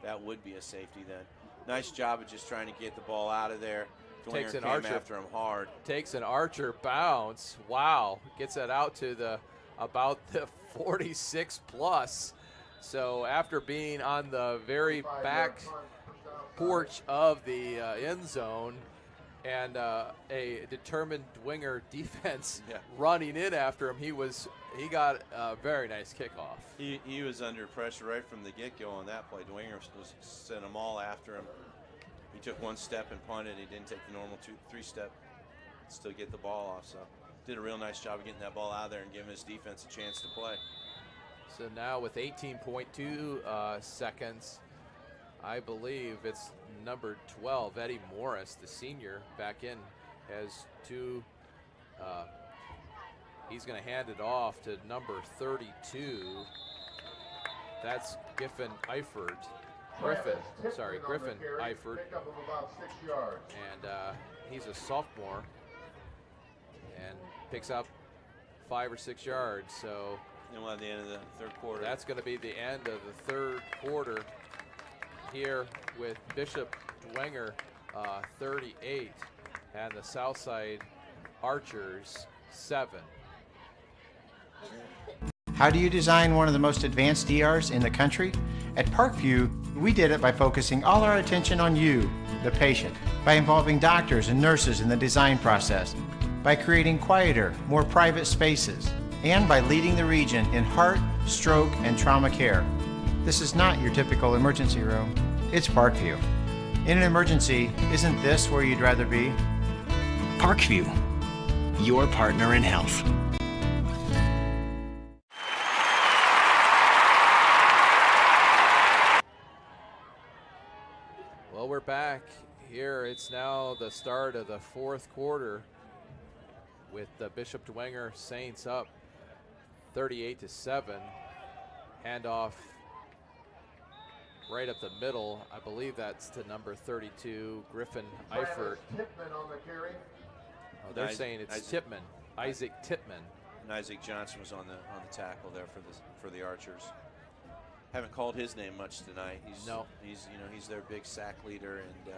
that would be a safety then. Nice job of just trying to get the ball out of there. Takes an Archer after him hard. Takes an Archer bounce. Wow, gets that out to about the 46 plus. So after being on the very back porch of the end zone, and a determined Dwenger defense running in after him, he got a very nice kickoff. He was under pressure right from the get-go on that play. Dwenger sent them all after him. He took one step and punted. He didn't take the normal 2-3 step, still get the ball off. So did a real nice job of getting that ball out there and giving his defense a chance to play. So now with 18.2 seconds, I believe it's number 12, Eddie Morris, the senior, back in, has 2. He's going to hand it off to number 32. That's Griffin Eifert. Griffin Eifert. And he's a sophomore and picks up 5 or 6 yards. So at the end of the third quarter. That's going to be the end of the third quarter here with Bishop Dwenger 38 and the Southside Archers 7. How do you design one of the most advanced DRs in the country? At Parkview, we did it by focusing all our attention on you, the patient, by involving doctors and nurses in the design process, by creating quieter, more private spaces, and by leading the region in heart, stroke, and trauma care. This is not your typical emergency room. It's Parkview. In an emergency, isn't this where you'd rather be? Parkview, your partner in health. Well, we're back here. It's now the start of the fourth quarter with the Bishop Dwenger Saints up 38-7. Handoff right up the middle. I believe that's to number 32, Griffin Eifert. Oh, they're saying it's Isaac Tippmann. and Isaac Johnson was on the tackle there for the Archers. Haven't called his name much tonight. He's their big sack leader, and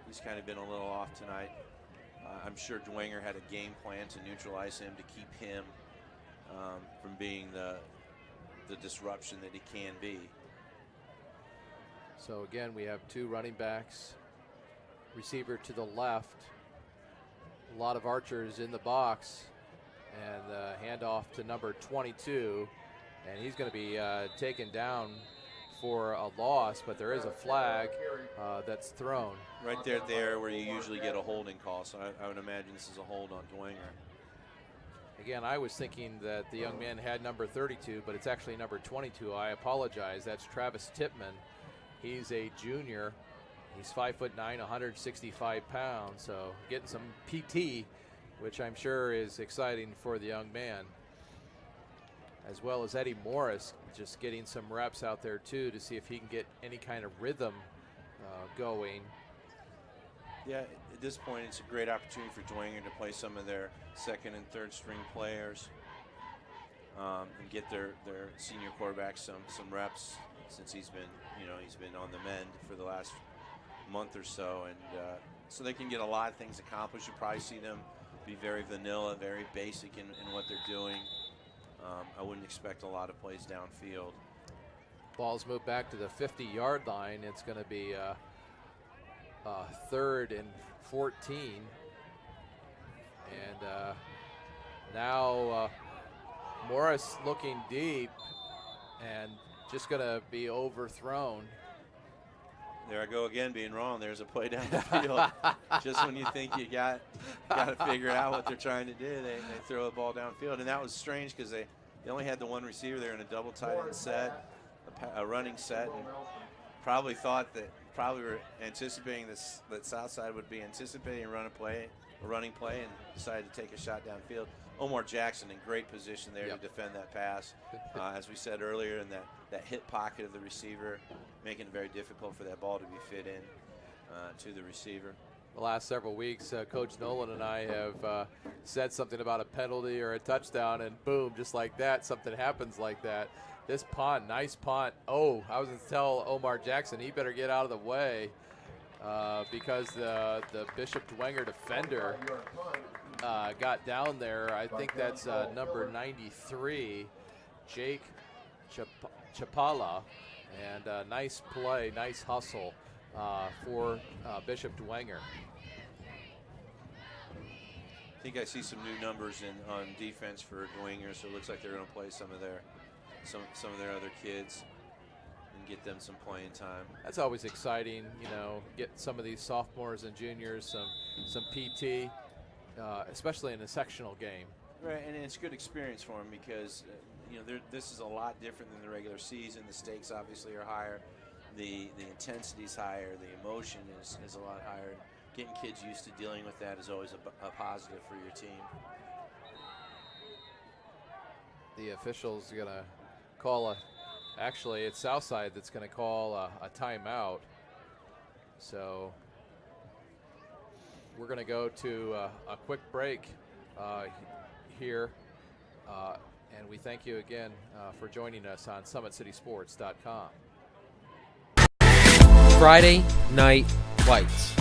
he's kind of been a little off tonight. I'm sure Dwenger had a game plan to neutralize him, to keep him from being the disruption that he can be. So again, we have two running backs, receiver to the left, a lot of Archers in the box, and handoff to number 22, and he's going to be taken down for a loss, but there is a flag that's thrown. Right there where you usually get a holding call, so I would imagine this is a hold on Dwenger. Again, I was thinking that the young man had number 32, but it's actually number 22. I apologize. That's Travis Tipman. He's a junior. He's 5'9", 165 pounds, so getting some PT, which I'm sure is exciting for the young man. As well as Eddie Morris, just getting some reps out there too to see if he can get any kind of rhythm going. Yeah, at this point, it's a great opportunity for Dwenger to play some of their second and third string players and get their senior quarterback some reps, since he's been on the mend for the last month or so, and so they can get a lot of things accomplished. You'll probably see them be very vanilla, very basic in what they're doing. I wouldn't expect a lot of plays downfield. Ball's moved back to the 50-yard line. It's going to be 3rd and 14. And now Morris looking deep and just going to be overthrown. There I go again, being wrong. There's a play down the field. Just when you think you got to figure out what they're trying to do, they throw a ball downfield. And that was strange because they only had the one receiver there in a double tight end set, a running set, and probably were anticipating that Southside would be anticipating a running play, and decided to take a shot downfield. Omar Jackson in great position there to defend that pass. As we said earlier, in that hip pocket of the receiver, making it very difficult for that ball to be fit in to the receiver. The last several weeks, Coach Nolan and I have said something about a penalty or a touchdown, and boom, just like that, something happens like that. This punt, nice punt. Oh, I was going to tell Omar Jackson he better get out of the way because the Bishop Dwenger defender got down there. I think that's number 93, Jake Chapala, and nice play, nice hustle for Bishop Dwenger. I think I see some new numbers on defense for Dwenger, so it looks like they're going to play some of their other kids and get them some playing time. That's always exciting, get some of these sophomores and juniors some PT, especially in a sectional game. Right, and it's a good experience for them because this is a lot different than the regular season. The stakes obviously are higher, the intensity is higher, the emotion is a lot higher. Getting kids used to dealing with that is always a positive for your team. The official's going to call actually it's Southside that's going to call a timeout. So we're going to go to a quick break here. And we thank you again for joining us on SummitCitySports.com. Friday Night Lights.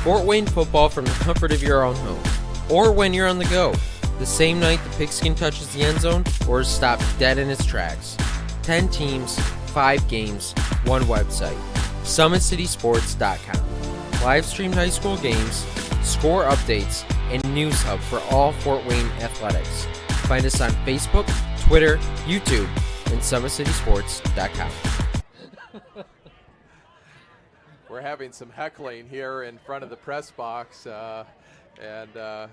Fort Wayne football from the comfort of your own home. Or when you're on the go. The same night the pigskin touches the end zone or is stopped dead in its tracks. 10 teams, 5 games, 1 website. SummitCitySports.com. Live streamed high school games, score updates, and news hub for all Fort Wayne athletics. Find us on Facebook, Twitter, YouTube, and SummitCitySports.com. We're having some heckling here in front of the press box, and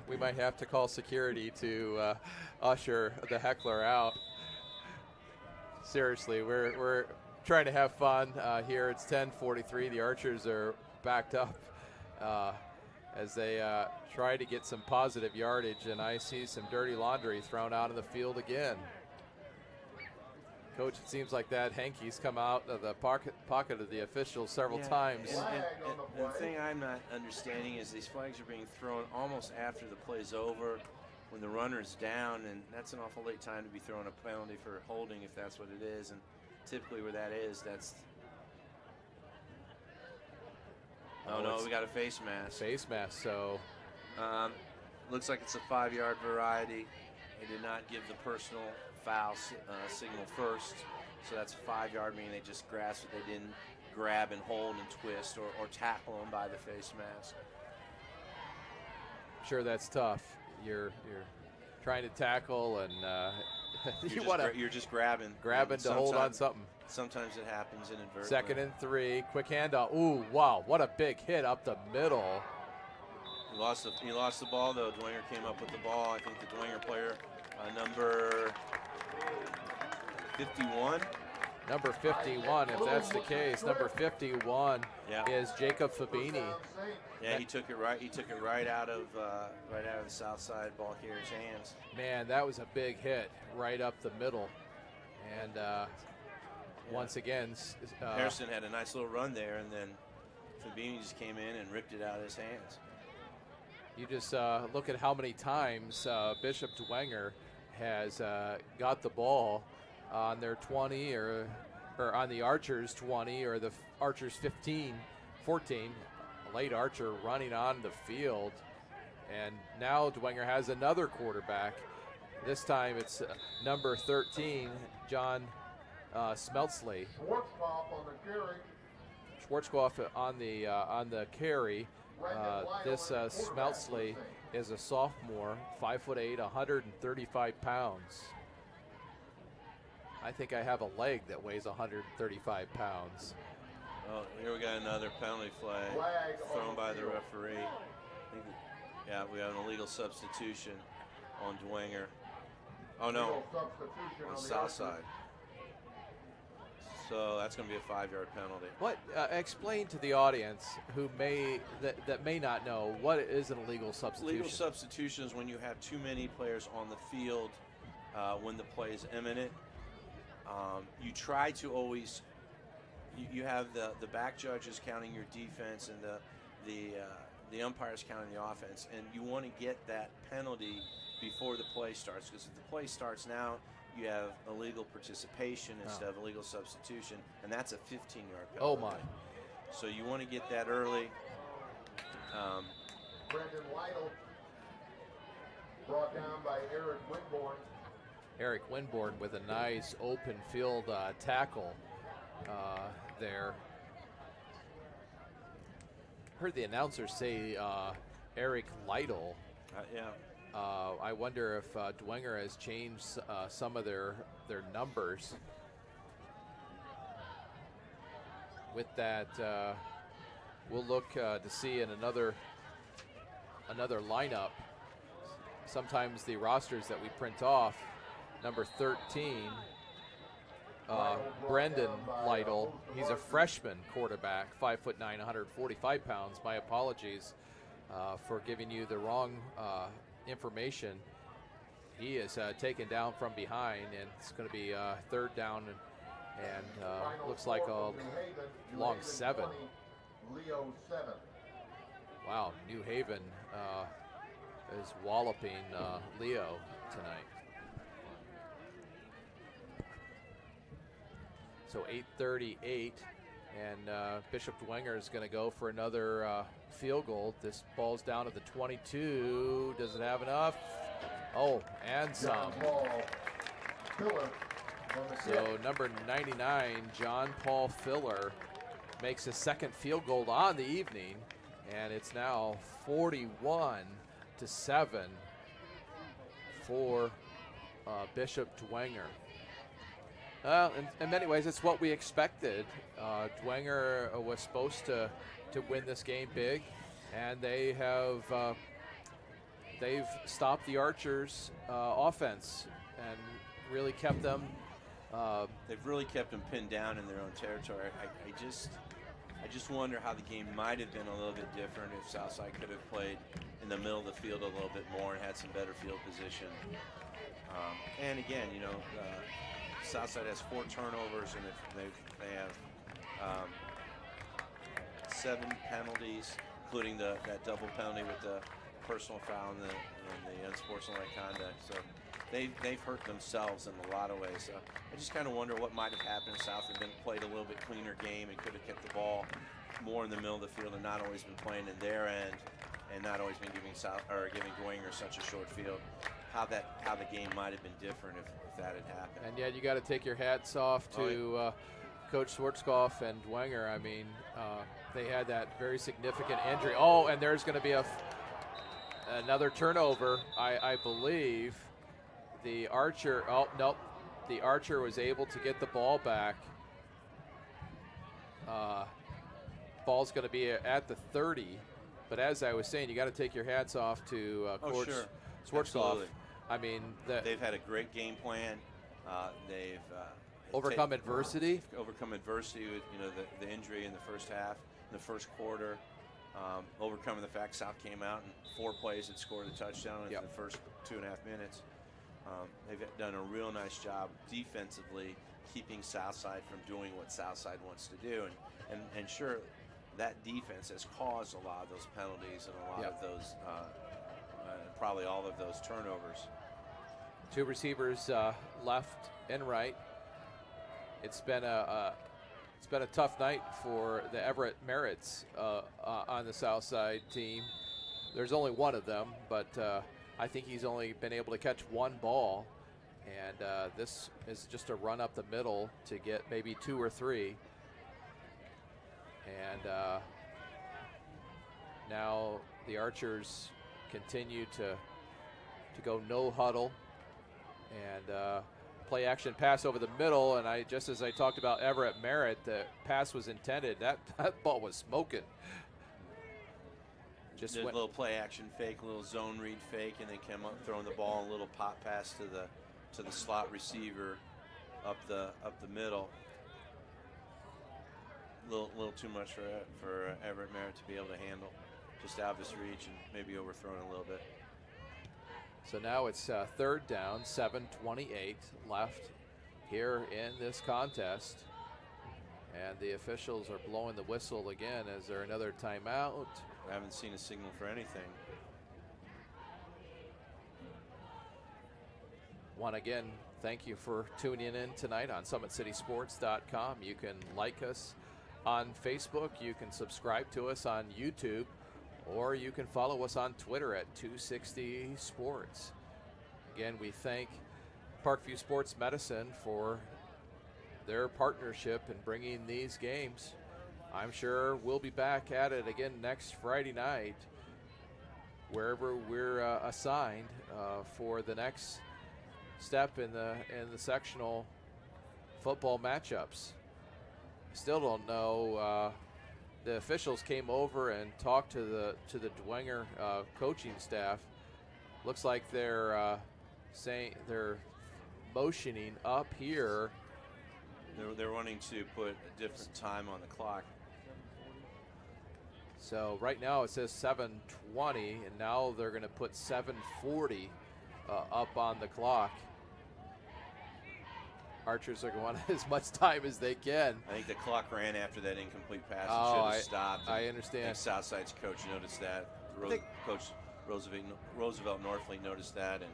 we might have to call security to usher the heckler out. Seriously, we're trying to have fun here. It's 10:43. The Archers are backed up as they try to get some positive yardage, and I see some dirty laundry thrown out in the field again. Coach, it seems like that hanky's come out of the pocket of the officials several times. And the thing I'm not understanding is these flags are being thrown almost after the play's over. when the runner's down, and that's an awful late time to be throwing a penalty for holding if that's what it is. And typically where that is, that's... Oh, no, we got a face mask. Face mask, so... Looks like it's a 5-yard variety. They did not give the personal foul signal first, so that's a 5-yard, meaning they just grasped it. They didn't grab and hold and twist or tackle him by the face mask. Sure, that's tough. You're trying to tackle, and you're just grabbing to hold on something. Sometimes it happens inadvertently. 2nd and 3, quick handoff. Ooh, wow, what a big hit up the middle. He lost the ball, though. Dwenger came up with the ball. I think the Dwenger player, number 51. Number 51, if that's the case. Number 51 is Jacob Fabini. Yeah, he took it right. He took it right out of the south side ball carrier's hands. Man, that was a big hit right up the middle. And once again, Harrison had a nice little run there, and then Fabini just came in and ripped it out of his hands. You just look at how many times Bishop Dwenger has got the ball on their 20 or on the Archers 20 or the Archers 14. A late Archer running on the field. And now Dwenger has another quarterback. This time it's number 13, John Smeltsley. Schwarzkopf on the carry. Schwarzkopf on the carry. This Smeltsley is a sophomore, 5'8", 135 pounds. I think I have a leg that weighs 135 pounds. Oh, here we got another penalty flag thrown by the referee. Yeah, we have an illegal substitution on Dwenger. Oh no, on the south side. So that's going to be a 5-yard penalty. What? Explain to the audience who may not know what is an illegal substitution. Illegal substitution is when you have too many players on the field when the play is imminent. You try to always. You have the back judges counting your defense and the umpires counting the offense, and you want to get that penalty before the play starts, because if the play starts now, you have illegal participation instead of illegal substitution, and that's a 15-yard penalty. Oh my! So you want to get that early. Brendan Lytle brought down by Eric Winborn. Eric Winborn with a nice open field tackle there. Heard the announcer say Eric Lytle. Yeah. I wonder if Dwenger has changed some of their numbers. With that, we'll look to see in another lineup. Sometimes the rosters that we print off, number 13, Brendan Lytle. He's a freshman quarterback, 5'9", 145 pounds. My apologies for giving you the wrong information. He is taken down from behind, and it's going to be third down and looks like a long 7. Leo 7. Wow, New Haven is walloping Leo tonight. So 8:38, and Bishop Dwenger is going to go for another field goal. This ball's down to the 22. Does it have enough? Oh, and some. So number 99, John Paul Filler, makes his second field goal on the evening, and it's now 41-7 for Bishop Dwenger. In many ways, it's what we expected. Dwenger was supposed to win this game big, and they have they've stopped the Archers' offense and really kept them. They've really kept them pinned down in their own territory. I just wonder how the game might have been a little bit different if Southside could have played in the middle of the field a little bit more and had some better field position. And again, you know, Southside has 4 turnovers, and they have 7 penalties, including that double penalty with the personal foul and the unsportsmanlike conduct. So they've hurt themselves in a lot of ways. So I just kind of wonder what might have happened if South had been played a little bit cleaner game and could have kept the ball more in the middle of the field and not always been playing in their end and not always been giving Dwenger such a short field. How the game might have been different if that had happened. And yet you got to take your hats off to Coach Schwarzkopf and Dwenger. I mean, they had that very significant injury. Oh, and there's going to be another turnover, I believe. The Archer, oh, nope. The Archer was able to get the ball back. Ball's going to be at the 30. But as I was saying, you got to take your hats off to Coach Schwarzkopf. I mean, they've had a great game plan. They've overcome adversity. Overcome adversity with the injury in the first half, in the first quarter. Overcoming the fact South came out and 4 plays had scored a touchdown in the first 2.5 minutes. They've done a real nice job defensively, keeping Southside from doing what Southside wants to do. And sure, that defense has caused a lot of those penalties and a lot of those, probably all of those turnovers. 2 receivers left and right. It's been a tough night for the Everett Merritts on the Southside team. There's only one of them, but I think he's only been able to catch 1 ball, and this is just a run up the middle to get maybe 2 or 3. And now the Archers continue to go no huddle and play action pass over the middle. And just as I talked about Everett Merritt, the pass was intended. That ball was smoking. Just did a little play action fake, a little zone read fake, and they came up throwing the ball, a little pop pass to the slot receiver up the middle. Little too much for Everett Merritt to be able to handle. Just out of his reach and maybe overthrown a little bit. So now it's 3rd down, 7:28 left here in this contest. And the officials are blowing the whistle again. Is there another timeout? I haven't seen a signal for anything. Once again, thank you for tuning in tonight on SummitCitySports.com. You can like us on Facebook. You can subscribe to us on YouTube. Or you can follow us on Twitter at 260 Sports. Again, we thank Parkview Sports Medicine for their partnership in bringing these games. I'm sure we'll be back at it again next Friday night, wherever we're assigned for the next step in the sectional football matchups. Still don't know. The officials came over and talked to the Dwenger coaching staff. Looks like they're motioning up here. They're wanting to put a different time on the clock. So right now it says 7:20, and now they're going to put 7:40 up on the clock. Archers are going as much time as they can. I think the clock ran after that incomplete pass and Oh, should have stopped. I understand. I think Southside's coach noticed that. Coach Roosevelt Northley noticed that and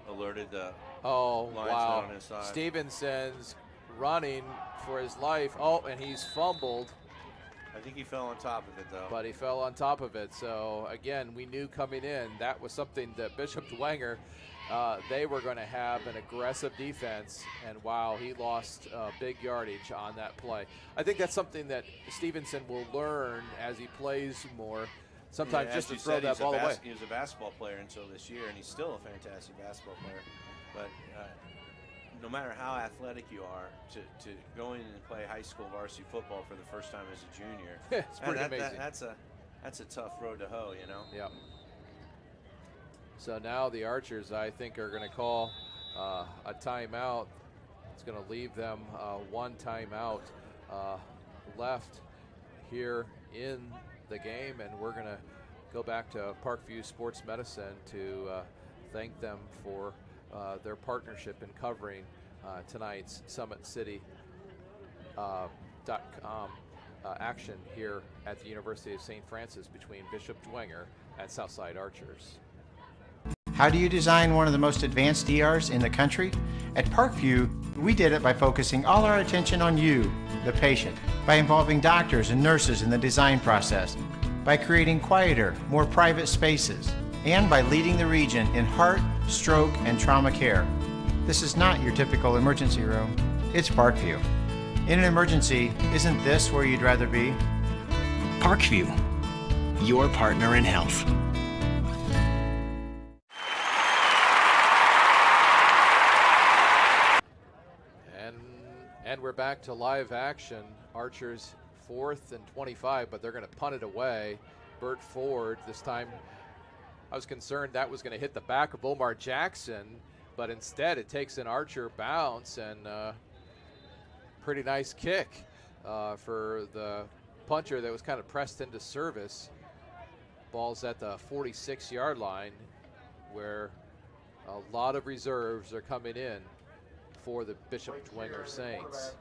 alerted the linesman on his side. Stevenson's running for his life. Oh, and he's fumbled. I think he fell on top of it, though. But he fell on top of it. So, again, we knew coming in that was something that Bishop Dwenger, they were going to have an aggressive defense. And, wow, he lost big yardage on that play. I think that's something that Stevenson will learn as he plays more. Sometimes just to throw that ball away. He was a basketball player until this year, and he's still a fantastic basketball player. But no matter how athletic you are, to go in and play high school varsity football for the first time as a junior, it's pretty amazing. That's a tough road to hoe, you know? Yep. So now the Archers, I think, are going to call a timeout. It's going to leave them one timeout left here in the game, and we're going to go back to Parkview Sports Medicine to thank them for their partnership in covering tonight's SummitCity.com action here at the University of St. Francis between Bishop Dwenger at Southside Archers. How do you design one of the most advanced DRs in the country? At Parkview, we did it by focusing all our attention on you, the patient, by involving doctors and nurses in the design process, by creating quieter, more private spaces, and by leading the region in heart, stroke, and trauma care. This is not your typical emergency room. It's Parkview. In an emergency, isn't this where you'd rather be? Parkview, your partner in health. And we're back to live action. Archers 4th and 25, but they're going to punt it away. Burt Ford, this time I was concerned that was going to hit the back of Omar Jackson, but instead it takes an Archer bounce, and pretty nice kick for the punter that was kind of pressed into service. Ball's at the 46-yard line, where a lot of reserves are coming in for the Bishop Dwenger Saints.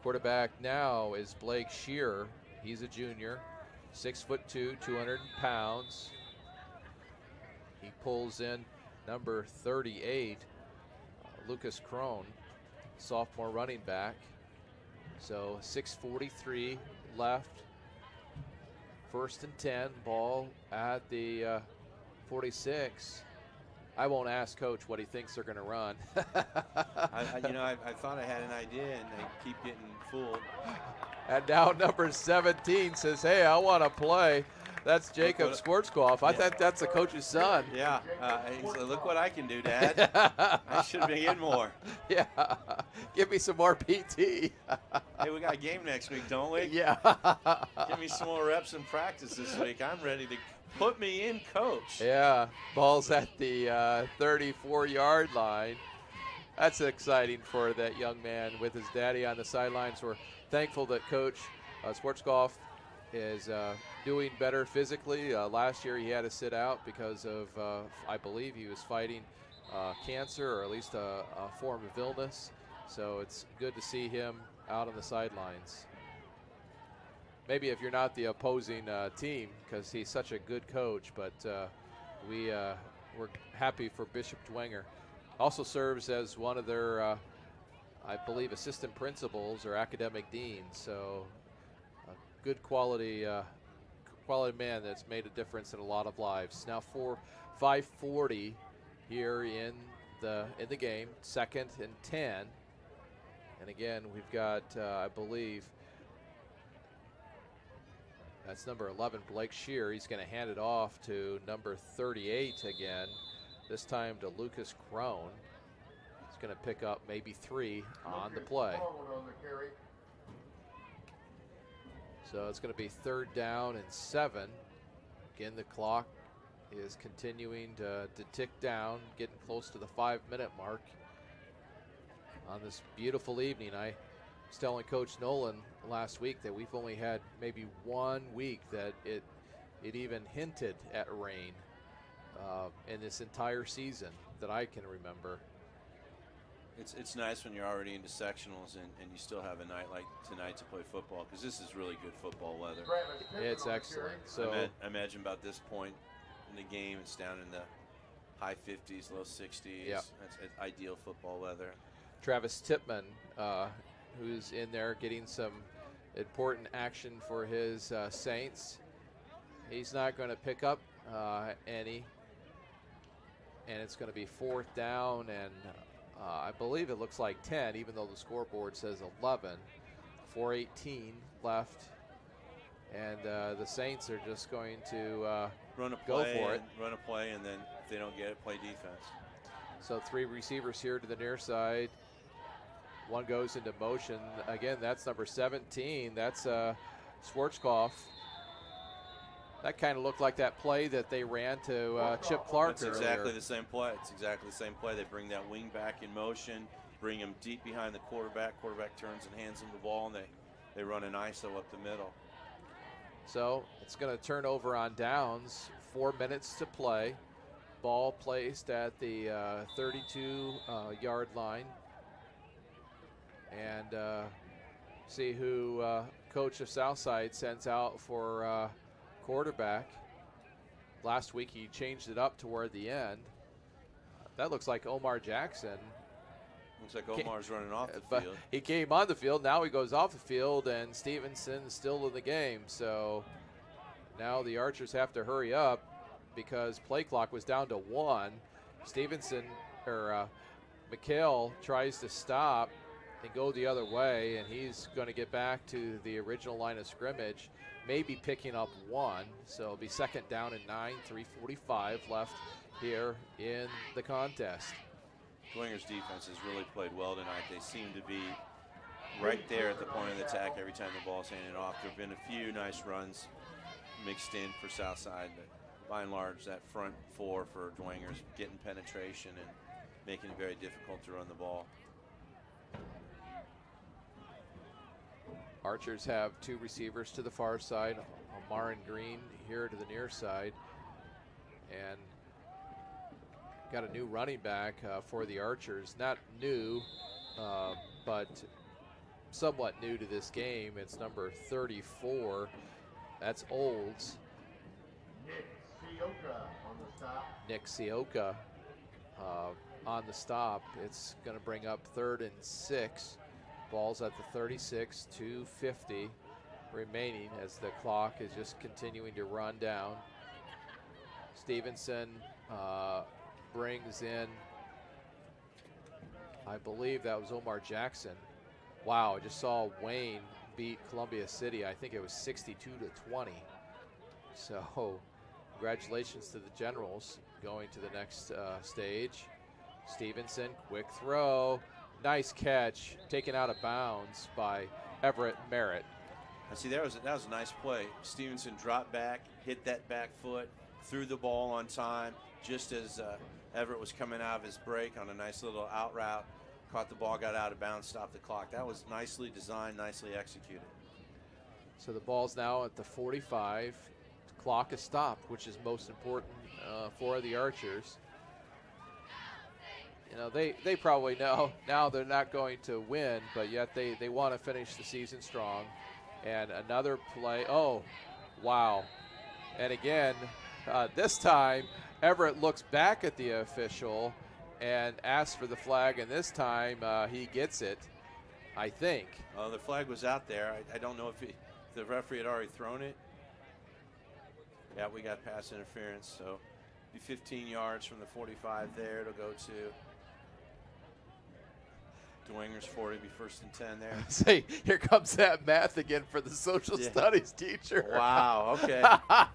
Quarterback now is Blake Shearer. He's a junior, 6'2", 200 pounds. He pulls in number 38, Lucas Crone, sophomore running back. So 6:43 left. 1st and 10, ball at the 46. I won't ask Coach what he thinks they're going to run. I thought I had an idea, and they keep getting fooled. And now number 17 says, hey, I want to play. That's Jacob Schwarzkopf. I thought that's the coach's son. Yeah, he's like, look what I can do, Dad. I should be in more. Yeah, give me some more PT. Hey, we got a game next week, don't we? Yeah. Give me some more reps in practice this week. I'm ready to put me in, Coach. Yeah, ball's at the 34-yard line. That's exciting for that young man with his daddy on the sidelines. We're thankful that Coach Schwarzkopf is doing better physically. Last year he had to sit out because of, I believe he was fighting cancer, or at least a form of illness. So it's good to see him out on the sidelines. Maybe if you're not the opposing team, because he's such a good coach, but we're happy for Bishop Dwenger. Also serves as one of their, I believe, assistant principals or academic deans. So a good quality man that's made a difference in a lot of lives. Now 5:40 here in the game, 2nd and 10. And again, we've got, I believe, that's number 11, Blake Shear. He's going to hand it off to number 38 again, this time to Lucas Crone. He's going to pick up maybe 3 on the play. So it's going to be 3rd down and 7. Again, the clock is continuing to tick down, getting close to the 5-minute mark on this beautiful evening. I was telling Coach Nolan last week that we've only had maybe 1 week that it even hinted at rain in this entire season that I can remember. It's nice when you're already into sectionals and you still have a night like tonight to play football, because this is really good football weather. It's excellent. So imagine about this point in the game, it's down in the high 50s, low 60s. Yeah. That's ideal football weather. Travis Tipman, who's in there getting some important action for his Saints. He's not going to pick up any, and it's going to be 4th down and I believe it looks like 10, even though the scoreboard says 11. 4:18 left, and the Saints are just going to run a play, go for it. Run a play, and then if they don't get it, play defense. So 3 receivers here to the near side. One goes into motion. Again, that's number 17. That's Schwarzkopf. That kind of looked like that play that they ran to Chip Clark It's earlier. exactly the same play. It's exactly the same play. They bring that wing back in motion, bring him deep behind the quarterback. Quarterback turns and hands him the ball, and they run an ISO up the middle. So it's going to turn over on downs. 4 minutes to play. Ball placed at the 32-yard line. And see who Coach of Southside sends out for quarterback. Last week he changed it up toward the end. That looks like Omar Jackson. Looks like Omar's running off the But field. he came on the field. Now he goes off the field, and Stevenson's still in the game. So now the Archers have to hurry up because play clock was down to 1. Stevenson, or McHale, tries to stop and go the other way, and he's going to get back to the original line of scrimmage, maybe picking up 1. So it'll be 2nd down and 9, 3:45 left here in the contest. Dwenger's defense has really played well tonight. They seem to be right there at the point of the attack every time the ball's handed off. There have been a few nice runs mixed in for Southside, but by and large, that front 4 for Dwenger's getting penetration and making it very difficult to run the ball. Archers have 2 receivers to the far side, Omar and Green here to the near side, and got a new running back for the Archers. Not new, but somewhat new to this game. It's number 34. That's Olds. Nick Sioka on the stop. It's going to bring up 3rd and 6. Ball's at the 36, 2:50 remaining as the clock is just continuing to run down. Stevenson brings in, I believe that was Omar Jackson. Wow, I just saw Wayne beat Columbia City. I think it was 62-20. So congratulations to the Generals going to the next stage. Stevenson, quick throw. Nice catch, taken out of bounds by Everett Merritt. I see that was a nice play. Stevenson dropped back, hit that back foot, threw the ball on time, just as Everett was coming out of his break on a nice little out route. Caught the ball, got out of bounds, stopped the clock. That was nicely designed, nicely executed. So the ball's now at the 45. The clock is stopped, which is most important for the Archers. You know, they probably know now they're not going to win, but yet they want to finish the season strong. And another play. Oh, wow. And again, this time, Everett looks back at the official and asks for the flag, and this time he gets it, I think. The flag was out there. I don't know if the referee had already thrown it. Yeah, we got pass interference, so be 15 yards from the 45 there. It'll go to Dwenger's 40, be 1st and 10 there. Say, here comes that math again for the social studies teacher. Wow, okay.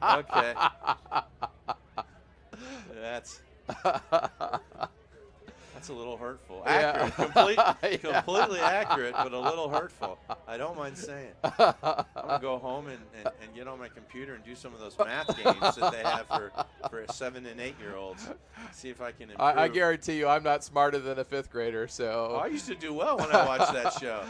Okay. That's a little hurtful. Accurate, completely accurate, but a little hurtful. I don't mind saying. I'm going to go home and get on my computer and do some of those math games that they have for 7 and 8-year-olds. See if I can improve. I guarantee you I'm not smarter than a 5th grader. So I used to do well when I watched that show.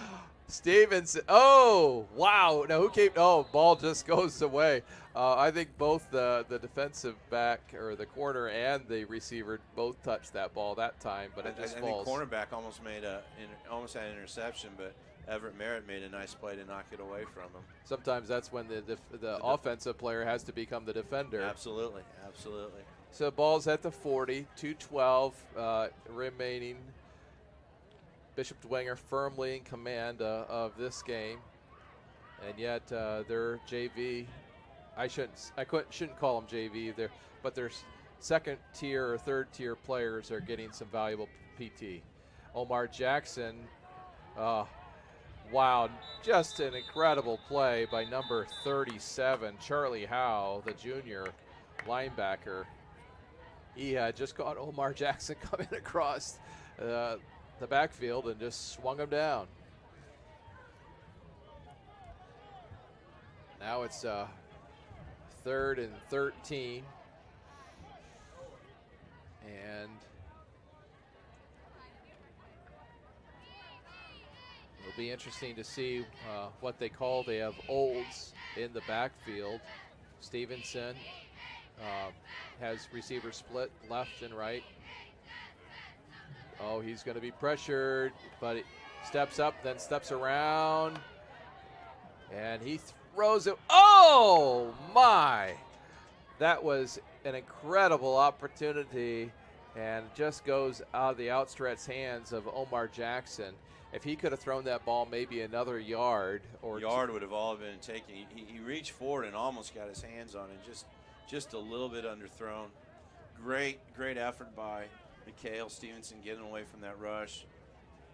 Stevenson. Oh, wow. Now who came? Oh, ball just goes away. I think both the defensive back or the corner and the receiver both touched that ball that time, but it just falls. I think cornerback almost had an interception, but Everett Merritt made a nice play to knock it away from him. Sometimes that's when the offensive player has to become the defender. Absolutely, absolutely. So ball's at the 40, 2:12 remaining. Bishop Dwenger firmly in command of this game, and yet their JV, I shouldn't call them JV there, but their 2nd tier or 3rd tier players are getting some valuable PT. Omar Jackson, wow, just an incredible play by number 37, Charlie Howe, the junior linebacker. He had just caught Omar Jackson coming across the backfield and just swung him down. Now it's 3rd and 13. And it'll be interesting to see what they call. They have Olds in the backfield. Stevenson has receiver split left and right. Oh, he's going to be pressured, but he steps up, then steps around, and he throws it. Oh, my. That was an incredible opportunity and just goes out of the outstretched hands of Omar Jackson. If he could have thrown that ball maybe another yard or yard would have all been taken. He reached forward and almost got his hands on it, just a little bit underthrown. Great effort by Mikhail Stevenson getting away from that rush,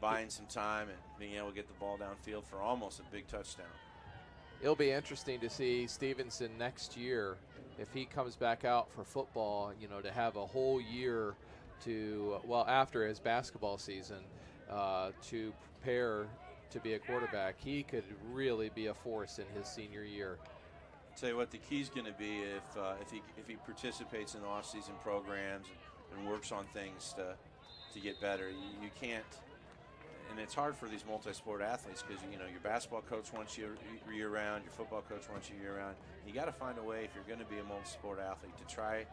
buying some time and being able to get the ball downfield for almost a big touchdown. It'll be interesting to see Stevenson next year if he comes back out for football, you know, to have a whole year to, well, after his basketball season, to prepare to be a quarterback. He could really be a force in his senior year. I'll tell you what, the key's going to be if he participates in the off-season programs and works on things to get better. You can't, and it's hard for these multi-sport athletes because, you know, your basketball coach wants you year-round, your football coach wants you year-round. You got to find a way, if you're going to be a multi-sport athlete, to try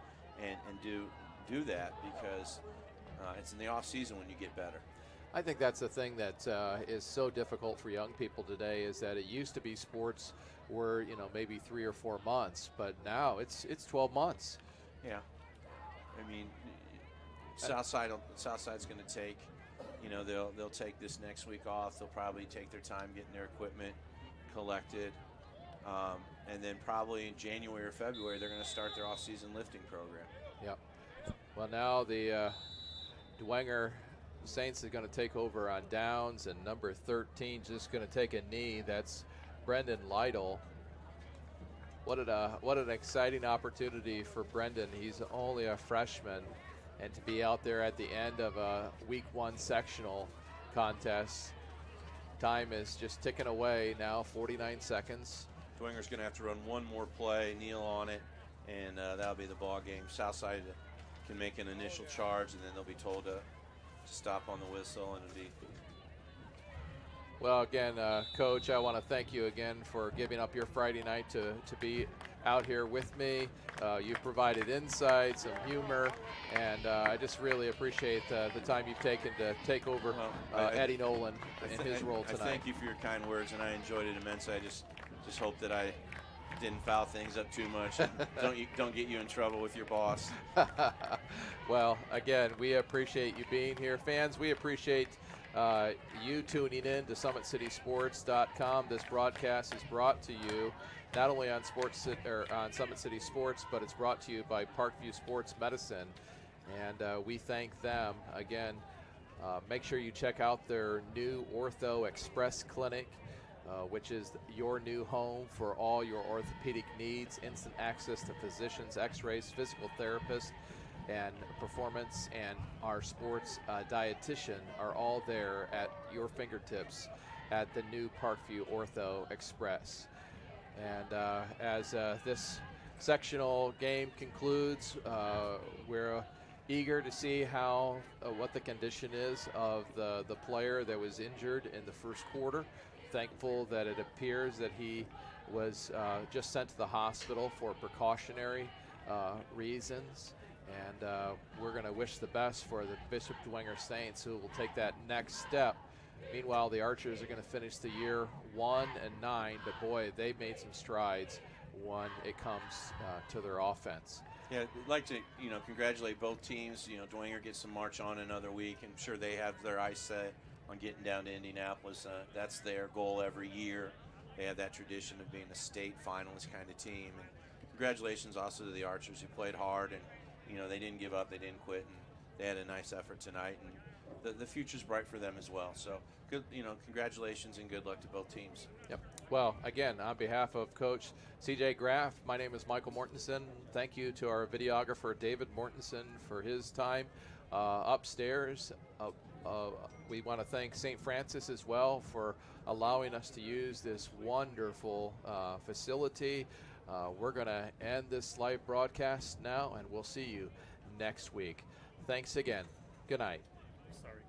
and do that, because it's in the off-season when you get better. I think that's the thing that is so difficult for young people today, is that it used to be sports were, you know, maybe 3 or 4 months, but now it's 12 months. Yeah. I mean, Southside's going to take, you know, they'll take this next week off. They'll probably take their time getting their equipment collected. And then probably in January or February, they're going to start their off-season lifting program. Yep. Well, now the Dwenger Saints are going to take over on downs, and number 13 just going to take a knee. That's Brendan Lytle. What an exciting opportunity for Brendan. He's only a freshman, and to be out there at the end of a week 1 sectional contest. Time is just ticking away now, 49 seconds. Dwenger's going to have to run one more play, kneel on it, and that'll be the ball game. Southside can make an initial charge, and then they'll be told to stop on the whistle, and it'll be. Well, again, Coach, I want to thank you again for giving up your Friday night to be out here with me. You've provided insight, some humor, and I just really appreciate the time you've taken to take over Eddie Nolan in his role tonight. I thank you for your kind words, and I enjoyed it immensely. I just hope that I didn't foul things up too much and don't get you in trouble with your boss. Well, again, we appreciate you being here. Fans, we appreciate you tuning in to SummitCitySports.com. This broadcast is brought to you not only on on Summit City Sports, but it's brought to you by Parkview Sports Medicine, and we thank them. Again, make sure you check out their new Ortho Express Clinic, which is your new home for all your orthopedic needs. Instant access to physicians, x-rays, physical therapists, and performance, and our sports dietitian are all there at your fingertips at the new Parkview Ortho Express. And as this sectional game concludes, we're eager to see how what the condition is of the player that was injured in the first quarter. Thankful that it appears that he was just sent to the hospital for precautionary reasons. And we're going to wish the best for the Bishop Dwenger Saints, who will take that next step. Meanwhile, the Archers are going to finish the year 1-9, but boy, they've made some strides when it comes to their offense. Yeah, I'd like to, congratulate both teams. Dwenger gets to march on another week. I'm sure they have their eyes set on getting down to Indianapolis. That's their goal every year. They have that tradition of being a state finalist kind of team. And congratulations also to the Archers, who played hard, and they didn't give up, they didn't quit, and they had a nice effort tonight. And the future's bright for them as well. So good, congratulations and good luck to both teams. Yep. Well, again, on behalf of Coach C.J. Graff, my name is Michael Mortensen. Thank you to our videographer David Mortensen for his time upstairs. We want to thank St. Francis as well for allowing us to use this wonderful facility. We're going to end this live broadcast now, and we'll see you next week. Thanks again. Good night. Sorry.